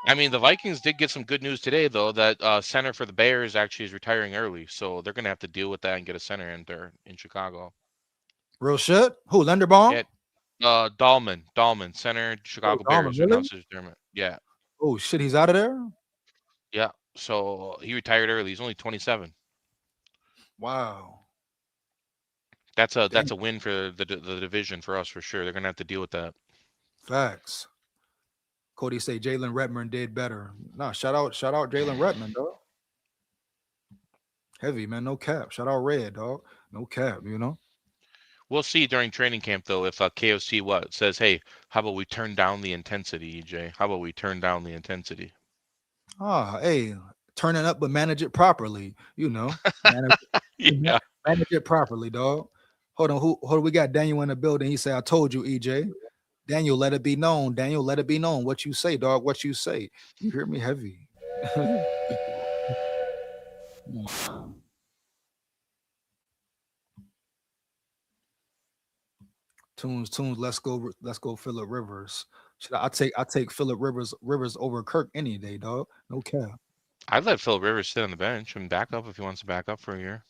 I mean, the Vikings did get some good news today, though, that center for the Bears actually is retiring early. So they're going to have to deal with that and get a center in there in Chicago. Real shit? Who, Linderbaum? Yeah, Dahlman, center, Chicago Bears, really? announced his retirement. Yeah. Oh, shit, he's out of there? Yeah. So he retired early. He's only 27. Wow. That's a win for the division for us for sure. They're going to have to deal with that. Facts. Cody say Jalen Redmond did better. Nah, shout out Jalen Redmond, dog. Heavy, man. No cap. Shout out Red, dog. No cap, you know. We'll see during training camp, though, if KOC says, hey, how about we turn down the intensity, EJ? How about we turn down the intensity? Hey, turn it up, but manage it properly, you know. Manage it properly, dog. Hold on, we got Daniel in the building. He said, I told you, EJ. Daniel, let it be known. Daniel, let it be known. What you say, dog, what you say. You hear me heavy. Tunes, let's go Phillip Rivers. I take Phillip Rivers over Kirk any day, dog. No cap. I'd let Phillip Rivers sit on the bench and back up if he wants to back up for a year.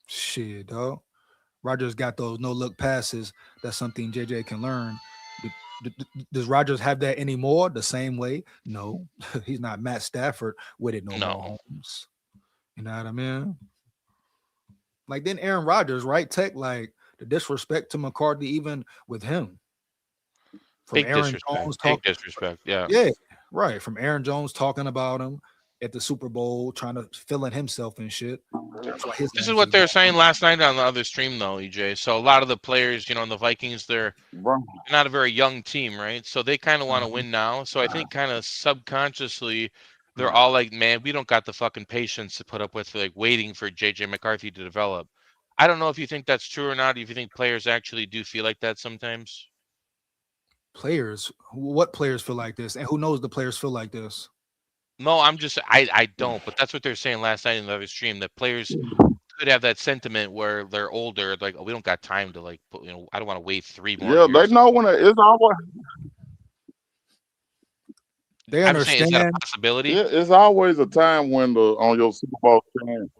Shit, dog. Rodgers got those no-look passes. That's something JJ can learn. Does Rodgers have that anymore the same way? No. He's not Matt Stafford with it no more. Holmes. You know what I mean? Like, then Aaron Rodgers, right? Tech, like, the disrespect to McCarthy even with him. From Big disrespect. Yeah. Yeah, right. From Aaron Jones talking about him at the Super Bowl, trying to fill in himself and shit. This is what they were saying last night on the other stream, though, EJ. So a lot of the players, in the Vikings, they're not a very young team, right? So they kind of want to win now. So I think kind of subconsciously, they're all like, man, we don't got the fucking patience to put up with like waiting for JJ McCarthy to develop. I don't know if you think that's true or not. If you think players actually do feel like that sometimes. Players? What players feel like this? And who knows the players feel like this? No, I don't, but that's what they're saying last night in the other stream, that players could have that sentiment where they're older, like, oh, we don't got time to I don't want to wait 3 more years. Yeah, they know when it's always. They understand. Is that a possibility? It's always a time window on your Super Bowl team.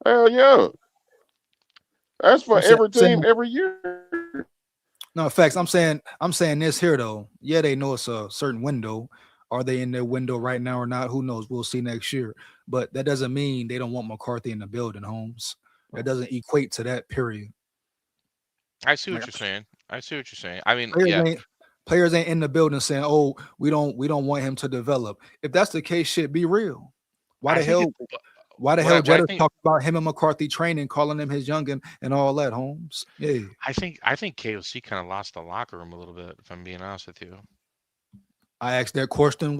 Hell yeah. That's for every team every year. No, facts. I'm saying this here though. Yeah, they know it's a certain window. Are they in their window right now or not? Who knows? We'll see next year. But that doesn't mean they don't want McCarthy in the building, Holmes. That doesn't equate to that period. I see what you're saying. I mean, players ain't in the building saying, "Oh, we don't want him to develop." If that's the case, shit, be real. Why the hell Jeter talk about him and McCarthy training, calling him his youngin and all that, Holmes? Yeah. I think KOC kind of lost the locker room a little bit, if I'm being honest with you. I asked that question,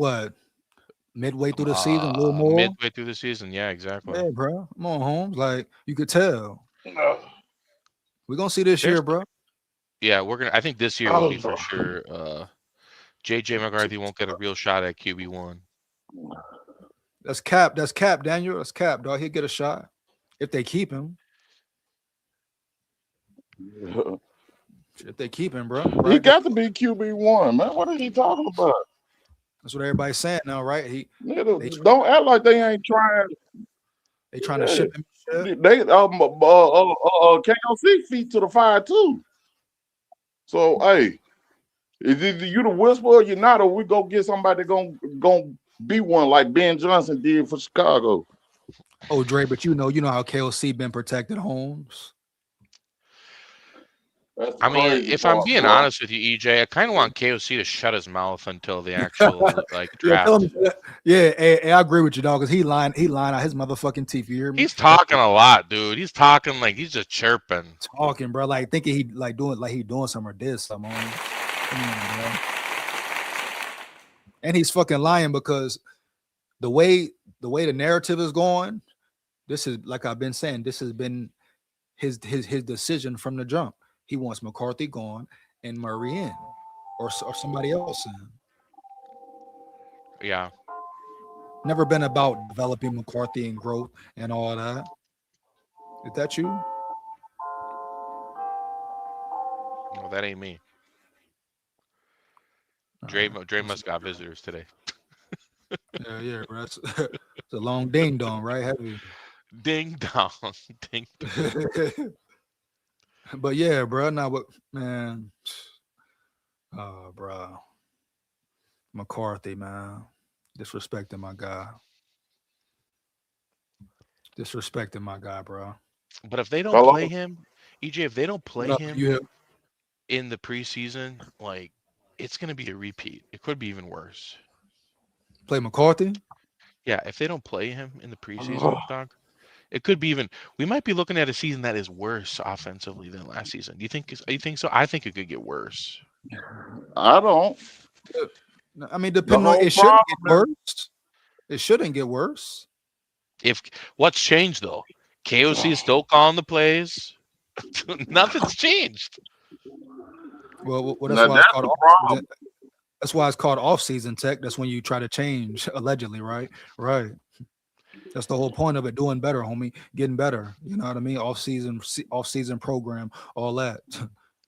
midway through the season, a little more? Midway through the season, yeah, exactly. Yeah, bro. Come on, Holmes. Like, you could tell. We're going to see this year, bro. Yeah, I think this year will be for sure. JJ McCarthy won't get a real shot at QB1. That's cap, Daniel. That's cap, dog. He'll get a shot if they keep him. If they keep him, bro. Right? He got to be QB1, man. What are he talking about? That's what everybody's saying now, right? Don't act like they ain't trying. They trying to ship him. They KOC feet to the fire too. So hey, is either you the whisper or you're not, or we go get somebody gonna be one like Ben Johnson did for Chicago. Oh, Dre, but you know how KOC been protected, Holmes. I mean, if I'm being honest with you, EJ, I kind of want KOC to shut his mouth until the actual draft. Yeah, I agree with you, dog. Because he lying out his motherfucking teeth. You hear me? He's talking a lot, dude. He's talking like he's just chirping. Talking, bro. Like thinking he doing something or did something. Come on, bro. And he's fucking lying because the way the narrative is going, this is like I've been saying. This has been his decision from the jump. He wants McCarthy gone and Murray in, or somebody else in. Yeah. Never been about developing McCarthy and growth and all that. Is that you? No, that ain't me. Dre must got visitors today. Yeah, bro. It's a long ding dong, right? Heavy. Ding dong. Ding dong. But yeah, bro. Now, what, man? Oh, bro. McCarthy, man. Disrespecting my guy. Disrespecting my guy, bro. But if they don't play him, EJ, if they don't play him in the preseason, like, it's going to be a repeat. It could be even worse. Play McCarthy? Yeah, if they don't play him in the preseason, dog, it could be even. We might be looking at a season that is worse offensively than last season. Do you think so? I think it could get worse. I don't. I mean, depending on it shouldn't get worse. It shouldn't get worse. If what's changed though, KOC is still calling the plays. Nothing's changed. Well, that's why it's called off-season tech. That's when you try to change, allegedly, right? Right. That's the whole point of it. Doing better, homie. Getting better. You know what I mean? Off-season program, all that.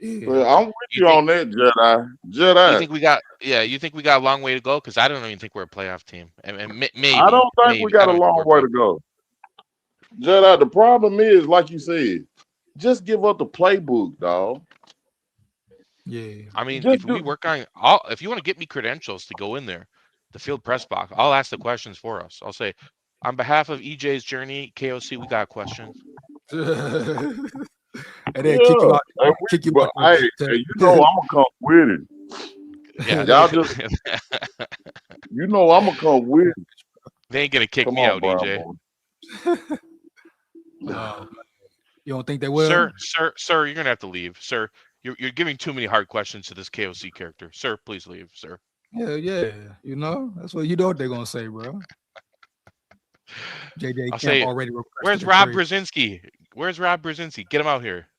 Yeah. Well, I'm with you on that, Jedi. You think we got? Yeah, you think we got a long way to go? Because I don't even think we're a playoff team. And maybe I don't think we got a long way to go. Jedi, the problem is, like you said, just give up the playbook, dog. Yeah. I mean, if we work on if you want to get me credentials to go in there, the field press box, I'll ask the questions for us. I'll say, on behalf of EJ's journey, KOC, we got a question. And then kick you out. Kick you out. Hey, you know I'm gonna come with it. Yeah, y'all just. You know I'm gonna come with it. They ain't gonna kick me out, EJ. You don't think they will? Sir, you're gonna have to leave, sir. You're giving too many hard questions to this KOC character. Sir, please leave, sir. Yeah. You know, that's what what they're gonna say, bro. JJ Camp already. Where's Rob Brzezinski? Where's Rob Brzezinski? Get him out here.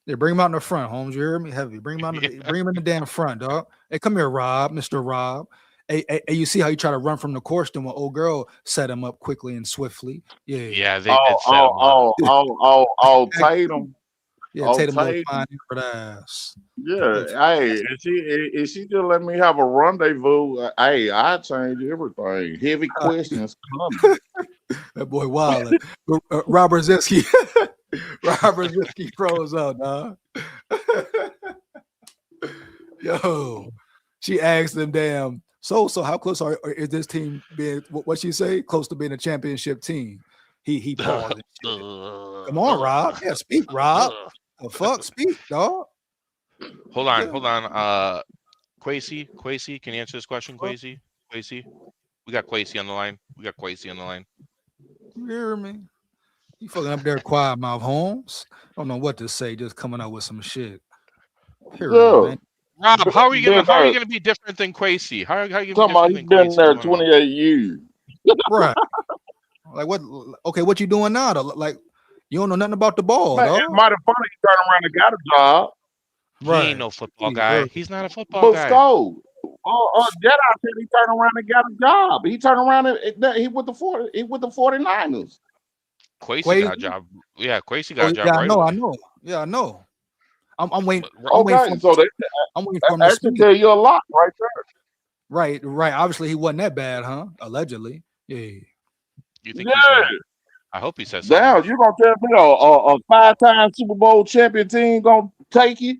Yeah, bring him out in the front, Holmes. You hear me? Heavy. Bring him out. Bring him in the damn front, dog. Hey, come here, Rob, Mr. Rob. Hey, you see how he tried to run from the course? Then when old girl set him up quickly and swiftly. Yeah. Yeah. They set him up. Tatum. Yeah, Tatum fine for the ass. Yeah, hey, if she just let me have a rendezvous, hey, I change everything. Heavy questions coming. That boy wild. Robert Brzezinski. Robert Brzezinski froze up, dog. Yo, she asked him, damn. So how close is this team being? What she say? Close to being a championship team. He paused. Come on, Rob. Yeah, speak, Rob. The fuck, speak, dog. Hold on. Kwesi, can you answer this question, Kwesi? We got Kwesi on the line. You hear me? You fucking up there, quiet mouth, Holmes. Don't know what to say, just coming out with some shit. Man. Rob, how are you gonna be different than Kwesi? How are you talking about? He's been there 28 years. Right. Like what? Okay, what you doing now? Like you don't know nothing about the ball, man, dog. It's mighty funny he turned around and got a job. Right. He ain't no football guy. He's not a football guy. But SKOL, Jedi said he turned around and got a job. He turned around and he with the 49ers. Kwesi got a job. Yeah, Kwesi got a job. I know. Yeah, I know. I'm waiting. I'm waiting for him to speak. Tell you a lot right there. Right. Obviously, he wasn't that bad, huh? Allegedly. Yeah. You think? Yeah. I hope he says. Damn, you gonna tell me a 5-time Super Bowl champion team gonna take you?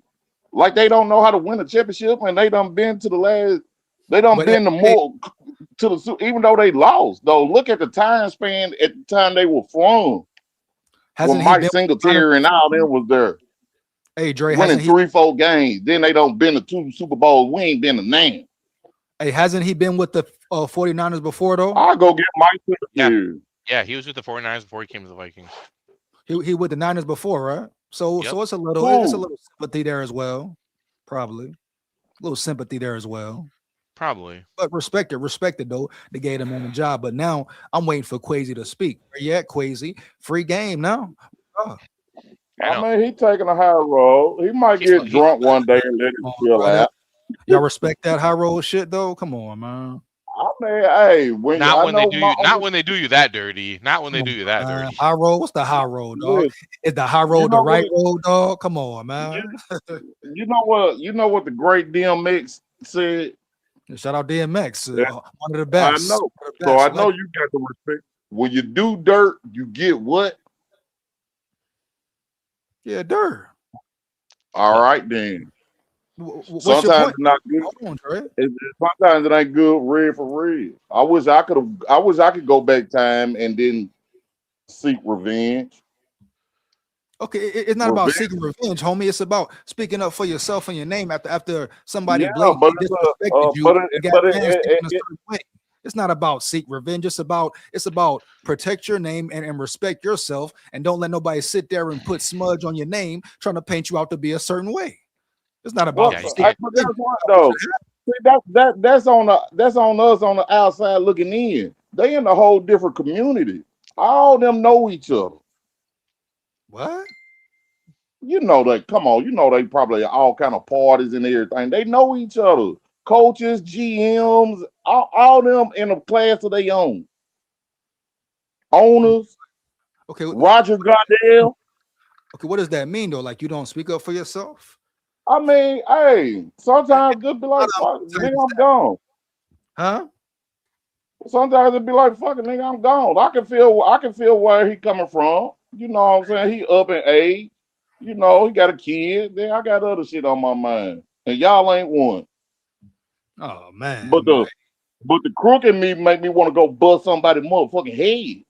Like they don't know how to win a championship, and they done been to the last. They done been to the even though they lost. Though look at the time span at the time they were from. When Mike Singletary and all them was there. Hey, Dre, winning 3-4 games. Then they don't been to 2 Super Bowls. We ain't been a name. Hey, hasn't he been with the 49ers before though? I'll go get Mike Singletary. Yeah, he was with the 49ers before he came to the Vikings. He with the Niners before, right? So it's a little sympathy there as well. Probably. A little sympathy there as well. Probably. But respect it though. They gave him on the job. But now I'm waiting for Kwesi to speak. Where you at, Kwesi? Free game now. Oh. I know. mean, he taking a high road. He might get drunk one day and let it chill out. Y'all respect that high road shit though? Come on, man. I mean, hey, when Not I when they know do my you. Not when they do you that dirty. Not when they Come do on, you that man. dirty. High road? What's the high road, dog? Listen, Is the high you road the know right what? road, dog? Come on, man. You know what? You know what the great DMX said. Shout out DMX, Yeah, one of the I best. know. One of the So I best. know you got the respect. When you do dirt, you get what? Yeah, dirt. All right, then. What's your Sometimes point? it's not good. Hold on, Trey. Sometimes it ain't good red for red. I wish I could go back time and then seek revenge. Okay, it's not about seeking revenge, homie. It's about speaking up for yourself and your name after somebody Yeah, blatantly but disrespected you but and got but fans thinking a certain way. It's not about seek revenge. It's about protect your name and respect yourself, and don't let nobody sit there and put smudge on your name trying to paint you out to be a certain way. It's not about but seeking that's what though. See, that's on us on the outside looking in. They in a whole different community. All them know each other. What? You know that. Come on, you know they probably all kind of parties and everything. They know each other. Coaches, GMs, all them in a class of their own. Owners. Okay. Roger Goodell. Okay, what does that mean though? Like you don't speak up for yourself? I mean, hey, sometimes it be like, fuck, nigga, I'm gone. Huh? Sometimes it be like, fuck it, nigga, I'm gone. I can feel where he coming from. You know what I'm saying? He up in age. You know, he got a kid. Then I got other shit on my mind. And y'all ain't one. Oh man. But the crook in me make me want to go bust somebody's motherfucking head.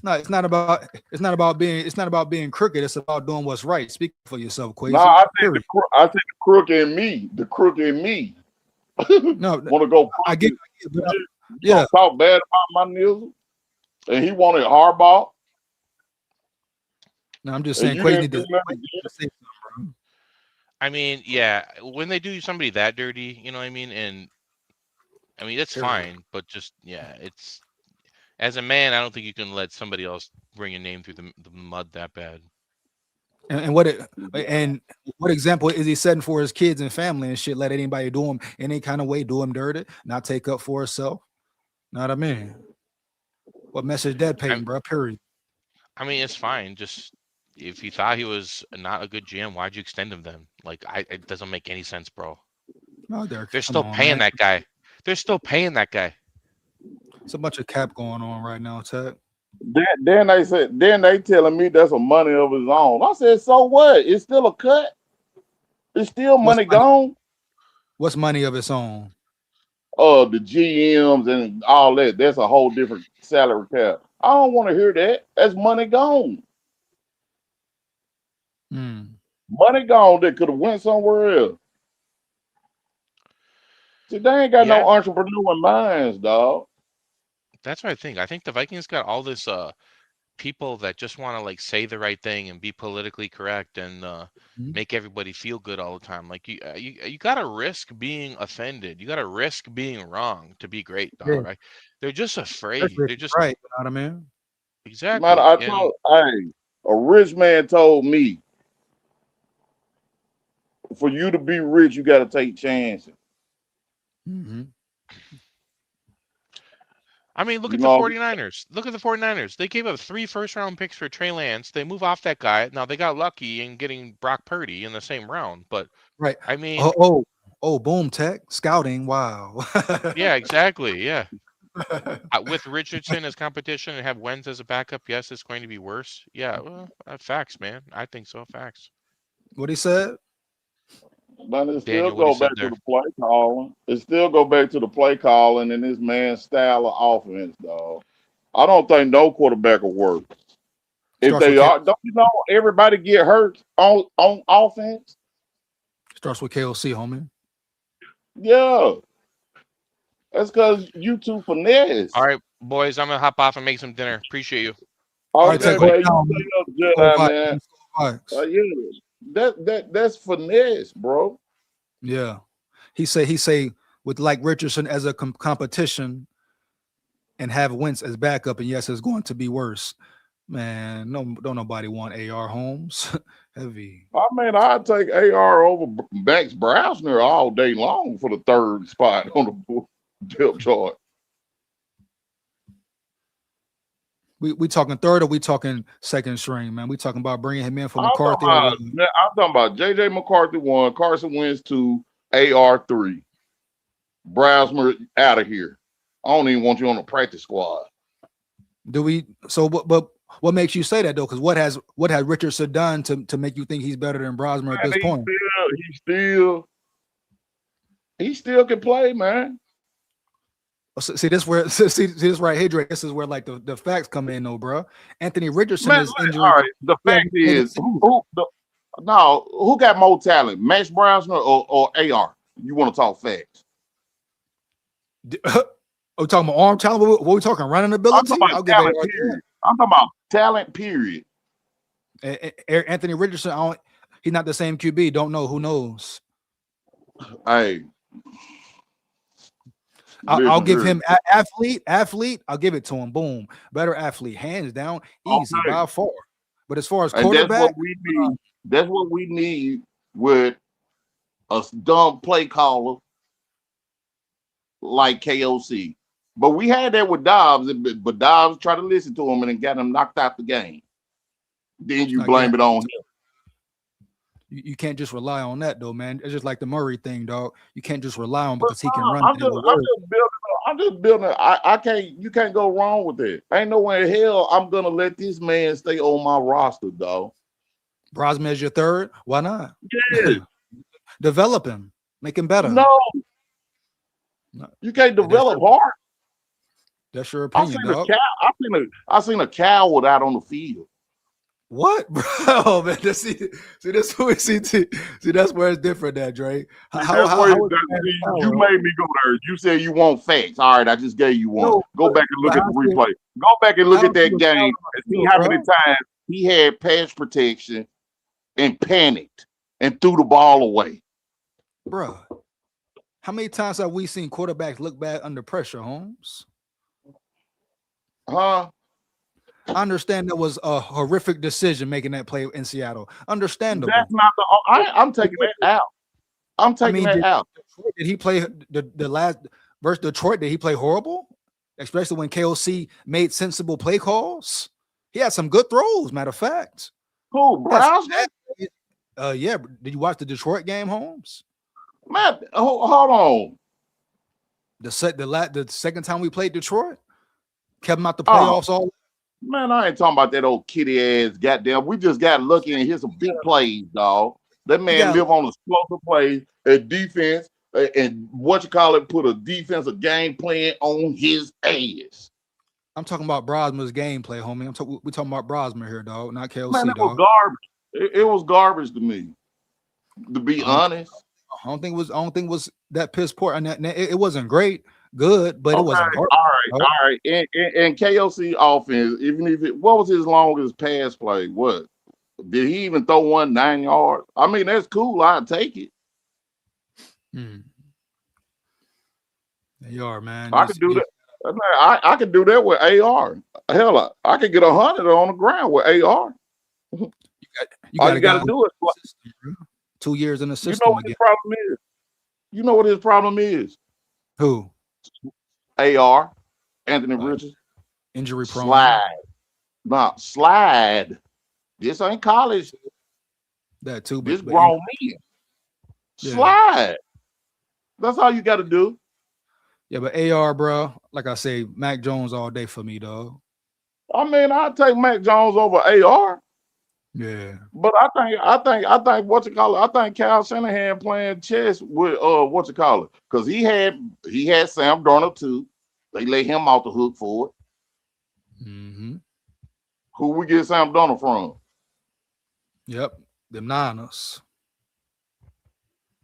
No, it's not about being crooked. It's about doing what's right. Speak for yourself, Quasi. Nah, I think the crook in me. The crook in me. No, want to go. I get but yeah. Talk bad about my nizzle, and he wanted hardball. No, I'm just saying, Quasi need to say something, bro. I mean, yeah, when they do somebody that dirty, you know what I mean, and I mean that's fine, but just it's as a man, I don't think you can let somebody else bring your name through the mud that bad. And what example is he setting for his kids and family and shit? Let anybody do him any kind of way, do him dirty, not take up for himself. Know what I mean? What message that Peyton, bro? Period. I mean, it's fine. Just if you thought he was not a good GM, why'd you extend him then? Like, it doesn't make any sense, bro. No, they're still paying that guy. They're still paying that guy. It's a bunch of cap going on right now, Ted. Then they telling me that's a money of his own. I said, so what? It's still a cut. It's still money gone. What's money of its own? The GMs and all that. That's a whole different salary cap. I don't want to hear that. That's money gone. Money gone that could have went somewhere else. See, they ain't got no entrepreneur minds, dog. That's what I think. I think the Vikings got all this people that just want to like say the right thing and be politically correct and make everybody feel good all the time. Like you got to risk being offended. You got to risk being wrong to be great, dog. Right? They're just afraid. They're just right. You know what I mean? Exactly. Man, a rich man told me, for you to be rich, you got to take chances. I mean, look at the 49ers. Look at the 49ers. They gave up 3 first-round picks for Trey Lance. They move off that guy. Now, they got lucky in getting Brock Purdy in the same round. But, right. I mean. Oh, boom, tech. Scouting. Wow. Yeah, exactly. Yeah. With Richardson as competition and have Wentz as a backup, yes, it's going to be worse. Yeah, well, facts, man. I think so. Facts. What he said? But it still go back to the play calling. It still go back to the play calling and this man's style of offense, dog. I don't think no quarterback will work. If they are, don't you know everybody get hurt on offense? Starts with KOC, homie. Yeah. That's because you too finesse. All right, boys, I'm gonna hop off and make some dinner. Appreciate you. Okay, man. You stay up, Jedi, man. Yeah. That's finesse, bro. Yeah. He say with like Richardson as a competition and have Wentz as backup, and yes, it's going to be worse. Man, no, don't nobody want AR Holmes. Heavy. I mean, I'd take AR over Max Brausner all day long for the third spot on the depth chart. We talking third or we talking second string, man? We talking about bringing him in for I'm McCarthy. talking about JJ McCarthy 1, Carson Wentz 2, AR 3. Brausmer out of here. I don't even want you on the practice squad. Do we? So, but what makes you say that though? Because what has Richardson done to make you think he's better than Brosmer at this point? He still can play, man. See this where see this right here, Drake. This is where like the facts come in, though, bro. Anthony Richardson is injured. All right, the fact is, who got more talent, Max Brausner or AR? You want to talk facts? Are we talking about arm talent? What are we talking? Running ability? I'm talking about talent, period. I'm talking about talent, period. Anthony Richardson, he's not the same QB. Don't know. Who knows? Hey. I'll give him athlete. I'll give it to him. Boom, better athlete, hands down, easy by far. But as far as quarterback, that's what we need with a dumb play caller like KOC. But we had that with Dobbs, but Dobbs tried to listen to him and then got him knocked out the game. Then you blame it on him. You can't just rely on that though, man. It's just like the Murray thing, dog. You can't just rely on because he can run. I'm just building. I can't. You can't go wrong with it. Ain't no way in hell I'm gonna let this man stay on my roster, dog. Brosman is your third. Why not? Yeah. Develop him, make him better. No, you can't develop hard. That's your opinion, dog. I seen a coward out on the field. What, bro? Man, see, that's who we see. See, that's where it's different, that Dre. You made me go there. You said you want facts. All right, I just gave you one. Go back and look at the replay. Go back and look at that game and see how many times he had pass protection and panicked and threw the ball away. Bro, how many times have we seen quarterbacks look bad under pressure, Holmes? Huh? I understand that was a horrific decision making that play in Seattle. Understandable. That's not I'm taking that out. I'm taking that out. Did he play the last versus Detroit? Did he play horrible? Especially when KOC made sensible play calls. He had some good throws, matter of fact. Who, Brownsman? Yeah. Did you watch the Detroit game, Holmes? Man, hold on. The second time we played Detroit, kept him out the playoffs all. Man, I ain't talking about that old kitty ass goddamn. We just got lucky and here's some big plays, dog. That man live on explosive plays and defense and put a defensive game plan on his ass. I'm talking about Brosmer's gameplay, homie. We talking about Brosmer here, dog, not KOC, man, it dog. Was garbage. It was garbage to me, to be honest. I don't think it was that piss poor, and it wasn't great. Good, but it wasn't hard. All right. And KOC offense, even if what was his longest pass play? What did he even throw 9 yards? I mean, that's cool. I'd take it. AR, man. I could do that. I could do that with AR. Hell, I could get 100 on the ground with AR. You got to do it. 2 years in the system. You know what his problem is? You know what his problem is? Who? AR, Anthony Richardson. Injury prone. Slide. This ain't college. That too. This grown men. Slide. That's all you got to do. Yeah, but AR, bro, like I say, Mac Jones all day for me, dog. I mean, I'll take Mac Jones over AR. Yeah. But I think I think Kyle Shanahan playing chess with because he had Sam Darnold too. They let him off the hook for it. Mm-hmm. Who we get Sam Darnold from? Yep, them Niners.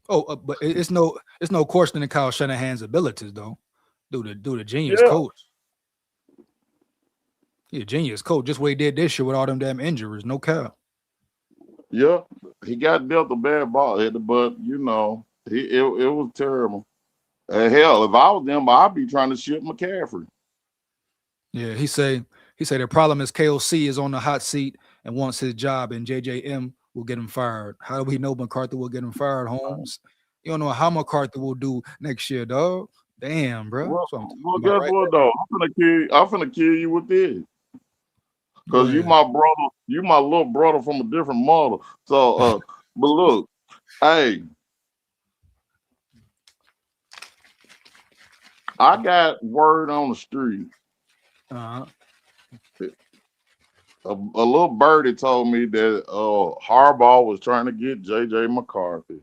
Oh, but it's no questioning Kyle Shanahan's abilities though. Do the genius coach. He a genius coach. Just what he did this year with all them damn injuries. No cap. Yeah, he got dealt a bad ball head, but you know, it was terrible. Hell, if I was them, I'd be trying to ship McCaffrey. Yeah, he say the problem is KOC is on the hot seat and wants his job, and JJM will get him fired. How do we know McCarthy will get him fired, Holmes? You don't know how McCarthy will do next year, dog. Damn, bro. Well, That's what I'm talking well, about guess right what though? I'm finna kill you with this. there. Cause you my brother, you my little brother from a different mother. So but look, hey, I got word on the street. Uh-huh. A little birdie told me that Harbaugh was trying to get JJ McCarthy.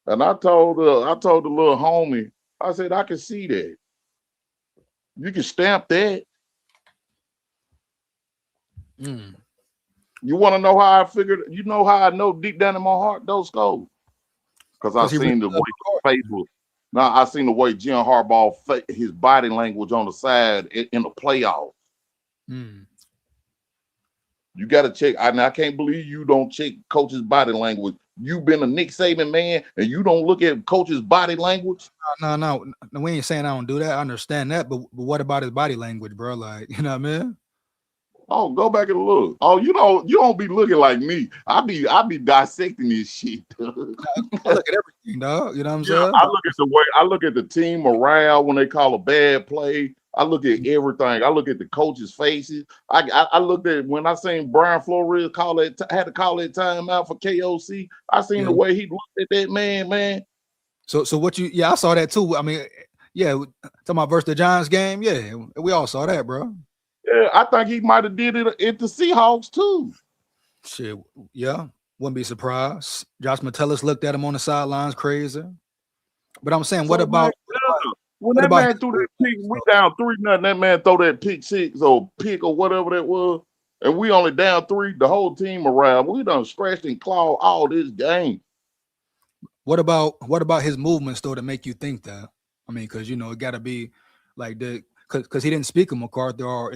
And I told the little homie, I said, I can see that. You can stamp that. Mm. You want to know how I figured? You know how I know deep down in my heart those goals? Because I seen the way his face was. Now I seen the way Jim Harbaugh, his body language on the side in the playoffs. Mm. You got to check. I can't believe you don't check coach's body language. You've been a Nick Saban man, and you don't look at coach's body language. No. We ain't saying I don't do that. I understand that, but what about his body language, bro? Like, you know what I mean? Oh, go back and look. Oh, you don't be looking like me. I be dissecting this shit. I look at everything, dog. You know what I'm saying? I look at the team morale when they call a bad play. I look at everything. I look at the coaches' faces. I looked at when I seen Brian Flores had to call that timeout for KOC. I seen the way he looked at that man. So what you? Yeah, I saw that too. I mean, yeah, talking about versus the Giants game. Yeah, we all saw that, bro. Yeah, I think he might have did it at the Seahawks too. Shit, yeah, wouldn't be surprised. Josh Metellus looked at him on the sidelines, crazy. But I'm saying, what about when that man threw that pick? We down 3-0. That man throw that pick six or pick or whatever that was, and we only down 3. The whole team around. We done scratched and clawed all this game. What about his movements though to make you think that? I mean, because it got to be like because he didn't speak of McCarthy or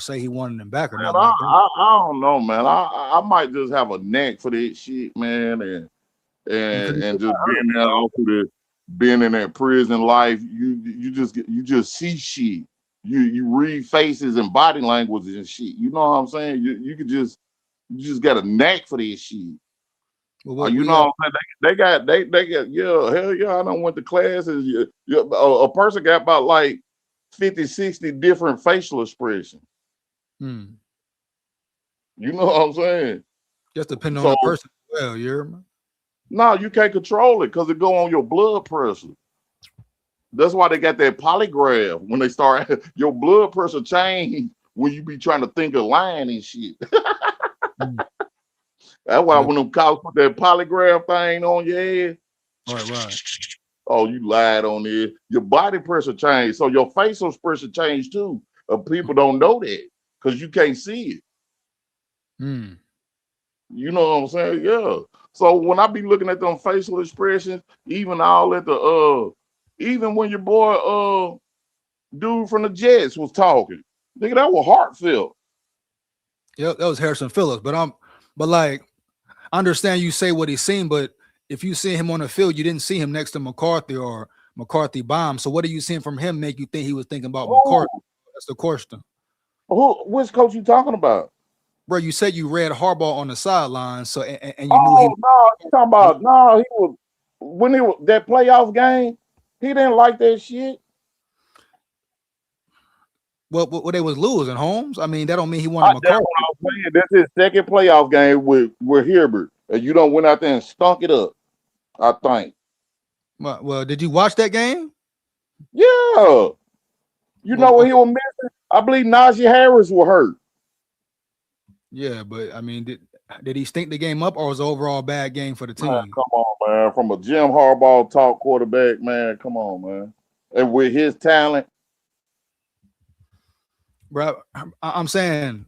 say he wanted him back or Man, nothing. I don't know, man. I might just have a knack for that shit, man, and just being there off of the being in that prison life. You just see shit. You read faces and body language and shit. You know what I'm saying? You just got a knack for this shit. Well, you know what I'm saying? They got hell yeah. I done went to classes. A person got about like 50, 60 different facial expressions. Hmm. You know what I'm saying? Just depending on the person. Well, no, you can't control it because it go on your blood pressure. That's why they got that polygraph. When they start, your blood pressure change when you be trying to think of lying and shit. That's why when them cops put that polygraph thing on your head. Right. Oh, you lied on it. Your body pressure changed. So your facial expression changed too. People don't know that because you can't see it. You know what I'm saying? Yeah. So when I be looking at them facial expressions, even all at the even when your boy dude from the Jets was talking, nigga, that was heartfelt. Yeah, that was Harrison Phillips. But like, I understand you say what he's seen, but if you see him on the field, you didn't see him next to McCarthy or McCarthy bomb. So what are you seeing from him make you think he was thinking about McCarthy? That's the question. Which coach you talking about? Bro, you said you read Harbaugh on the sideline, so and you knew him. No, you talking about he was when he was that playoff game, he didn't like that shit. Well, they was losing, Holmes. I mean, that don't mean he wanted McCarthy. That's his second playoff game with Herbert, and you don't went out there and stunk it up. I think. Well, did you watch that game? Yeah. You know what he was missing? I believe Najee Harris was hurt. Yeah, but I mean, did he stink the game up, or was it overall a bad game for the team? Man, come on, man. From a Jim Harbaugh talk quarterback, man. Come on, man. And with his talent. Bro, I'm saying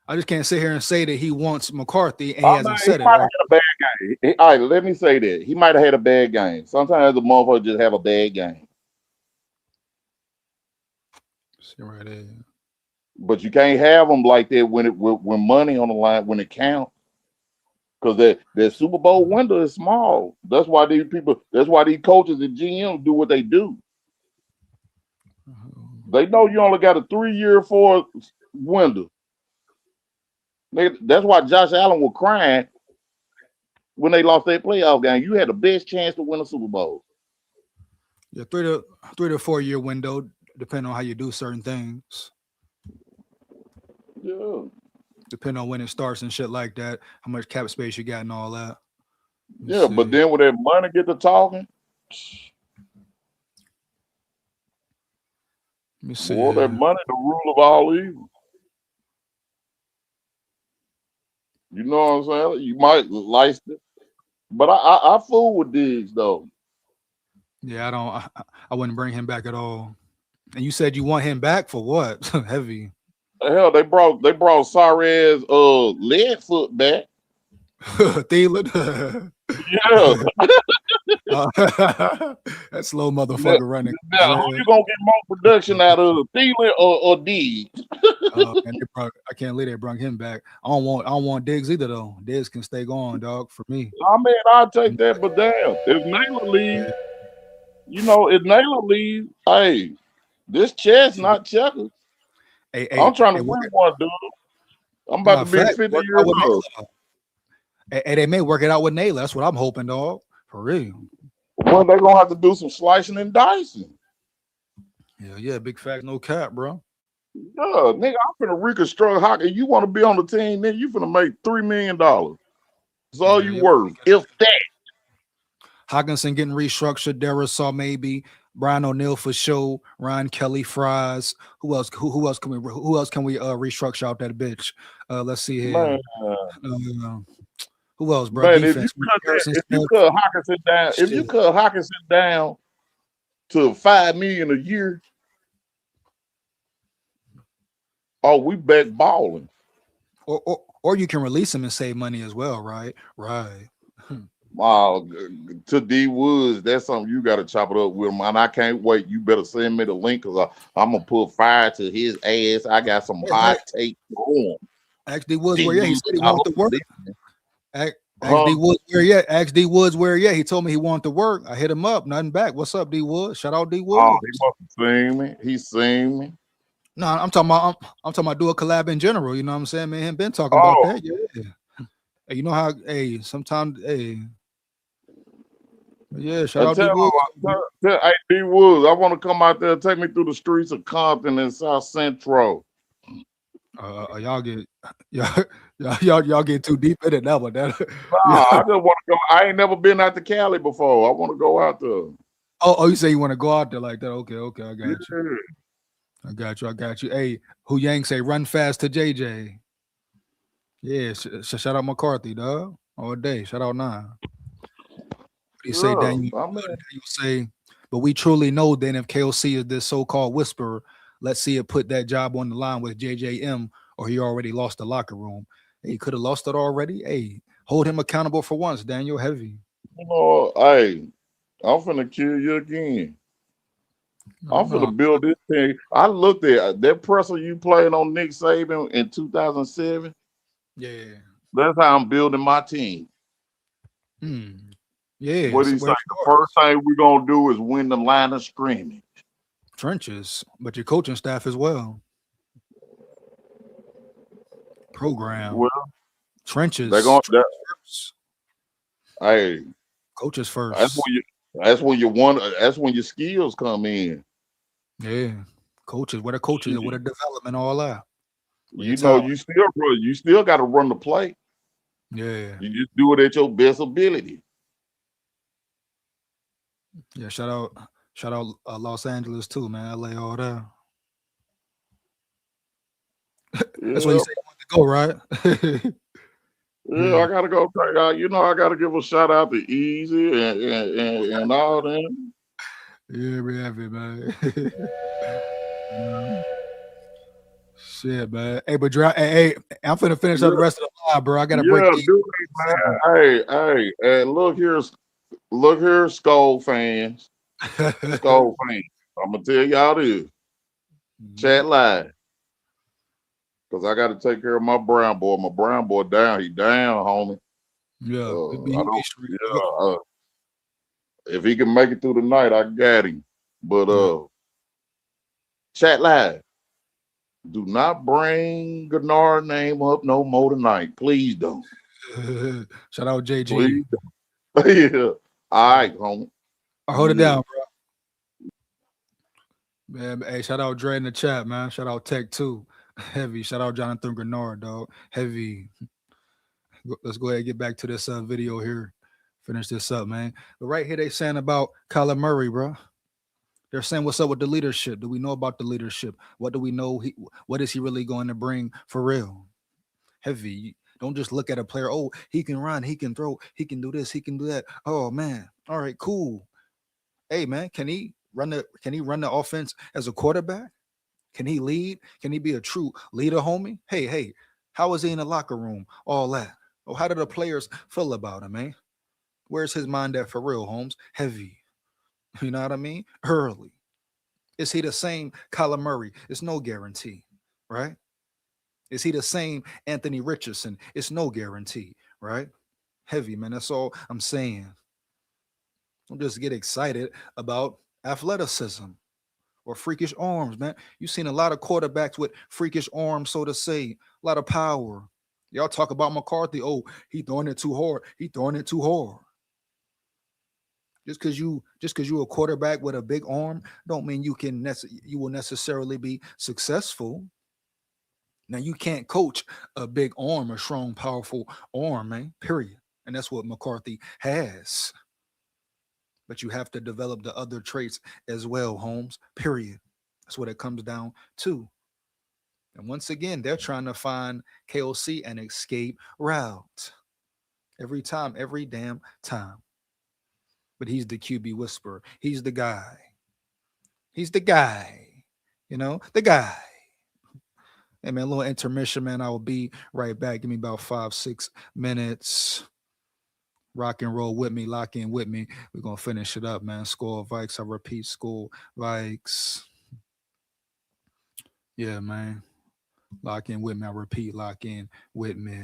I just can't sit here and say that he wants McCarthy and he hasn't said it. Might have had a bad game. All right, let me say that. He might have had a bad game. Sometimes the motherfucker just have a bad game. See right there. But you can't have them like that when money on the line, when it counts. Because that Super Bowl window is small. That's why these coaches and GMs do what they do. They know you only got a 3-year for window. That's why Josh Allen was crying when they lost their playoff game. You had the best chance to win a Super Bowl. Yeah, 3 to 4 year window, depending on how you do certain things. Yeah. Depending on when it starts and shit like that, how much cap space you got and all that. Yeah, but then when that money get to talking, let me see. Boy, that money the rule of all evil. You know what I'm saying? You might like it, but I fool with Diggs though. Yeah, I wouldn't bring him back at all. And you said you want him back for what? Heavy. Hell, they brought sorry ass Leadfoot back. Thielen. Yeah. That slow motherfucker running. Now, who you gonna get more production out of, Thielen or Diggs? And I can't believe they brought him back. I don't want Diggs either though. Diggs can stay going, dog. For me. I mean, I'll take that, but damn, if Nailor leaves, you know, if Nailor leaves, hey, this chess not checkers. I'm trying to win one, dude. I'm about to be 50 years old. Hey, they may work it out with Nailor. That's what I'm hoping, dog. For real. Well, they're gonna have to do some slicing and dicing. Yeah, big fact, no cap, bro. Yeah, nigga, I'm finna reconstruct hockey. You want to be on the team, then you finna make $3 million. That's all you worth, if that. Hawkinson getting restructured. Darisaw maybe. Brian O'Neill for sure. Ryan Kelly, Fries. Who else? Who else can we restructure out that bitch? Let's see here. Who else, bro? Man, if you cut Hawkinson down to $5 million a year, oh, we back balling. Or you can release him and save money as well, right? Right. To D Woods, that's something you got to chop it up with him, and I can't wait. You better send me the link because I'm gonna put fire to his ass. I got some hot take on. Ask D Woods where he said he wanted to work. Ask D Woods where yet? Ask D Woods where yet? He told me he wanted to work. I hit him up, nothing back. What's up, D Woods? Shout out D Woods. Oh, he must have seen me. He seen me. No, I'm talking about do a collab in general. You know what I'm saying? Man, him been talking about that. Yeah. Hey, you know how? Hey, sometimes. Hey. Yeah, shout out D Woods. Hey, D Woods, I want to come out there and take me through the streets of Compton and South Central. Y'all get too deep in it now, but that. I just want to go. I ain't never been out to Cali before. I want to go out there. Oh, you say you want to go out there like that? Okay, I got you. I got you. Hey, Hu Yang say run fast to JJ. Yeah, shout out McCarthy, dog. All day. Shout out 9. You say Daniel say, but we truly know then if KOC is this so-called whisperer, let's see it put that job on the line with JJM, or he already lost the locker room. He could have lost it already. Hey, hold him accountable for once, Daniel. Heavy. You know, hey, I'm finna kill you again. I'm finna build this thing. I looked at that presser you played on Nick Saban in 2007. Yeah. That's how I'm building my team. Yeah. What he say? The first thing we're gonna do is win the line of scrimmage. Trenches, but your coaching staff as well. Program. Well, trenches. They're going first. Hey, coaches first. That's when your skills come in. Yeah, coaches. What a coaches, what a development, all that. You still got to run the play. Yeah, you just do it at your best ability. Yeah, shout out Los Angeles too, man. LA, all that. That's what you say you want to go, right? Yeah, I gotta go. I gotta give a shout out to Easy and all them. Yeah, we have it, man. Shit, man. Hey, but hey, I'm finna finish up the rest of the live, bro. I gotta break these. Do it, man. Hey, and look here, SKOL fans. SKOL fans. I'm gonna tell y'all this. Chat live. Because I got to take care of my brown boy. My brown boy down. He down, homie. Yeah. If he can make it through the night, I got him. But Chat live. Do not bring Gennard name up no more tonight. Please don't. Shout out JG. Please don't. Yeah. All right, homie. I hold it down, bro. Man, hey, shout out Dre in the chat, man. Shout out Tech 2. Heavy. Shout out Jonathan Grenard, dog. Heavy. Let's go ahead and get back to this video here. Finish this up, man. But right here, they saying about Kyler Murray, bro. They're saying, what's up with the leadership? Do we know about the leadership? What do we know? What is he really going to bring for real? Heavy. Don't just look at a player. Oh, he can run, he can throw, he can do this, he can do that. Oh man. All right, cool. Hey man, can he run the offense as a quarterback? Can he lead? Can he be a true leader, homie? Hey, how is he in the locker room? All that. Oh, how do the players feel about him, man? Where's his mind at for real, Holmes? Heavy. You know what I mean? Early. Is he the same Kyler Murray? It's no guarantee, right? Is he the same Anthony Richardson? It's no guarantee, right? Heavy, man. That's all I'm saying. Don't just get excited about athleticism or freakish arms, man. You've seen a lot of quarterbacks with freakish arms, so to say, a lot of power. Y'all talk about McCarthy. Oh, he throwing it too hard. He throwing it too hard. Just because you a quarterback with a big arm, don't mean you will necessarily be successful. Now you can't coach a big arm, a strong, powerful arm, man. Period. And that's what McCarthy has. But you have to develop the other traits as well, Holmes. Period. That's what it comes down to. And once again, they're trying to find KOC an escape route. Every time, every damn time. But he's the QB whisperer. He's the guy. He's the guy. You know, the guy. Hey, man, a little intermission, man. I will be right back. Give me about 5-6 minutes. Rock and roll with me. Lock in with me. We're going to finish it up, man. SKOL VIKES. I repeat, SKOL VIKES. Yeah, man. Lock in with me. I repeat, lock in with me.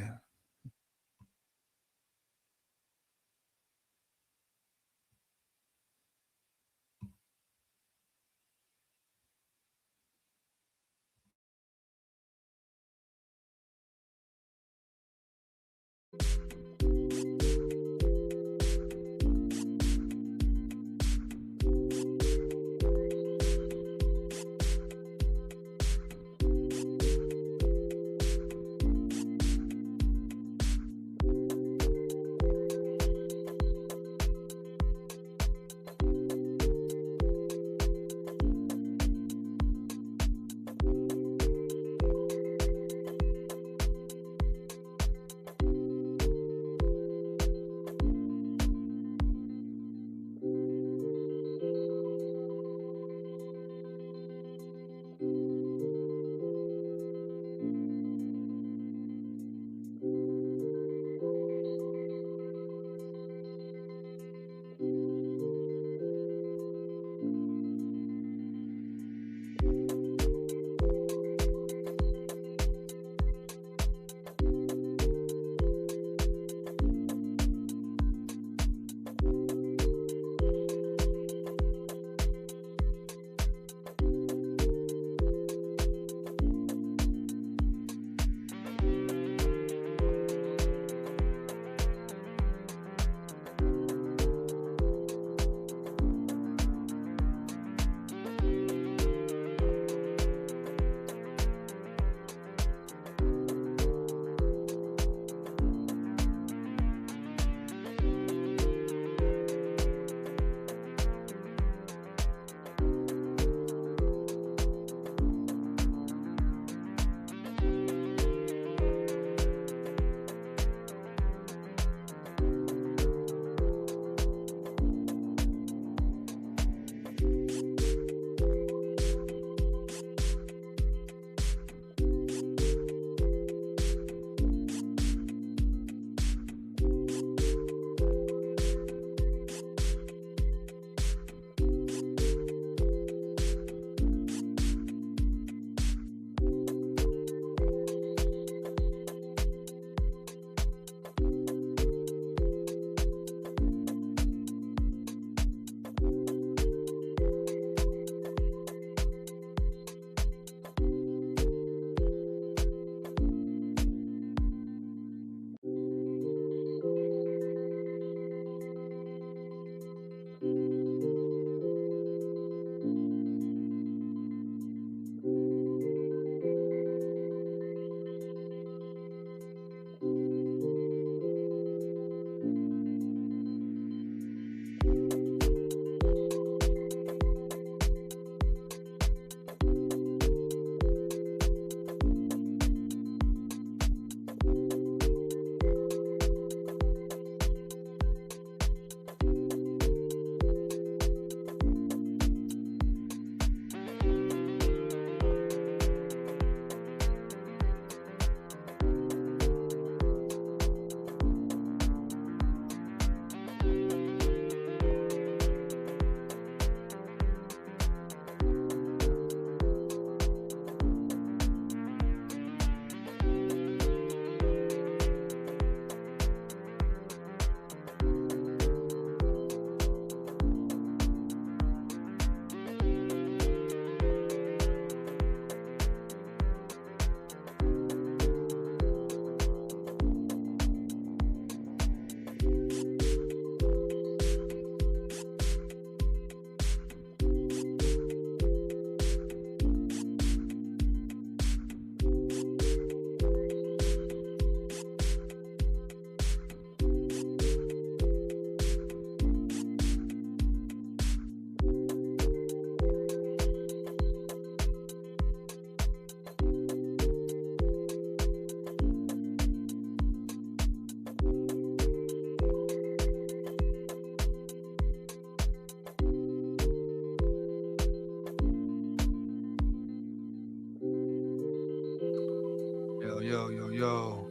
yo.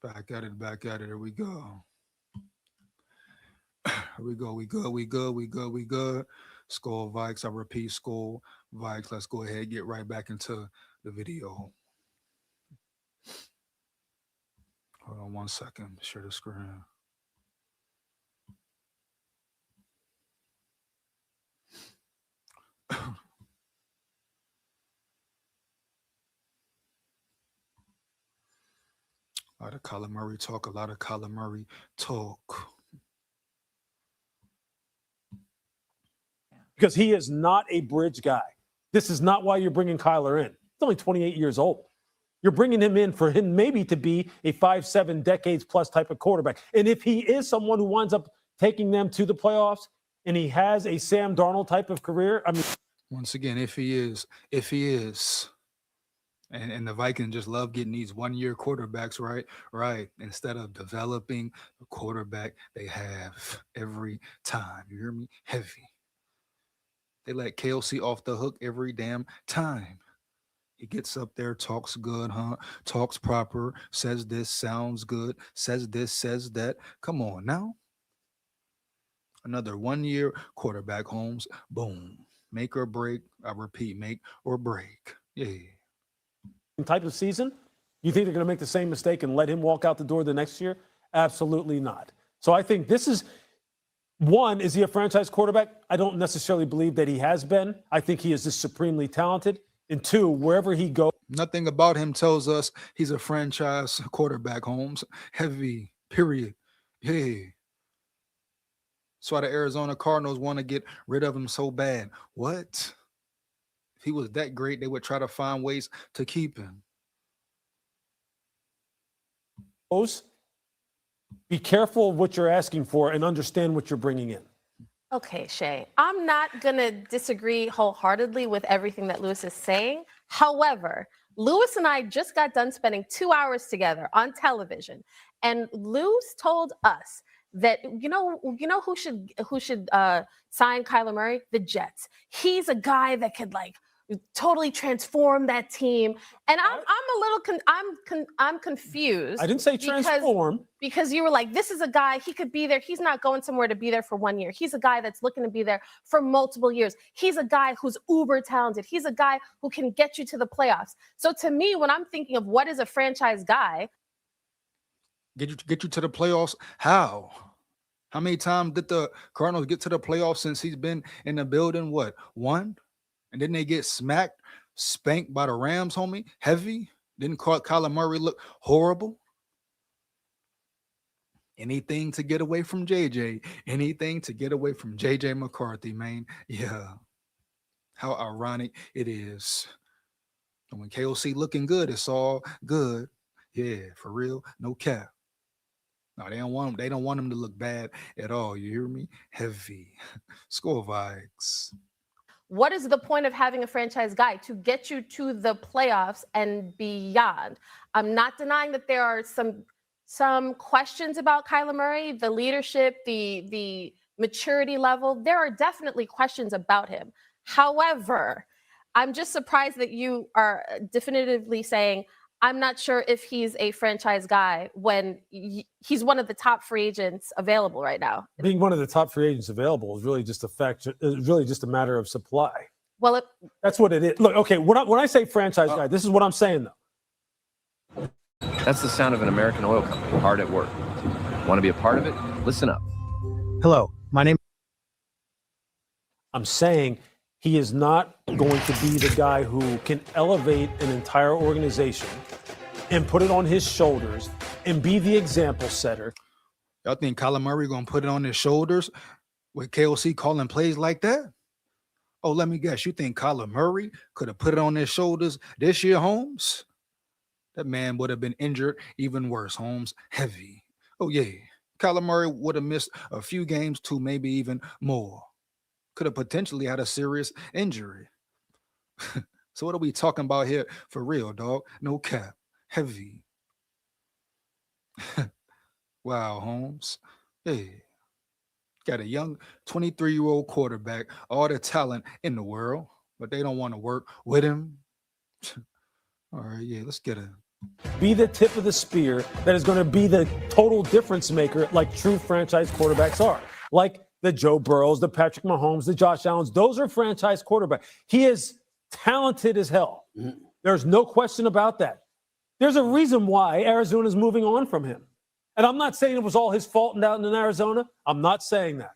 Back at it. Here we go. Here we go. We good. SKOL Vikes. I repeat, SKOL Vikes. Let's go ahead and get right back into the video. Hold on 1 second. Share the screen. A lot of Kyler Murray talk. Because he is not a bridge guy. This is not why you're bringing Kyler in. He's only 28 years old. You're bringing him in for him maybe to be a 5-7 decades plus type of quarterback. And if he is someone who winds up taking them to the playoffs and he has a Sam Darnold type of career, I mean, once again, if he is, and the Vikings just love getting these 1-year quarterbacks, right? Instead of developing the quarterback they have every time. You hear me? Heavy. They let KLC off the hook every damn time. He gets up there, talks good, talks proper, says this, sounds good, says this, says that. Come on now. Another 1-year quarterback, Holmes. Boom. Make or break. I repeat, make or break. Yeah. type of season, you think they're going to make the same mistake and let him walk out the door the next year? Absolutely not. So I think this is, one, is he a franchise quarterback? I don't necessarily believe that he has been. I think he is just supremely talented. And two, wherever he goes. Nothing about him tells us he's a franchise quarterback, Holmes. Heavy, period. Yeah. That's why the Arizona Cardinals want to get rid of him so bad. What? If he was that great, they would try to find ways to keep him. Be careful of what you're asking for and understand what you're bringing in. Okay, Shay, I'm not going to disagree wholeheartedly with everything that Lewis is saying. However, Lewis and I just got done spending 2 hours together on television, and Lewis told us that you know who should sign Kyler Murray? The Jets. He's a guy that could totally transform that team, and I'm confused. I didn't say transform because you were like, this is a guy, he could be there. He's not going somewhere to be there for 1 year. He's a guy that's looking to be there for multiple years. He's a guy who's uber talented. He's a guy who can get you to the playoffs. So to me, when I'm thinking of what is a franchise guy, get you to the playoffs, how? How many times did the Cardinals get to the playoffs since he's been in the building? What, one? And then they get spanked by the Rams, homie. Heavy. Didn't Kyler Murray look horrible? Anything to get away from JJ. Anything to get away from JJ McCarthy, man. Yeah. How ironic it is. And when KOC looking good, it's all good. Yeah, for real. No cap. No, they don't want him to look bad at all. You hear me? Heavy. SKOL Vikes. what is the point of having a franchise guy? To get you to the playoffs and beyond. I'm not denying that there are some questions about Kyler Murray, the leadership, the maturity level. There are definitely questions about him. However, I'm just surprised that you are definitively saying, I'm not sure if he's a franchise guy when he's one of the top free agents available right now. Being one of the top free agents available is really just a matter of supply. Well, that's what it is. Look, okay, when I say franchise guy, this is what I'm saying though. That's the sound of an American oil company hard at work. Want to be a part of it? Listen up. Hello, my name. I'm saying he is not going to be the guy who can elevate an entire organization and put it on his shoulders and be the example setter. Y'all think Kyler Murray going to put it on his shoulders with KOC calling plays like that? Oh, let me guess. You think Kyler Murray could have put it on his shoulders this year, Holmes? That man would have been injured even worse, Holmes. Heavy. Oh, yeah. Kyler Murray would have missed a few games too, maybe even more. Could have potentially had a serious injury. So what are we talking about here for real, dog? No cap. Heavy. Wow, Holmes. Hey. Got a young 23-year-old quarterback, all the talent in the world, but they don't want to work with him. All right, yeah, let's get it. Be the tip of the spear that is going to be the total difference maker, like true franchise quarterbacks are. Like the Joe Burrows, the Patrick Mahomes, the Josh Allens. Those are franchise quarterbacks. He is talented as hell. There's no question about that. There's a reason why Arizona's moving on from him. And I'm not saying it was all his fault down in Arizona. I'm not saying that.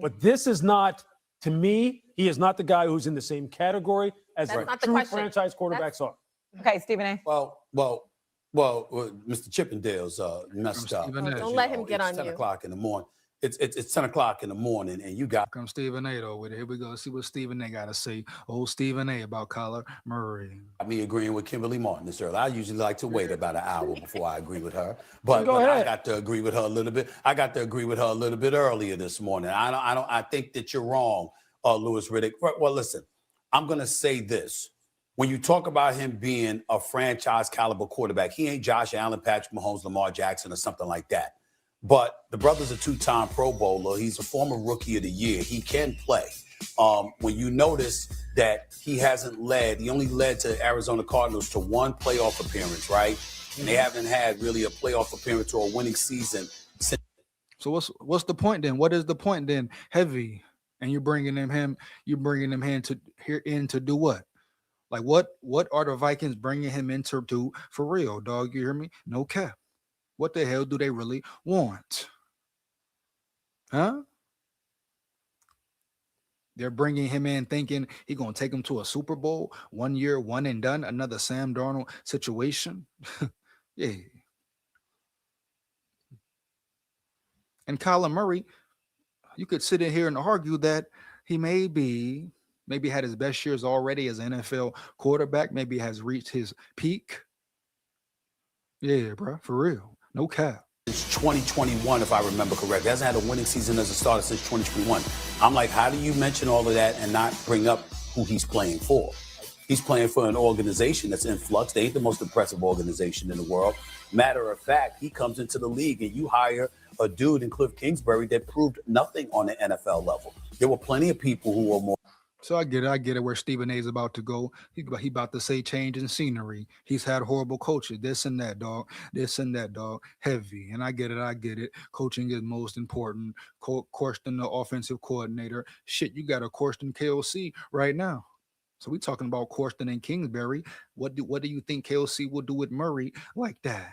But this is not, to me, he is not the guy who's in the same category as true franchise quarterbacks are. Okay, Stephen A. Well, Mr. Chippendale's messed up. Don't let him get on you. It's 10 you. o'clock in the morning. It's 10 o'clock in the morning, and you got. Come Stephen A. though with it. Here we go. See what Stephen A. got to say. Old Stephen A. about Kyler Murray. Me agreeing with Kimberly Martin this early. I usually like to wait about an hour before I agree with her, but I got to agree with her a little bit. I got to agree with her a little bit earlier this morning. I think that you're wrong, Louis Riddick. Well, listen, I'm gonna say this. When you talk about him being a franchise caliber quarterback, he ain't Josh Allen, Patrick Mahomes, Lamar Jackson, or something like that. But the brother's a two-time Pro Bowler. He's a former Rookie of the Year. He can play. When you notice that he only led to Arizona Cardinals to one playoff appearance, right? And they haven't had really a playoff appearance or a winning season since. So what's the point then? What is the point then? Heavy, and you're bringing him in to do what? Like what are the Vikings bringing him in to do for real, dog? You hear me? No cap. What the hell do they really want? Huh? They're bringing him in thinking he's going to take him to a Super Bowl, 1 year, one and done, another Sam Darnold situation. Yeah. And Kyler Murray, you could sit in here and argue that he maybe had his best years already as an NFL quarterback, maybe has reached his peak. Yeah, bro, for real. No cap. Since 2021, if I remember correctly. He hasn't had a winning season as a starter since 2021. I'm like, how do you mention all of that and not bring up who he's playing for? He's playing for an organization that's in flux. They ain't the most impressive organization in the world. Matter of fact, he comes into the league and you hire a dude in Cliff Kingsbury that proved nothing on the NFL level. There were plenty of people who were more. So I get it where Stephen A is about to go. He about to say change in scenery. He's had horrible coaches, this and that, dog. Heavy. And I get it. Coaching is most important. Question the offensive coordinator. Shit, you got a question KOC right now. So we talking about Corsten and Kingsbury. What do you think KOC will do with Murray like that?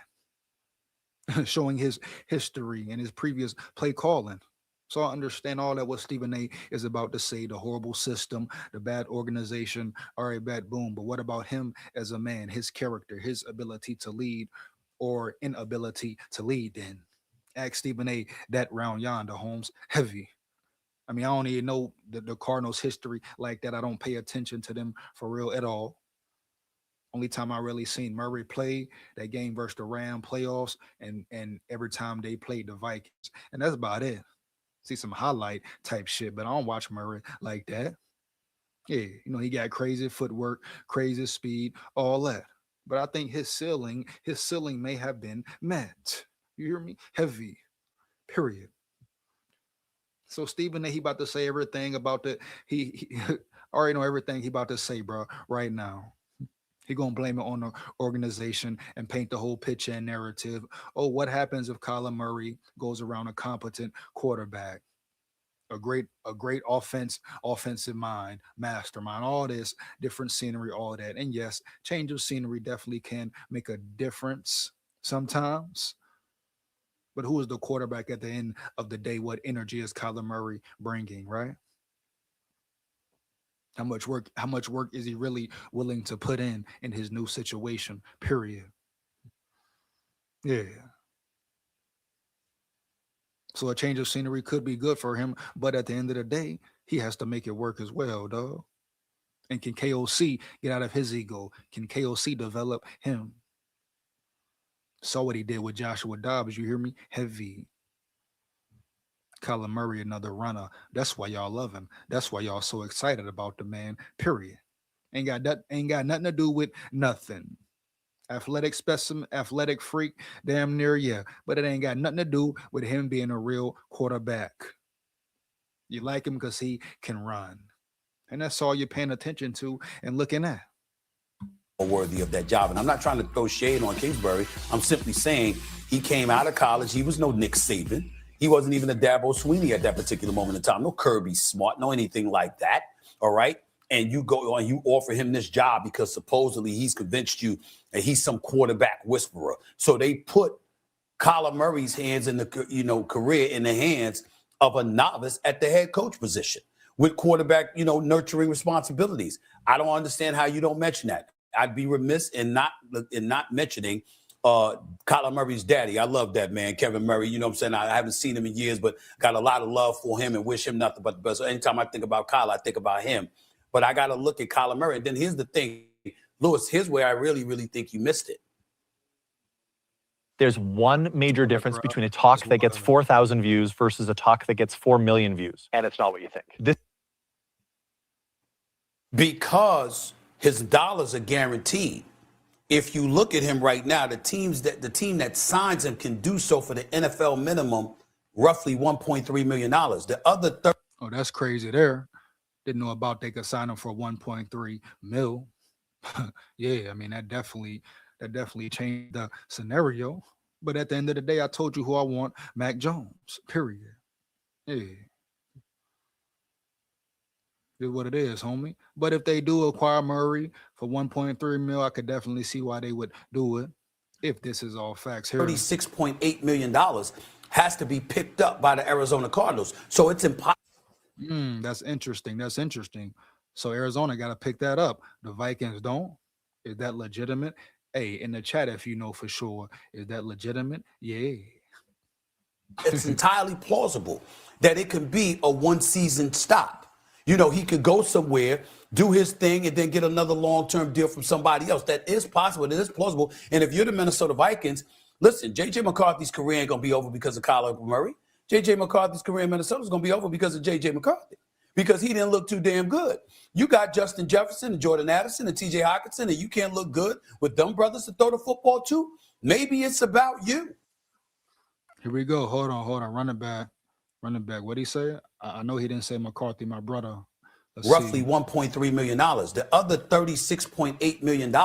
Showing his history and his previous play calling. So I understand all that what Stephen A is about to say, the horrible system, the bad organization, all right, bad boom. But what about him as a man, his character, his ability to lead or inability to lead then? Ask Stephen A that round yonder, Holmes. Heavy. I mean, I don't even know the Cardinals' history like that. I don't pay attention to them for real at all. Only time I really seen Murray play that game versus the Ram playoffs and every time they played the Vikings. And that's about it. See some highlight type shit, but I don't watch Murray like that. Yeah, he got crazy footwork, crazy speed, all that. But I think his ceiling may have been met. You hear me? Heavy. Period. So Stephen A, he about to say everything about he already know everything he about to say, bro, right now. He gonna blame it on the organization and paint the whole picture and narrative. Oh, what happens if Kyler Murray goes around a competent quarterback, a great offensive mind, mastermind, all this different scenery, all that. And yes, change of scenery definitely can make a difference sometimes. But who is the quarterback at the end of the day? What energy is Kyler Murray bringing, right? How much work is he really willing to put in his new situation, period? Yeah. So a change of scenery could be good for him, but at the end of the day, he has to make it work as well, dog. And can KOC get out of his ego? Can KOC develop him? Saw what he did with Joshua Dobbs, you hear me? Heavy. Kyler Murray, another runner. That's why y'all love him. That's why y'all so excited about the man, period. Ain't got nothing to do with nothing. Athletic specimen, athletic freak, damn near, yeah. But it ain't got nothing to do with him being a real quarterback. You like him because he can run. And that's all you're paying attention to and looking at. worthy of that job. And I'm not trying to throw shade on Kingsbury. I'm simply saying he came out of college. He was no Nick Saban. He wasn't even a Dabo Sweeney at that particular moment in time. No Kirby Smart, no anything like that. All right. And you go and you offer him this job because supposedly he's convinced you that he's some quarterback whisperer. So they put Kyler Murray's hands in the career in the hands of a novice at the head coach position with quarterback, nurturing responsibilities. I don't understand how you don't mention that. I'd be remiss in not mentioning Kyler Murray's daddy. I love that man, Kevin Murray. You know what I'm saying? I haven't seen him in years, but got a lot of love for him and wish him nothing but the best. So anytime I think about Kyler, I think about him. But I got to look at Kyler Murray. And then here's the thing, Lewis, here's where I really, really think you missed it. There's one major difference between a talk that gets 4,000 views versus a talk that gets 4 million views. And it's not what you think. Because his dollars are guaranteed. If you look at him right now, the team that signs him can do so for the NFL minimum, roughly $1.3 million. The other Oh, that's crazy there. Didn't know about they could sign him for 1.3 mil. Yeah, I mean, that definitely changed the scenario. But at the end of the day, I told you who I want, Mac Jones, period. Yeah. Is what it is, homie. But if they do acquire Murray for 1.3 mil, I could definitely see why they would do it. If this is all facts here. $36.8 million has to be picked up by the Arizona Cardinals. So it's impossible. That's interesting. That's interesting. So Arizona got to pick that up. The Vikings don't. Is that legitimate? Hey, in the chat, if you know for sure, is that legitimate? Yeah. It's entirely plausible that it can be a one-season stop. He could go somewhere, do his thing, and then get another long-term deal from somebody else. That is possible. It is plausible. And if you're the Minnesota Vikings, listen, J.J. McCarthy's career ain't going to be over because of Kyler Murray. J.J. McCarthy's career in Minnesota is going to be over because of J.J. McCarthy, because he didn't look too damn good. You got Justin Jefferson and Jordan Addison and T.J. Hockenson, and you can't look good with them brothers to throw the football to? Maybe it's about you. Here we go. Hold on. Run it back. What'd he say? I know he didn't say McCarthy, my brother. Roughly $1.3 million. The other $36.8 million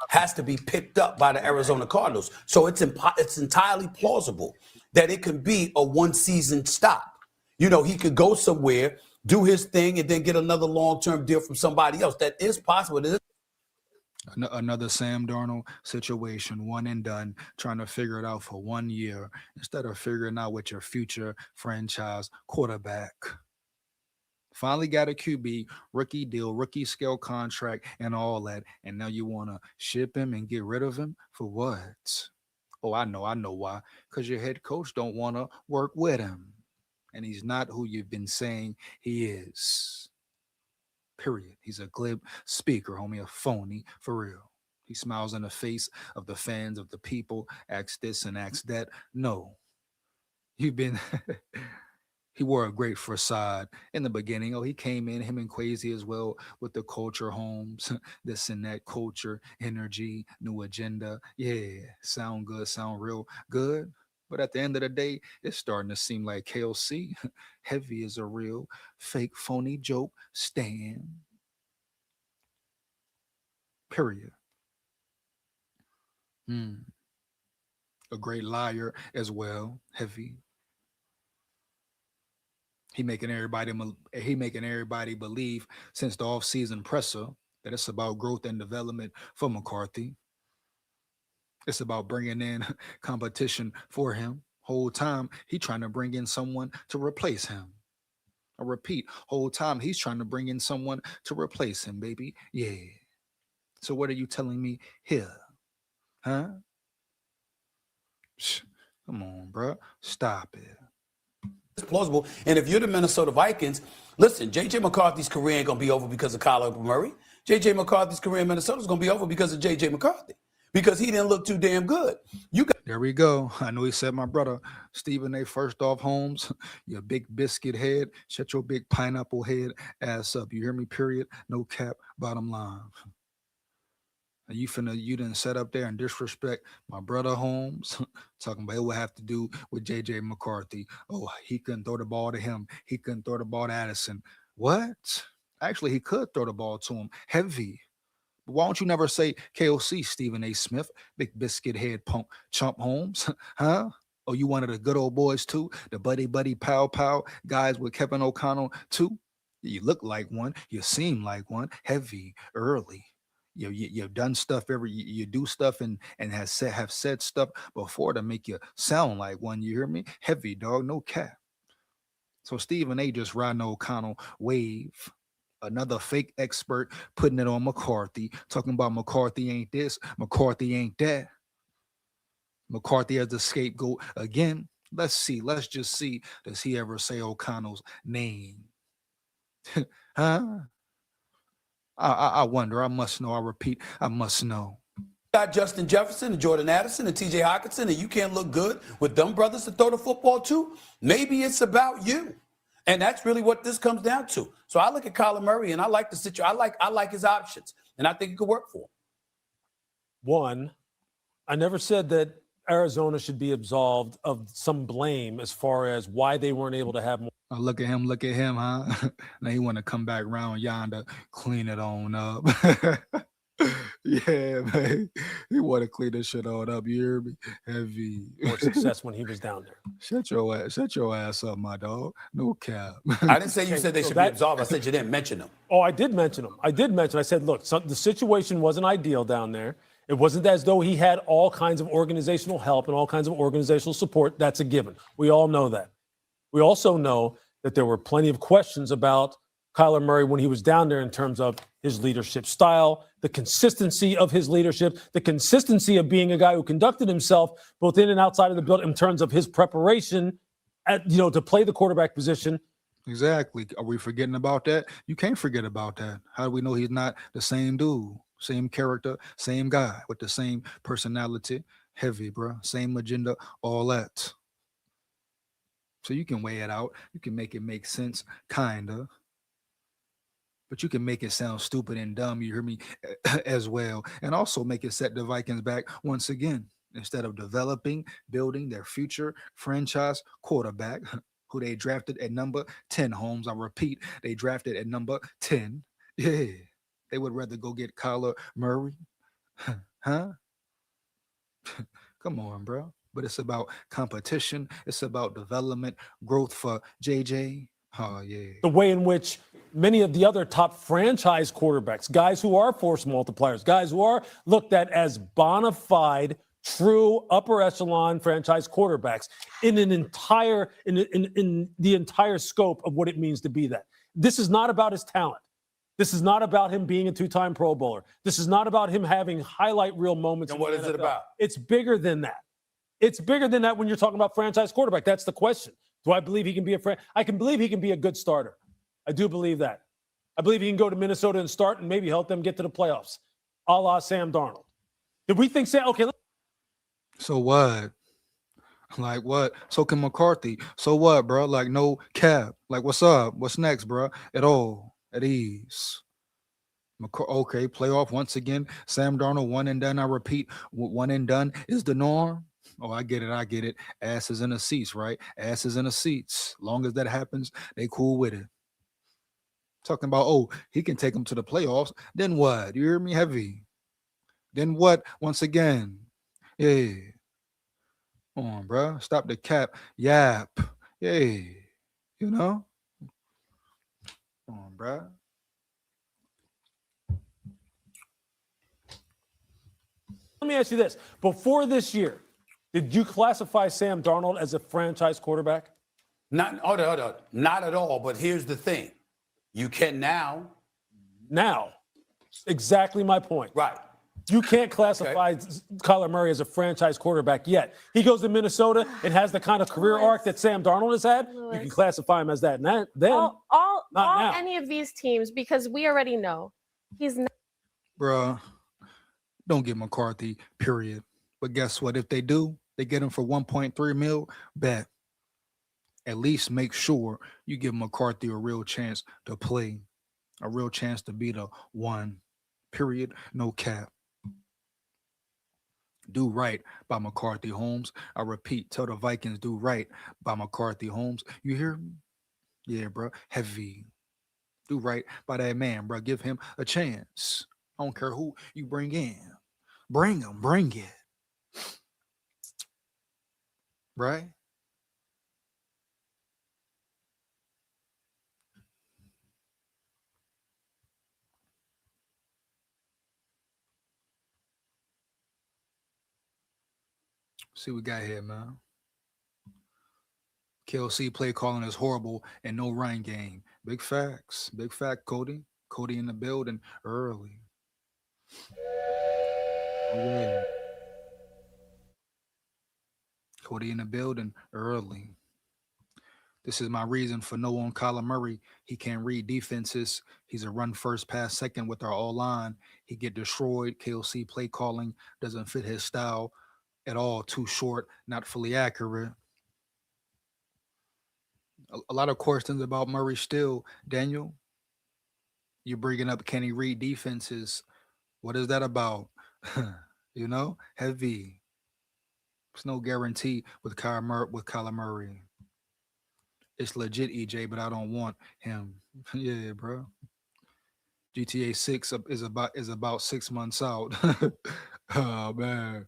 has to be picked up by the Arizona Cardinals. So it's entirely plausible that it can be a one-season stop. He could go somewhere, do his thing, and then get another long-term deal from somebody else. That is possible. Another Sam Darnold situation, one and done, trying to figure it out for 1 year instead of figuring out what your future franchise quarterback. Finally got a QB, rookie deal, rookie scale contract, and all that. And now you want to ship him and get rid of him for what? Oh, I know why. Because your head coach don't want to work with him. And he's not who you've been saying he is. Period. He's a glib speaker, homie, a phony, for real. He smiles in the face of the fans, of the people, acts this and acts that. No. You've been... He wore a great facade in the beginning. Oh, he came in, him and Quasi as well, with the culture homes, this and that, culture, energy, new agenda. Yeah, sound good, sound real good. But at the end of the day, it's starting to seem like KLC. Heavy is a real fake, phony joke stand. Period. A great liar as well. Heavy. He making everybody believe since the off-season presser that it's about growth and development for McCarthy. It's about bringing in competition for him. Whole time he trying to bring in someone to replace him. I repeat, whole time he's trying to bring in someone to replace him, baby. Yeah. So what are you telling me here? Huh? Come on, bro. Stop it. It's plausible. And if you're the Minnesota Vikings, listen, J.J. McCarthy's career ain't going to be over because of Kyler Murray. J.J. McCarthy's career in Minnesota is going to be over because of J.J. McCarthy, because he didn't look too damn good. There we go. I know he said, my brother, Stephen A. First off, Holmes, your big biscuit head, shut your big pineapple head ass up. You hear me, period? No cap, bottom line. And you didn't set up there and disrespect my brother Holmes, talking about it would have to do with J.J. McCarthy. Oh, he couldn't throw the ball to him. He couldn't throw the ball to Addison. What? Actually, he could throw the ball to him. Heavy. Why don't you never say KOC, Stephen A. Smith, Big Biscuit Head Punk, Chump Holmes, huh? Oh, you one of the good old boys too? The buddy pow pow guys with Kevin O'Connell too? You look like one. You seem like one. Heavy, early. You've done stuff you do stuff and have said stuff before to make you sound like one. You hear me? Heavy, dog, no cap. So Stephen A. just riding O'Connell wave. Another fake expert putting it on McCarthy, talking about McCarthy ain't this, McCarthy ain't that. McCarthy as the scapegoat again. Let's just see. Does he ever say O'Connell's name? Huh? I wonder. I must know. I repeat, I must know. Got Justin Jefferson and Jordan Addison and TJ Hockenson, and you can't look good with them brothers to throw the football to? Maybe it's about you. And that's really what this comes down to. So I look at Kyler Murray and I like the situation. I like his options, and I think it could work for him. One, I never said that Arizona should be absolved of some blame as far as why they weren't able to have more. Look at him, huh? Now he want to come back around yonder, clean it on up. Yeah, man. He want to clean this shit on up. You hear me? Heavy. More success when he was down there. Shut your ass up, my dog. No cap. I didn't say you said they should be absolved. I said you didn't mention them. Oh, I did mention them. I said, look, the situation wasn't ideal down there. It wasn't as though he had all kinds of organizational help and all kinds of organizational support. That's a given. We all know that. We also know that there were plenty of questions about Kyler Murray when he was down there in terms of his leadership style, the consistency of his leadership, the consistency of being a guy who conducted himself both in and outside of the building in terms of his preparation to play the quarterback position. Exactly. Are we forgetting about that? You can't forget about that. How do we know he's not the same dude, same character, same guy with the same personality? Heavy, bro. Same agenda, all that. So you can weigh it out. You can make it make sense, kind of. But you can make it sound stupid and dumb, you hear me, as well. And also make it set the Vikings back once again. Instead of building their future franchise quarterback, who they drafted at number 10, Holmes. I repeat, they drafted at number 10. Yeah. They would rather go get Kyler Murray. Huh? Come on, bro. But it's about competition. It's about development, growth for JJ. Oh, yeah. The way in which many of the other top franchise quarterbacks, guys who are force multipliers, guys who are looked at as bona fide, true upper echelon franchise quarterbacks in the entire scope of what it means to be that. This is not about his talent. This is not about him being a two-time Pro Bowler. This is not about him having highlight reel moments. And what is it about? It's bigger than that. It's bigger than that when you're talking about franchise quarterback. That's the question. Do I believe he can be I can believe he can be a good starter. I do believe that. I believe he can go to Minnesota and start and maybe help them get to the playoffs, a la Sam Darnold. Did we think okay? So what? Like what? So can McCarthy. So what, bro? Like no cap. Like what's up? What's next, bro? At all. At ease. Okay, playoff once again. Sam Darnold, one and done. I repeat, one and done is the norm. Oh, I get it. Asses in the seats, right? Asses in the seats. Long as that happens, they cool with it. Talking about, he can take them to the playoffs. Then what? You hear me? Heavy. Then what? Once again. Yeah. Come on, bro. Stop the cap. Yap. Yeah. You know? Come on, bro. Let me ask you this. Before this year, did you classify Sam Darnold as a franchise quarterback? Not at all. But here's the thing. You can now. Now. Exactly my point. Right. You can't classify Kyler Murray as a franchise quarterback yet. He goes to Minnesota and has the kind of career arc that Sam Darnold has had. You can classify him as that. And then, not any of these teams, because we already know he's not. Bruh, don't get McCarthy, period. But guess what? If they do, they get him for 1.3 mil, bet. At least make sure you give McCarthy a real chance to play, a real chance to be the one, period, no cap. Do right by McCarthy, Holmes. I repeat, tell the Vikings do right by McCarthy, Holmes. You hear me? Yeah, bro. Heavy. Do right by that man, bro. Give him a chance. I don't care who you bring in. Bring them, bring it. Right? See what we got here, man. KLC play calling is horrible and no run game. Big facts. Big fact, Cody. Cody in the building early. Oh, yeah. Cody in the building early. This is my reason for no on Kyler Murray. He can't read defenses. He's a run first, pass second with our all line. He get destroyed. KLC play calling doesn't fit his style at all. Too short, not fully accurate. A lot of questions about Murray still. Daniel, you're bringing up can he read defenses? What is that about? You know, heavy. There's no guarantee with Kyler Murray. It's legit, EJ, but I don't want him. Yeah, bro. GTA 6 is about 6 months out. Oh man,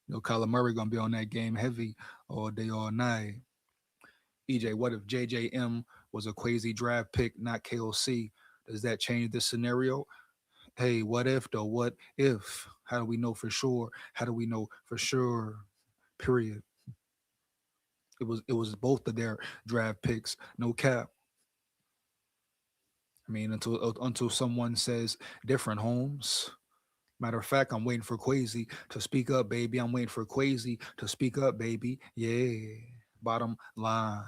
you know Kyler Murray gonna be on that game heavy all day, all night. EJ, what if JJM was a crazy draft pick, not KOC? Does that change the scenario? Hey, what if though? What if? How do we know for sure? How do we know for sure? Period. It was both of their draft picks, no cap. I mean, until someone says different, Holmes. Matter of fact, I'm waiting for Quasi to speak up, baby. I'm waiting for Quasi to speak up, baby. Yeah. Bottom line.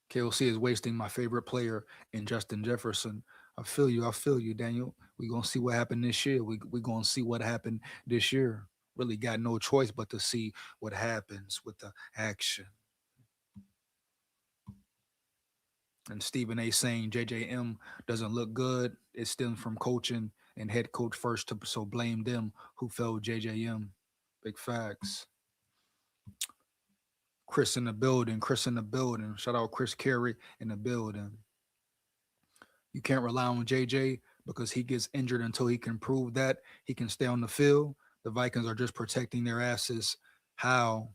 KLC is wasting my favorite player in Justin Jefferson. I feel you, Daniel. We're going to see what happened this year. We're going to see what happened this year. Really got no choice but to see what happens with the action. And Stephen A. saying JJM doesn't look good. It stems from coaching and head coach first, so blame them who failed JJM. Big facts. Chris in the building. Shout out Chris Carey in the building. You can't rely on JJ because he gets injured until he can prove that he can stay on the field. The Vikings are just protecting their asses. How?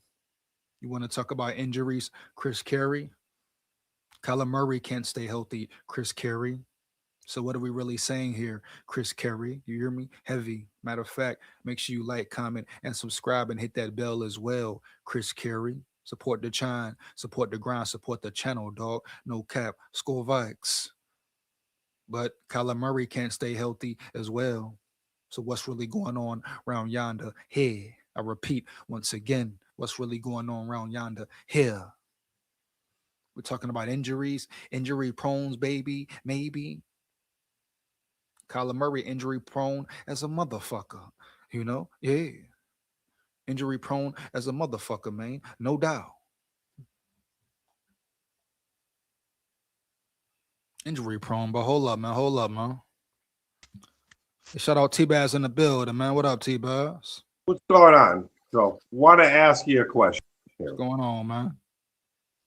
You want to talk about injuries? Chris Carey. Kyler Murray can't stay healthy. Chris Carey. So what are we really saying here? Chris Carey, you hear me? Heavy. Matter of fact, make sure you like, comment, and subscribe and hit that bell as well. Chris Carey. Support the chime. Support the grind. Support the channel, dog. No cap. SKOL VIKES. But Kyler Murray can't stay healthy as well. So what's really going on around yonder? Here. I repeat once again, what's really going on around yonder? Here. We're talking about injuries, injury prone, baby, maybe. Kyler Murray injury prone as a motherfucker, you know? Yeah. Injury prone as a motherfucker, man. No doubt. Injury prone, but hold up, man. Shout out T-Baz in the building, man. What up, T-Baz? What's going on? So, want to ask you a question here. What's going on, man?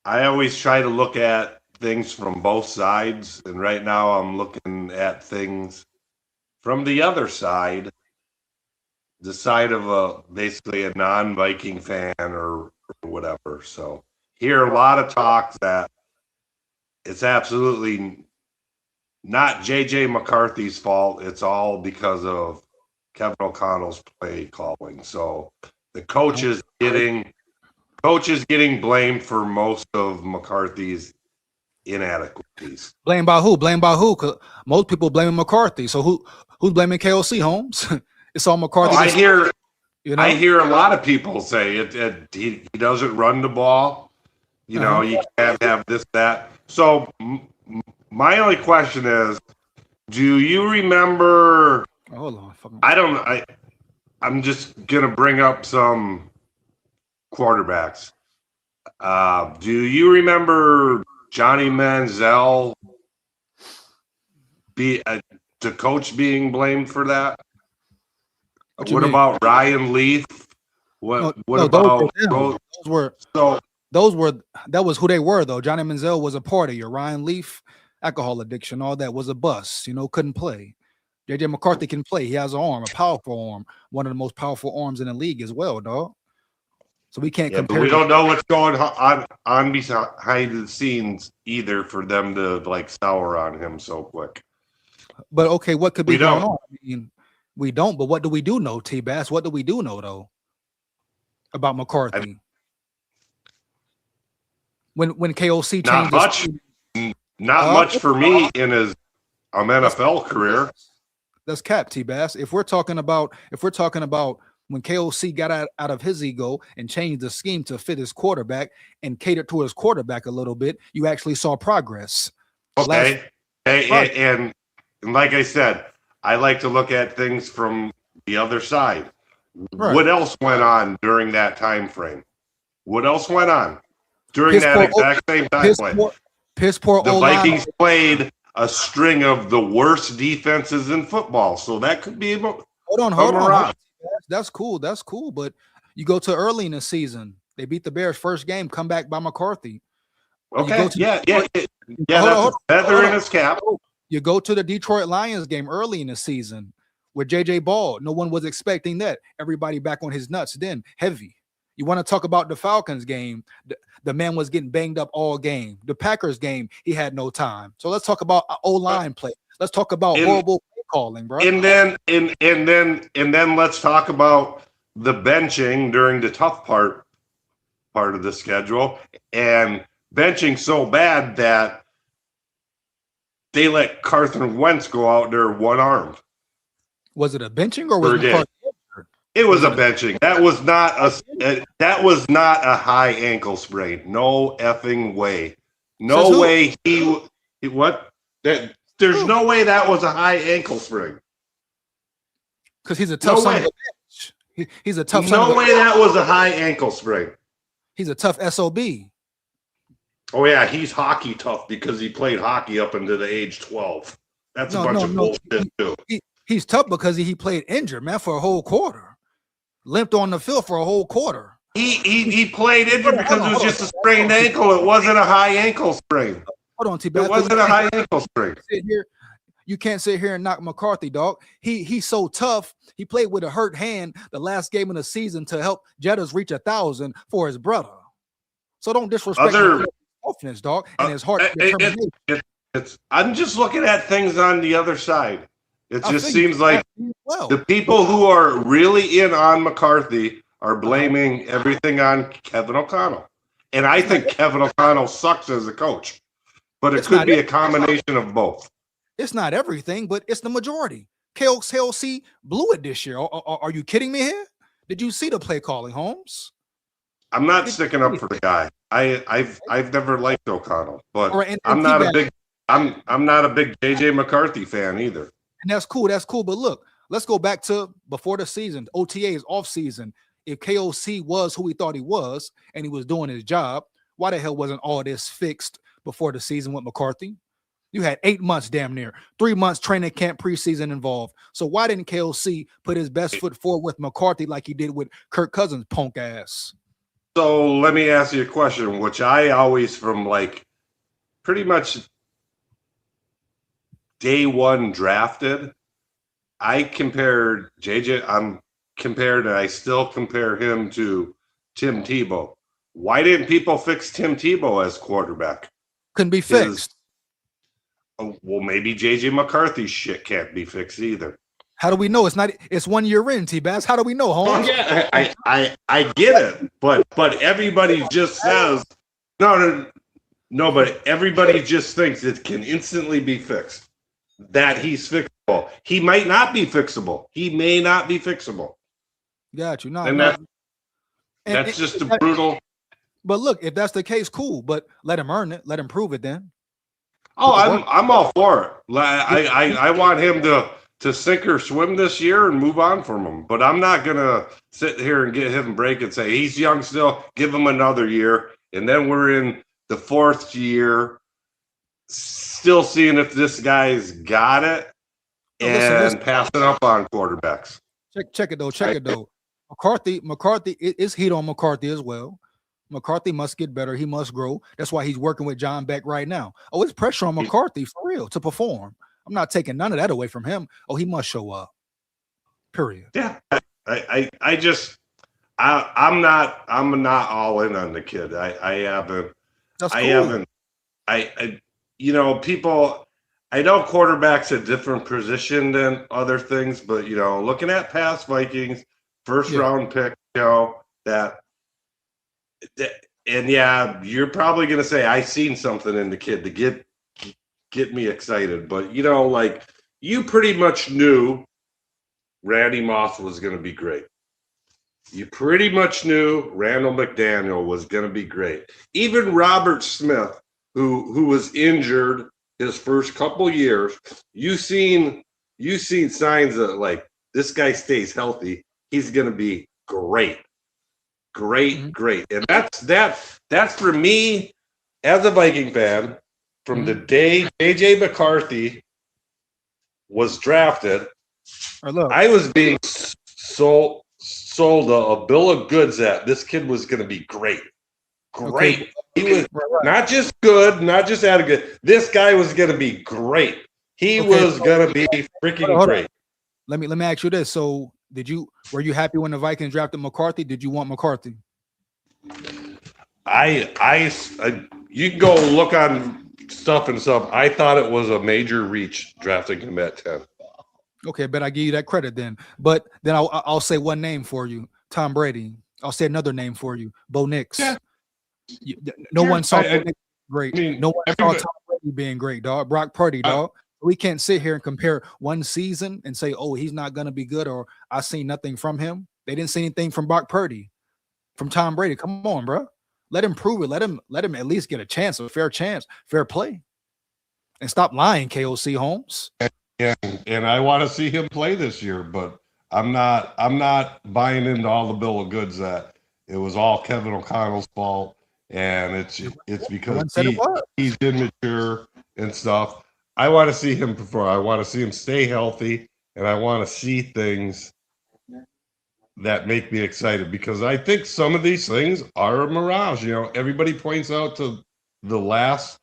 I always try to look at things from both sides, and right now I'm looking at things from the other side, the side of basically a non-Viking fan or whatever. So, hear a lot of talk that it's absolutely not J.J. McCarthy's fault. It's all because of Kevin O'Connell's play calling. So the coach is getting blamed for most of McCarthy's inadequacies. Blamed by who? Because most people blaming McCarthy. So who's blaming KOC, Holmes? It's all McCarthy. I hear a lot of people say he doesn't run the ball. You know, you can't have this, that. So my only question is, do you remember? Hold on. I'm just gonna bring up some quarterbacks. Do you remember Johnny Manziel the coach being blamed for that? What about Ryan Leaf? That was who they were though. Johnny Manziel was a part of your Ryan Leaf. alcohol addiction, all that was a bust. Couldn't play. JJ McCarthy can play. He has an arm, a powerful arm, one of the most powerful arms in the league as well, dog. So we can't compare. But we don't know what's going on behind the scenes either for them to like sour on him so quick. But okay, what could be going on? I mean, we don't. But what do we do know, T-Bass? What do we do know though about McCarthy? When KOC changed, not much for me in his NFL career. That's cap, T-Bass. If we're talking about when KOC got out of his ego and changed the scheme to fit his quarterback and catered to his quarterback a little bit, you actually saw progress. Okay. And like I said, I like to look at things from the other side. Right. What else went on during that time frame? What else went on during that exact same time frame? The Vikings played a string of the worst defenses in football, so that could be. Hold on. That's cool. But you go to early in the season, they beat the Bears first game, come back by McCarthy. Okay, that's a feather in his cap. You go to the Detroit Lions game early in the season with JJ Ball. No one was expecting that. Everybody back on his nuts then, heavy. You want to talk about the Falcons game? The man was getting banged up all game. The Packers game, he had no time. So let's talk about O-line play. Let's talk about horrible play calling, bro. And then let's talk about the benching during the tough part of the schedule, and benching so bad that they let Carson Wentz go out there one-armed. Was it a benching or was it McCarthy? It was a benching. That was not a high ankle sprain. No effing way. No way there's no way that was a high ankle sprain. Because he's a tough son of a bitch. He's a tough son of a bitch. No way that was a high ankle sprain. He's a tough SOB. Oh yeah, he's hockey tough because he played hockey up into the age 12. That's a bunch of bullshit too. He's tough because he played injured, man, for a whole quarter. Limped on the field for a whole quarter. He played injured because it was just a sprained ankle. It wasn't a high ankle sprain. Hold on, T-Bass. It wasn't a high ankle sprain. You can't sit here and knock McCarthy, dog. He's so tough. He played with a hurt hand the last game of the season to help Jettas reach 1,000 for his brother. So don't disrespect his toughness, dog, and his heart determination. I'm just looking at things on the other side. It just seems like the people who are really in on McCarthy are blaming everything on Kevin O'Connell. And I think Kevin O'Connell sucks as a coach. But it could be a combination of both. It's not everything, but it's the majority. KOC blew it this year. Are you kidding me here? Did you see the play calling, Holmes? I'm not sticking up for the guy. I've never liked O'Connell, but I'm not a big JJ McCarthy fan either. And that's cool. But look, let's go back to before the season, OTAs, off season. If KOC was who he thought he was and he was doing his job, why the hell wasn't all this fixed before the season with McCarthy? You had 8 months damn near, 3 months training camp preseason involved. So why didn't KOC put his best foot forward with McCarthy like he did with Kirk Cousins' punk ass? So let me ask you a question, which I always from like pretty much day one drafted, I compared JJ, and I still compare him to Tim Tebow. Why didn't people fix Tim Tebow as quarterback? Couldn't be fixed. Well, maybe JJ McCarthy's shit can't be fixed either. How do we know? It's 1 year in, T-Bass. How do we know, Holmes? Yeah, I get it, but everybody just says no, but everybody just thinks it can instantly be fixed. That he's fixable. He might not be fixable. He may not be fixable. Got you. No, and that's just a brutal. But look, if that's the case, cool. But let him earn it. Let him prove it then. Oh, I'm all for it. I want him to sink or swim this year and move on from him. But I'm not gonna sit here and get him break and say he's young still. Give him another year, and then we're in the 4th year, still seeing if this guy's got it and passing up on quarterbacks. Check it though. McCarthy is heat on McCarthy as well. McCarthy must get better. He must grow. That's why he's working with John Beck right now. Oh, it's pressure on McCarthy for real to perform. I'm not taking none of that away from him. Oh, he must show up. Period. Yeah. I'm not all in on the kid. People, I know quarterback's a different position than other things, but looking at past Vikings first round pick, and you're probably gonna say I seen something in the kid to get me excited, but you pretty much knew Randy Moss was gonna be great. You pretty much knew Randall McDaniel was gonna be great. Even Robert Smith, who was injured his first couple years, you seen signs that this guy stays healthy, he's gonna be great. Great. And that's for me as a Viking fan from the day JJ McCarthy was drafted. I was being sold a bill of goods that this kid was going to be great. Okay. He was not just good, not just out of good. This guy was going to be great. He was going to be freaking great. Let me ask you this. So were you happy when the Vikings drafted McCarthy? Did you want McCarthy? You can go look on stuff. I thought it was a major reach drafting him at 10. Okay, but I give you that credit then. But then I'll say one name for you, Tom Brady. I'll say another name for you, Bo Nix. Yeah. No one saw Bo Nix great. No one saw Tom Brady being great, dog. Brock Purdy, dog. We can't sit here and compare one season and say, oh, he's not going to be good, or I seen nothing from him. They didn't see anything from Brock Purdy, from Tom Brady. Come on, bro. Let him prove it. Let him at least get a chance, a fair chance, fair play. And stop lying, KOC Holmes. And I want to see him play this year, but I'm not buying into all the bill of goods that it was all Kevin O'Connell's fault, and it's because he's immature and stuff. I want to see him perform. I want to see him stay healthy, and I want to see things that make me excited, because I think some of these things are a mirage. Everybody points out to the last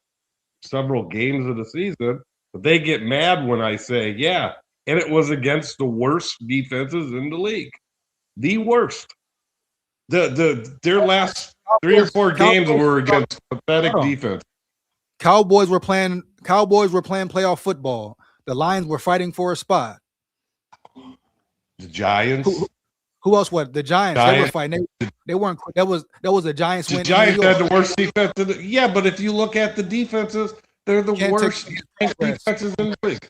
several games of the season, but they get mad when I say, and it was against the worst defenses in the league. The worst. Their last 3 or 4 games were against pathetic defense. Cowboys were playing playoff football. The Lions were fighting for a spot. The Giants. Who else was the Giants? They were fighting. They weren't. That was the Giants win. The Giants had the worst defense. But if you look at the defenses, they're the worst defenses in the league.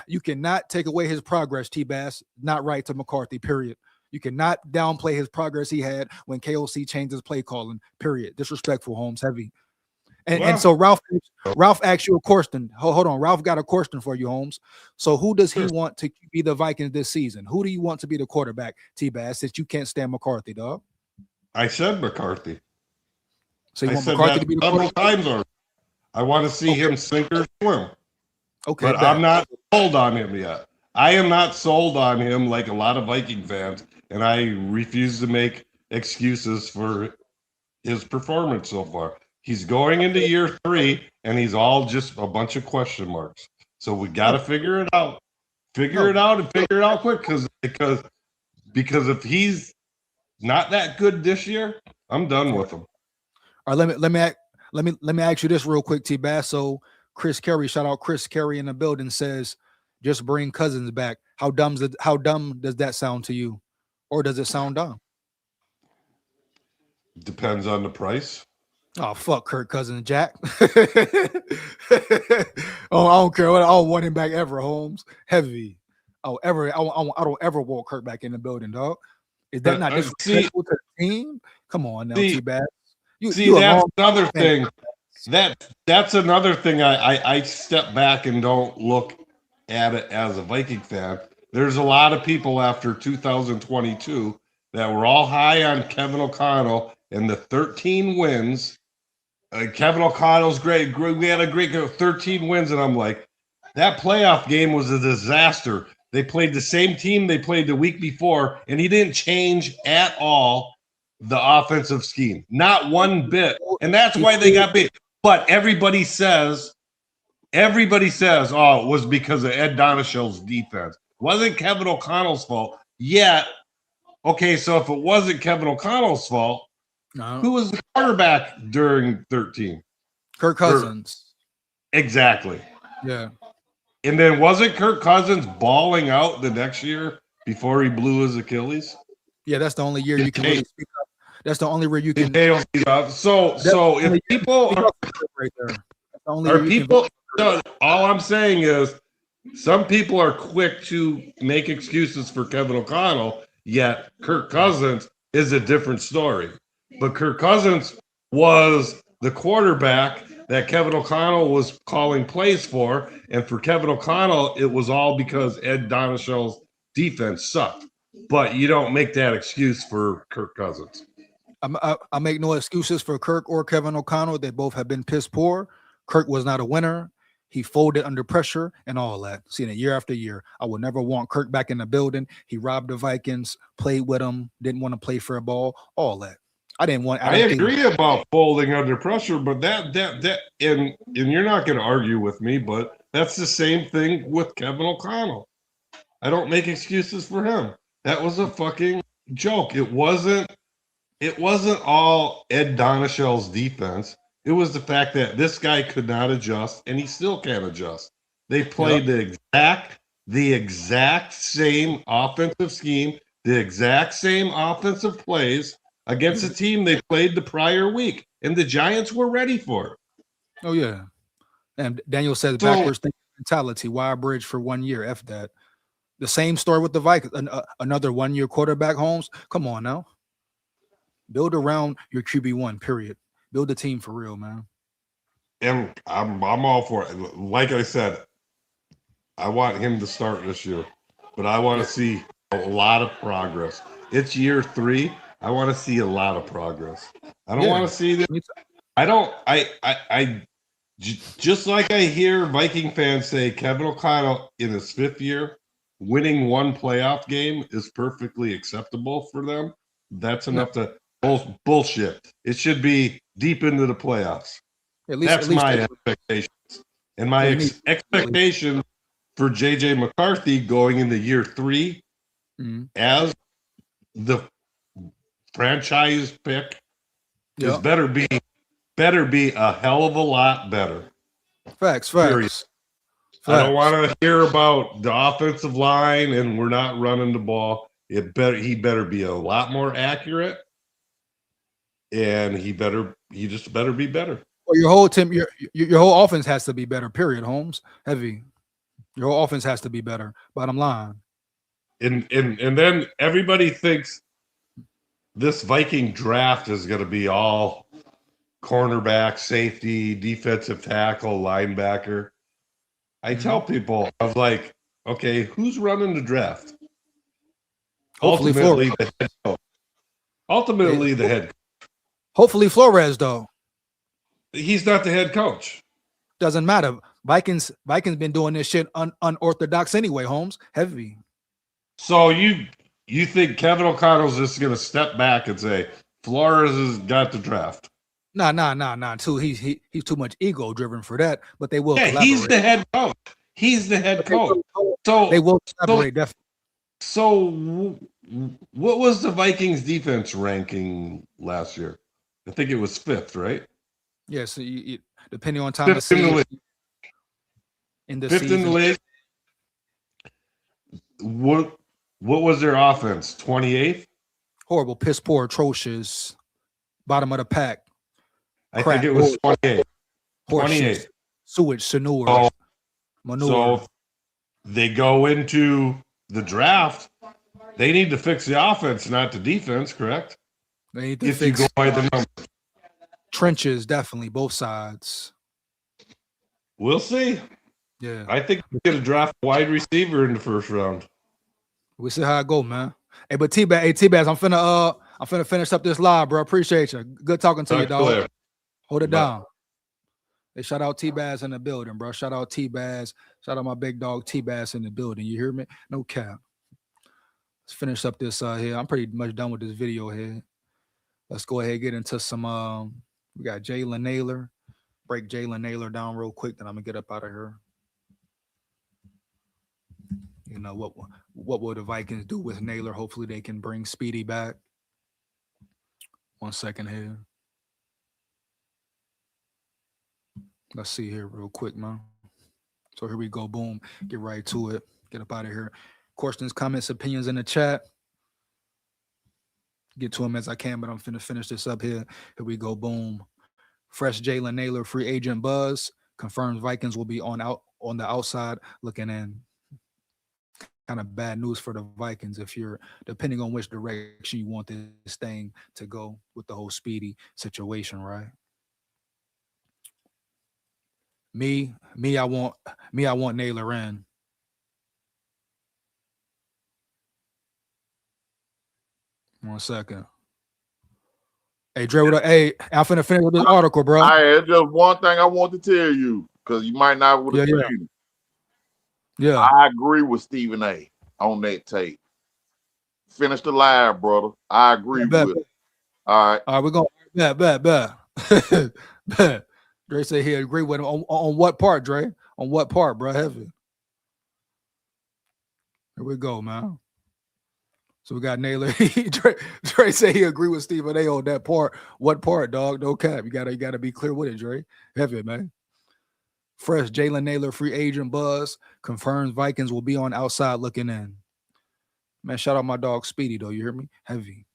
You cannot take away his progress, T-Bass. Not right to McCarthy, period. You cannot downplay his progress he had when KOC changed his play calling, period. Disrespectful, Holmes, heavy. And so Ralph asked you a question. Hold on. Ralph got a question for you, Holmes. So who does he want to be the Vikings this season? Who do you want to be the quarterback, T-Bass, since you can't stand McCarthy, dog? I said McCarthy. So you want McCarthy to be the quarterback? Times already. I want to see him sink or swim. Okay. But I'm not sold on him yet. I am not sold on him like a lot of Viking fans, and I refuse to make excuses for his performance so far. He's going into year 3, and he's all just a bunch of question marks. So we got to figure it out. Figure it out quick, because if he's not that good this year, I'm done with him. All right, let me ask you this real quick, T-Bass. So Chris Carey, shout out Chris Carey in the building, says, just bring Cousins back. How dumb does that sound to you? Or does it sound dumb? Depends on the price. Oh, fuck Kirk Cousins, Jack. I don't care. I don't want him back ever, Holmes. Heavy. I don't ever want Kirk back in the building, dog. Is that not disrespectful to the team? Come on now, T-Bass. That's another thing. That's another thing. I step back and don't look at it as a Viking fan. There's a lot of people after 2022 that were all high on Kevin O'Connell and the 13 wins. Kevin O'Connell's great. We had a great 13 wins, and I'm like, that playoff game was a disaster. They played the same team they played the week before, and he didn't change at all. the offensive scheme. Not one bit. And that's why they got beat. But everybody says, oh, it was because of Ed Donishell's defense. It wasn't Kevin O'Connell's fault. Yet, okay, so if it wasn't Kevin O'Connell's fault, who was the quarterback during 13? Kirk Cousins. Exactly. Yeah. And then wasn't Kirk Cousins balling out the next year before he blew his Achilles? Yeah, that's the only year you can really speak up. That's the only year you can. So if people are right there, all I'm saying is some people are quick to make excuses for Kevin O'Connell, yet Kirk Cousins is a different story. But Kirk Cousins was the quarterback that Kevin O'Connell was calling plays for, and for Kevin O'Connell, it was all because Ed Donishell's defense sucked. But you don't make that excuse for Kirk Cousins. I make no excuses for Kirk or Kevin O'Connell. They both have been piss poor. Kirk was not a winner. He folded under pressure and all that. Seeing it year after year. I would never want Kirk back in the building. He robbed the Vikings, played with them, didn't want to play for a ball, all that. I agree about folding under pressure, but that and you're not going to argue with me, but that's the same thing with Kevin O'Connell. I don't make excuses for him. That was a fucking joke. It wasn't all Ed Donishell's defense. It was the fact that this guy could not adjust, and he still can't adjust. They played the exact same offensive scheme, the exact same offensive plays against a team they played the prior week, and the Giants were ready for it. Oh, yeah. And Daniel says backwards thinking mentality. Why a bridge for 1 year? F that. The same story with the Vikings. Another 1 year quarterback, Holmes. Come on now. Build around your QB1, period. Build a team for real, man. And I'm all for it. Like I said, I want him to start this year, but I want to see a lot of progress. It's year 3. I want to see a lot of progress. I don't want to see this. Just like I hear Viking fans say Kevin O'Connell in his 5th year, winning one playoff game is perfectly acceptable for them. That's enough to bullshit. It should be deep into the playoffs. That's my expectations. And my expectation for JJ McCarthy going into year 3 as the franchise pick is better be a hell of a lot better. Facts. I don't want to hear about the offensive line and we're not running the ball. He better be a lot more accurate, and he just better be better. Well, your whole team, your whole offense has to be better. Period. Holmes, heavy. Your whole offense has to be better. Bottom line. And then everybody thinks this Viking draft is going to be all cornerback, safety, defensive tackle, linebacker. I tell people, I was like, okay, who's running the draft? Ultimately, the head coach. The head coach. Hopefully Flores, though. He's not the head coach. Doesn't matter. Vikings been doing this shit unorthodox anyway, Holmes. Heavy. So you think Kevin O'Connell's just going to step back and say Flores has got the draft? Nah. He's too much ego driven for that. But they will. Yeah, he's the head coach. He's the head coach. So they will collaborate definitely. So what was the Vikings defense ranking last year? I think it was 5th, right? Yes, so depending on time of season. In the 5th season. In the league. What was their offense? 28th? Horrible, piss poor, atrocious, bottom of the pack. I think it was 28. 28. Sewage, manure. So they go into the draft. They need to fix the offense, not the defense, correct? They need to fix you go by the numbers. Trenches, definitely, both sides. We'll see. Yeah. I think we're going to draft a wide receiver in the 1st round. We'll see how it go, man. Hey, but T-Bags, I'm finna finish up this live, bro. Appreciate you. Good talking to you, dog. Clear. Hold it down. Hey, shout out T-Bags in the building, bro. Shout out T-Bags. Shout out my big dog T-Bags in the building. You hear me? No cap. Let's finish up this here. I'm pretty much done with this video here. Let's go ahead and get into some. We got Jalen Nailor. Break Jalen Nailor down real quick, then I'm gonna get up out of here. You know what will the Vikings do with Nailor? Hopefully they can bring Speedy back. 1 second here. Let's see here real quick, man. So here we go. Boom. Get right to it. Get up out of here. Questions, comments, opinions in the chat. Get to them as I can, but I'm finna finish this up here. Here we go. Boom. Fresh Jalen Nailor free agent buzz confirms Vikings will be on the outside looking in. Kind of bad news for the Vikings if you're depending on which direction you want this thing to go with the whole Speedy situation, right? Me, I want Nailor in. One second. Hey, Dre, hey, I'm finna finish with this article, bro. It's just one thing I want to tell you, because you might not would have seen it. Yeah. I agree with Stephen A on that tape. Finish the live, brother. I agree with it. All right. All right, we're going bet. Dre said he agree with him on what part, Dre? On what part, bro? Heavy. Here we go, man. So we got Nailor. Dre said he agree with Stephen A on that part. What part, dog? No cap. You gotta be clear with it, Dre. Heavy, man. Fresh Jalen Nailor free agent buzz confirms Vikings will be on outside looking in. Man, shout out my dog Speedy, though. You hear me? Heavy.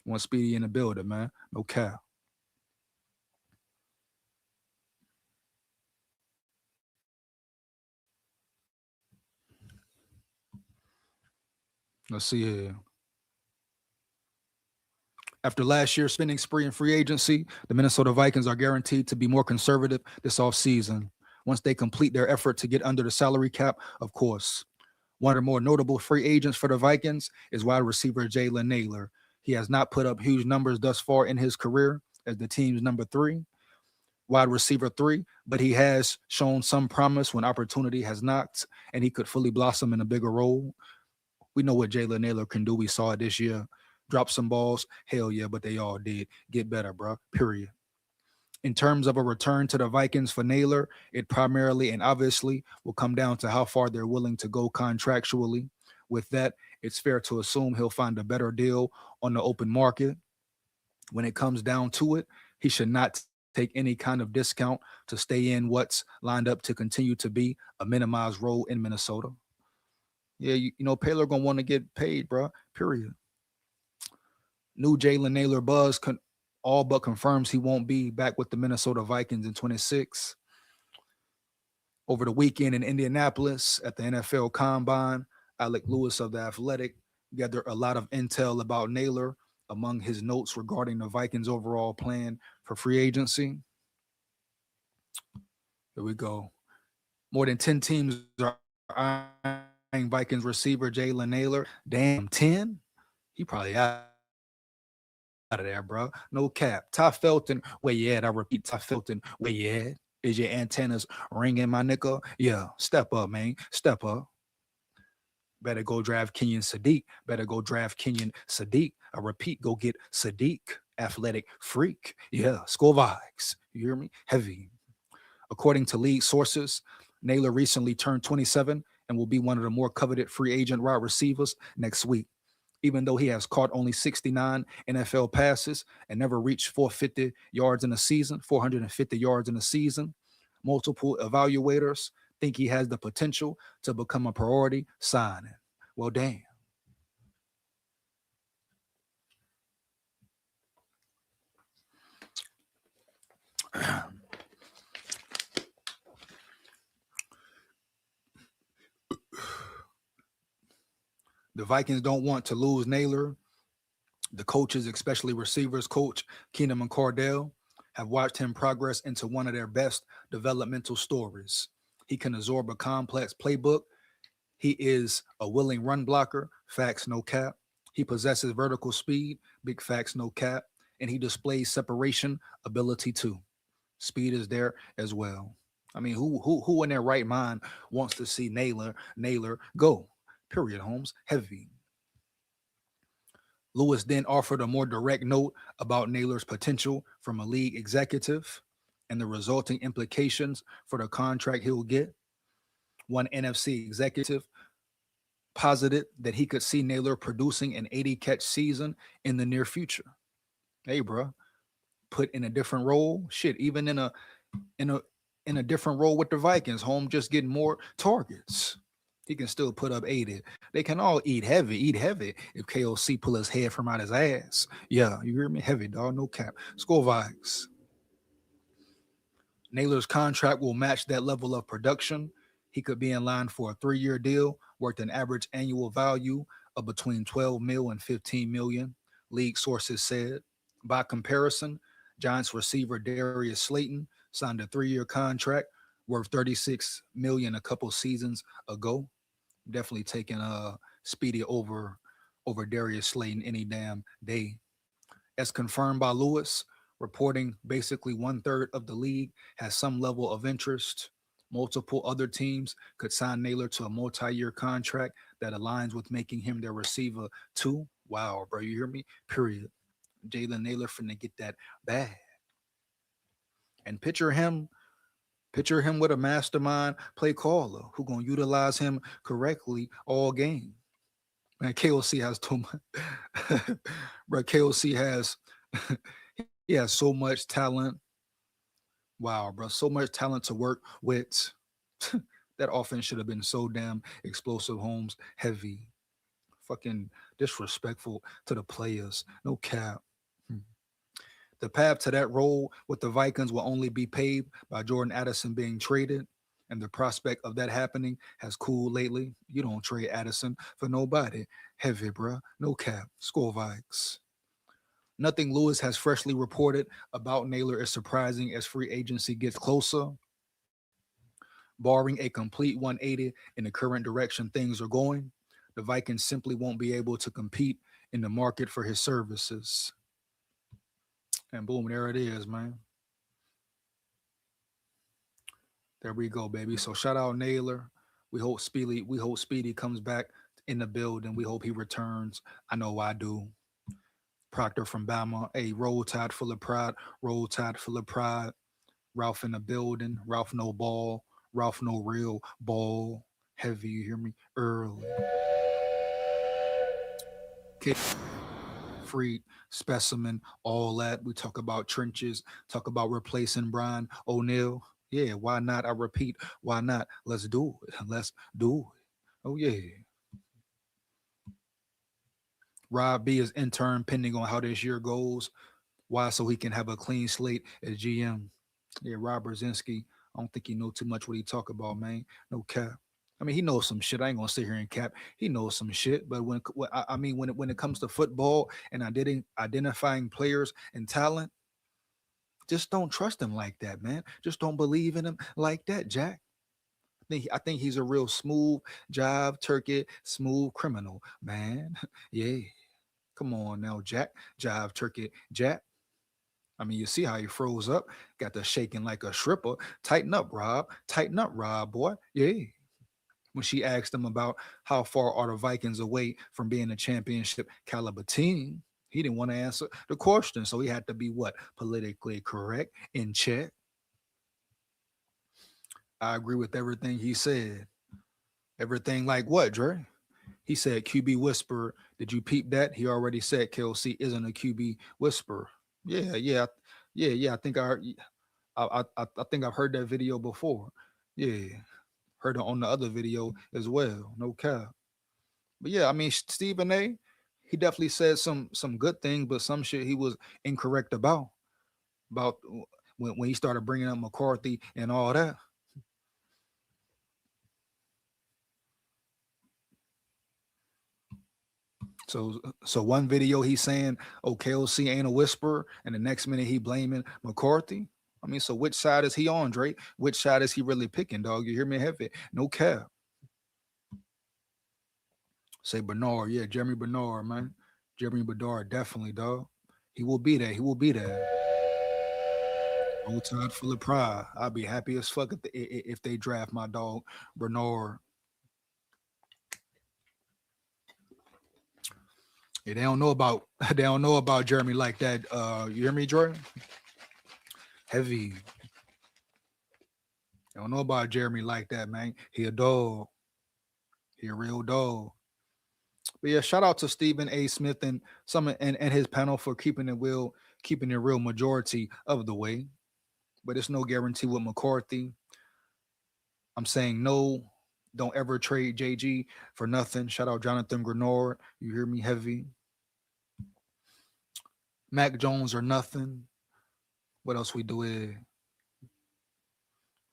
Want Speedy in the building, man. No cap. Let's see here. After last year's spending spree in free agency, the Minnesota Vikings are guaranteed to be more conservative this offseason once they complete their effort to get under the salary cap, of course. One of the more notable free agents for the Vikings is wide receiver Jalen Nailor. He has not put up huge numbers thus far in his career as the team's number 3, wide receiver 3, but he has shown some promise when opportunity has knocked, and he could fully blossom in a bigger role. We know what Jalen Nailor can do. We saw it this year. Drop some balls. Hell yeah, but they all did. Get better, bro. Period. In terms of a return to the Vikings for Nailor, it primarily and obviously will come down to how far they're willing to go contractually. With that, it's fair to assume he'll find a better deal on the open market. When it comes down to it, he should not take any kind of discount to stay in what's lined up to continue to be a minimized role in Minnesota. Yeah, you know, Paylor gonna want to get paid, bro. Period. New Jalen Nailor buzz all but confirms he won't be back with the Minnesota Vikings in 26. Over the weekend in Indianapolis at the NFL Combine, Alec Lewis of The Athletic gathered a lot of intel about Nailor among his notes regarding the Vikings' overall plan for free agency. Here we go. More than 10 teams are eyeing Vikings receiver Jalen Nailor. Damn, 10? He probably out of there, bro. No cap. Ty Felton, where you at? I repeat, Ty Felton, where you at? Is your antennas ringing, my nigga? Yeah, step up, man. Step up. Better go draft Kenyon Sadiq. Better go draft Kenyon Sadiq. I repeat, go get Sadiq. Athletic freak. Yeah, SKOL VIKES. You hear me? Heavy. According to league sources, Nailor recently turned 27 and will be one of the more coveted free agent wide receivers next week. Even though he has caught only 69 NFL passes and never reached 450 yards in a season, 450 yards in a season, multiple evaluators think he has the potential to become a priority signing. Well, damn. The Vikings don't want to lose Nailor. The coaches, especially receivers coach Keenum and Cardell, have watched him progress into one of their best developmental stories. He can absorb a complex playbook. He is a willing run blocker. Facts, no cap. He possesses vertical speed. Big facts, no cap. And he displays separation ability too. Speed is there as well. I mean, who in their right mind wants to see Nailor go? Period, Holmes. Heavy. Lewis then offered a more direct note about Nailor's potential from a league executive and the resulting implications for the contract he'll get. One NFC executive posited that he could see Nailor producing an 80-catch season in the near future. Hey, bro, put in a different role, shit, even in a different role with the Vikings, home just getting more targets. He can still put up 80. They can all eat heavy if KOC pull his head from out his ass. Yeah, you hear me? Heavy, dog, no cap. SKOL VIKES. Nailor's contract will match that level of production. He could be in line for a 3-year deal worth an average annual value of between 12 mil and 15 million, league sources said. By comparison, Giants receiver Darius Slayton signed a 3-year contract worth 36 million a couple seasons ago. Definitely taking Speedy over Darius Slayton any damn day. As confirmed by Lewis, reporting basically 1/3 of the league has some level of interest. Multiple other teams could sign Nailor to a multi-year contract that aligns with making him their receiver too. Wow, bro, you hear me? Period. Jalen Nailor finna get that bag. And picture him with a mastermind play caller who gonna utilize him correctly all game. Man, KOC has too much. Bro, KOC has he has so much talent. Wow, bro, so much talent to work with. That offense should have been so damn explosive, Holmes, heavy, fucking disrespectful to the players. No cap. The path to that role with the Vikings will only be paved by Jordan Addison being traded, and the prospect of that happening has cooled lately. You don't trade Addison for nobody. Heavy, bruh. No cap. SKOL VIKES. Nothing Lewis has freshly reported about Nailor is surprising as free agency gets closer. Barring a complete 180 in the current direction things are going, the Vikings simply won't be able to compete in the market for his services. And boom, there it is, man. There we go, baby. So shout out Nailor. We hope Speedy comes back in the building. We hope he returns. I know I do. Proctor from Bama. Hey, roll tide full of pride. Roll tide full of pride. Ralph in the building. Ralph no ball. Ralph no real ball. Heavy, you hear me? Early. Kick. Freed, specimen, all that. We talk about trenches, talk about replacing Brian O'Neill. Yeah, why not? I repeat, why not? Let's do it. Let's do it. Oh, yeah. Rob B is intern pending on how this year goes. Why? So he can have a clean slate as GM. Yeah, Rob Brzezinski, I don't think he know too much what he talk about, man. No cap. I mean, he knows some shit. I ain't gonna sit here and cap. He knows some shit. But when it comes to football and identifying players and talent, just don't trust him like that, man. Just don't believe in him like that, Jack. I think he's a real smooth jive turkey, smooth criminal, man. Yeah. Come on now, Jack. Jive turkey, Jack. I mean, you see how he froze up, got the shaking like a stripper. Tighten up, Rob. Tighten up, Rob, boy. Yeah. When she asked him about how far are the Vikings away from being a championship caliber team, he didn't want to answer the question. So he had to be what? Politically correct, in check. I agree with everything he said. Everything like what, Dre? He said QB whisperer. Did you peep that? He already said KOC isn't a QB whisperer. Yeah. I think I think I've heard that video before. Yeah. Heard it on the other video as well. No cap. But yeah, I mean, Stephen A, he definitely said some good things, but some shit he was incorrect about when he started bringing up McCarthy and all that. So one video he's saying, oh, KOC ain't a whisperer, and the next minute he blaming McCarthy. I mean, so which side is he on, Drake? Which side is he really picking, dog? You hear me? Heavy. No cap. Say Bernard. Yeah, Jeremy Bernard, man. Jeremy Bernard, definitely, dog. He will be there. He will be there. Old time full of pride. I'll be happy as fuck if they draft my dog, Bernard. Yeah, they don't know about Jeremy like that. You hear me, Jordan? Heavy. They don't know about Jeremy like that, man. He a dog. He a real dog. But yeah, shout out to Stephen A. Smith and his panel for keeping it real majority of the way. But it's no guarantee with McCarthy. I'm saying no. Don't ever trade JG for nothing. Shout out Jonathan Grenard. You hear me, heavy. Mac Jones or nothing. What else we do here?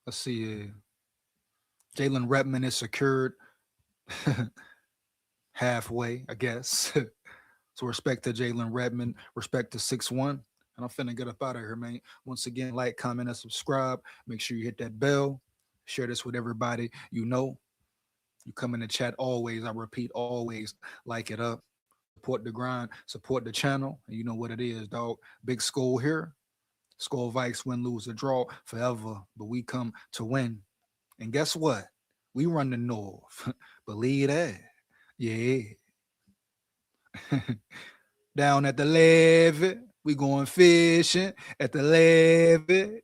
Let's see here. Jalen Redmond is secured halfway, I guess. So respect to Jalen Redmond, respect to 6'1". And I'm finna get up out of here, man. Once again, like, comment, and subscribe. Make sure you hit that bell. Share this with everybody you know. You come in the chat always. I repeat, always like it up. Support the grind. Support the channel. And you know what it is, dog. Big SKOL here. SKOL Vikes win, lose, or draw forever. But we come to win. And guess what? We run the North. Believe that. Yeah. Down at the levee. We going fishing at the levee.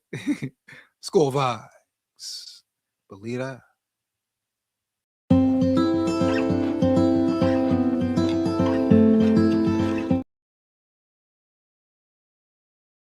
SKOL Vikes. Believe that.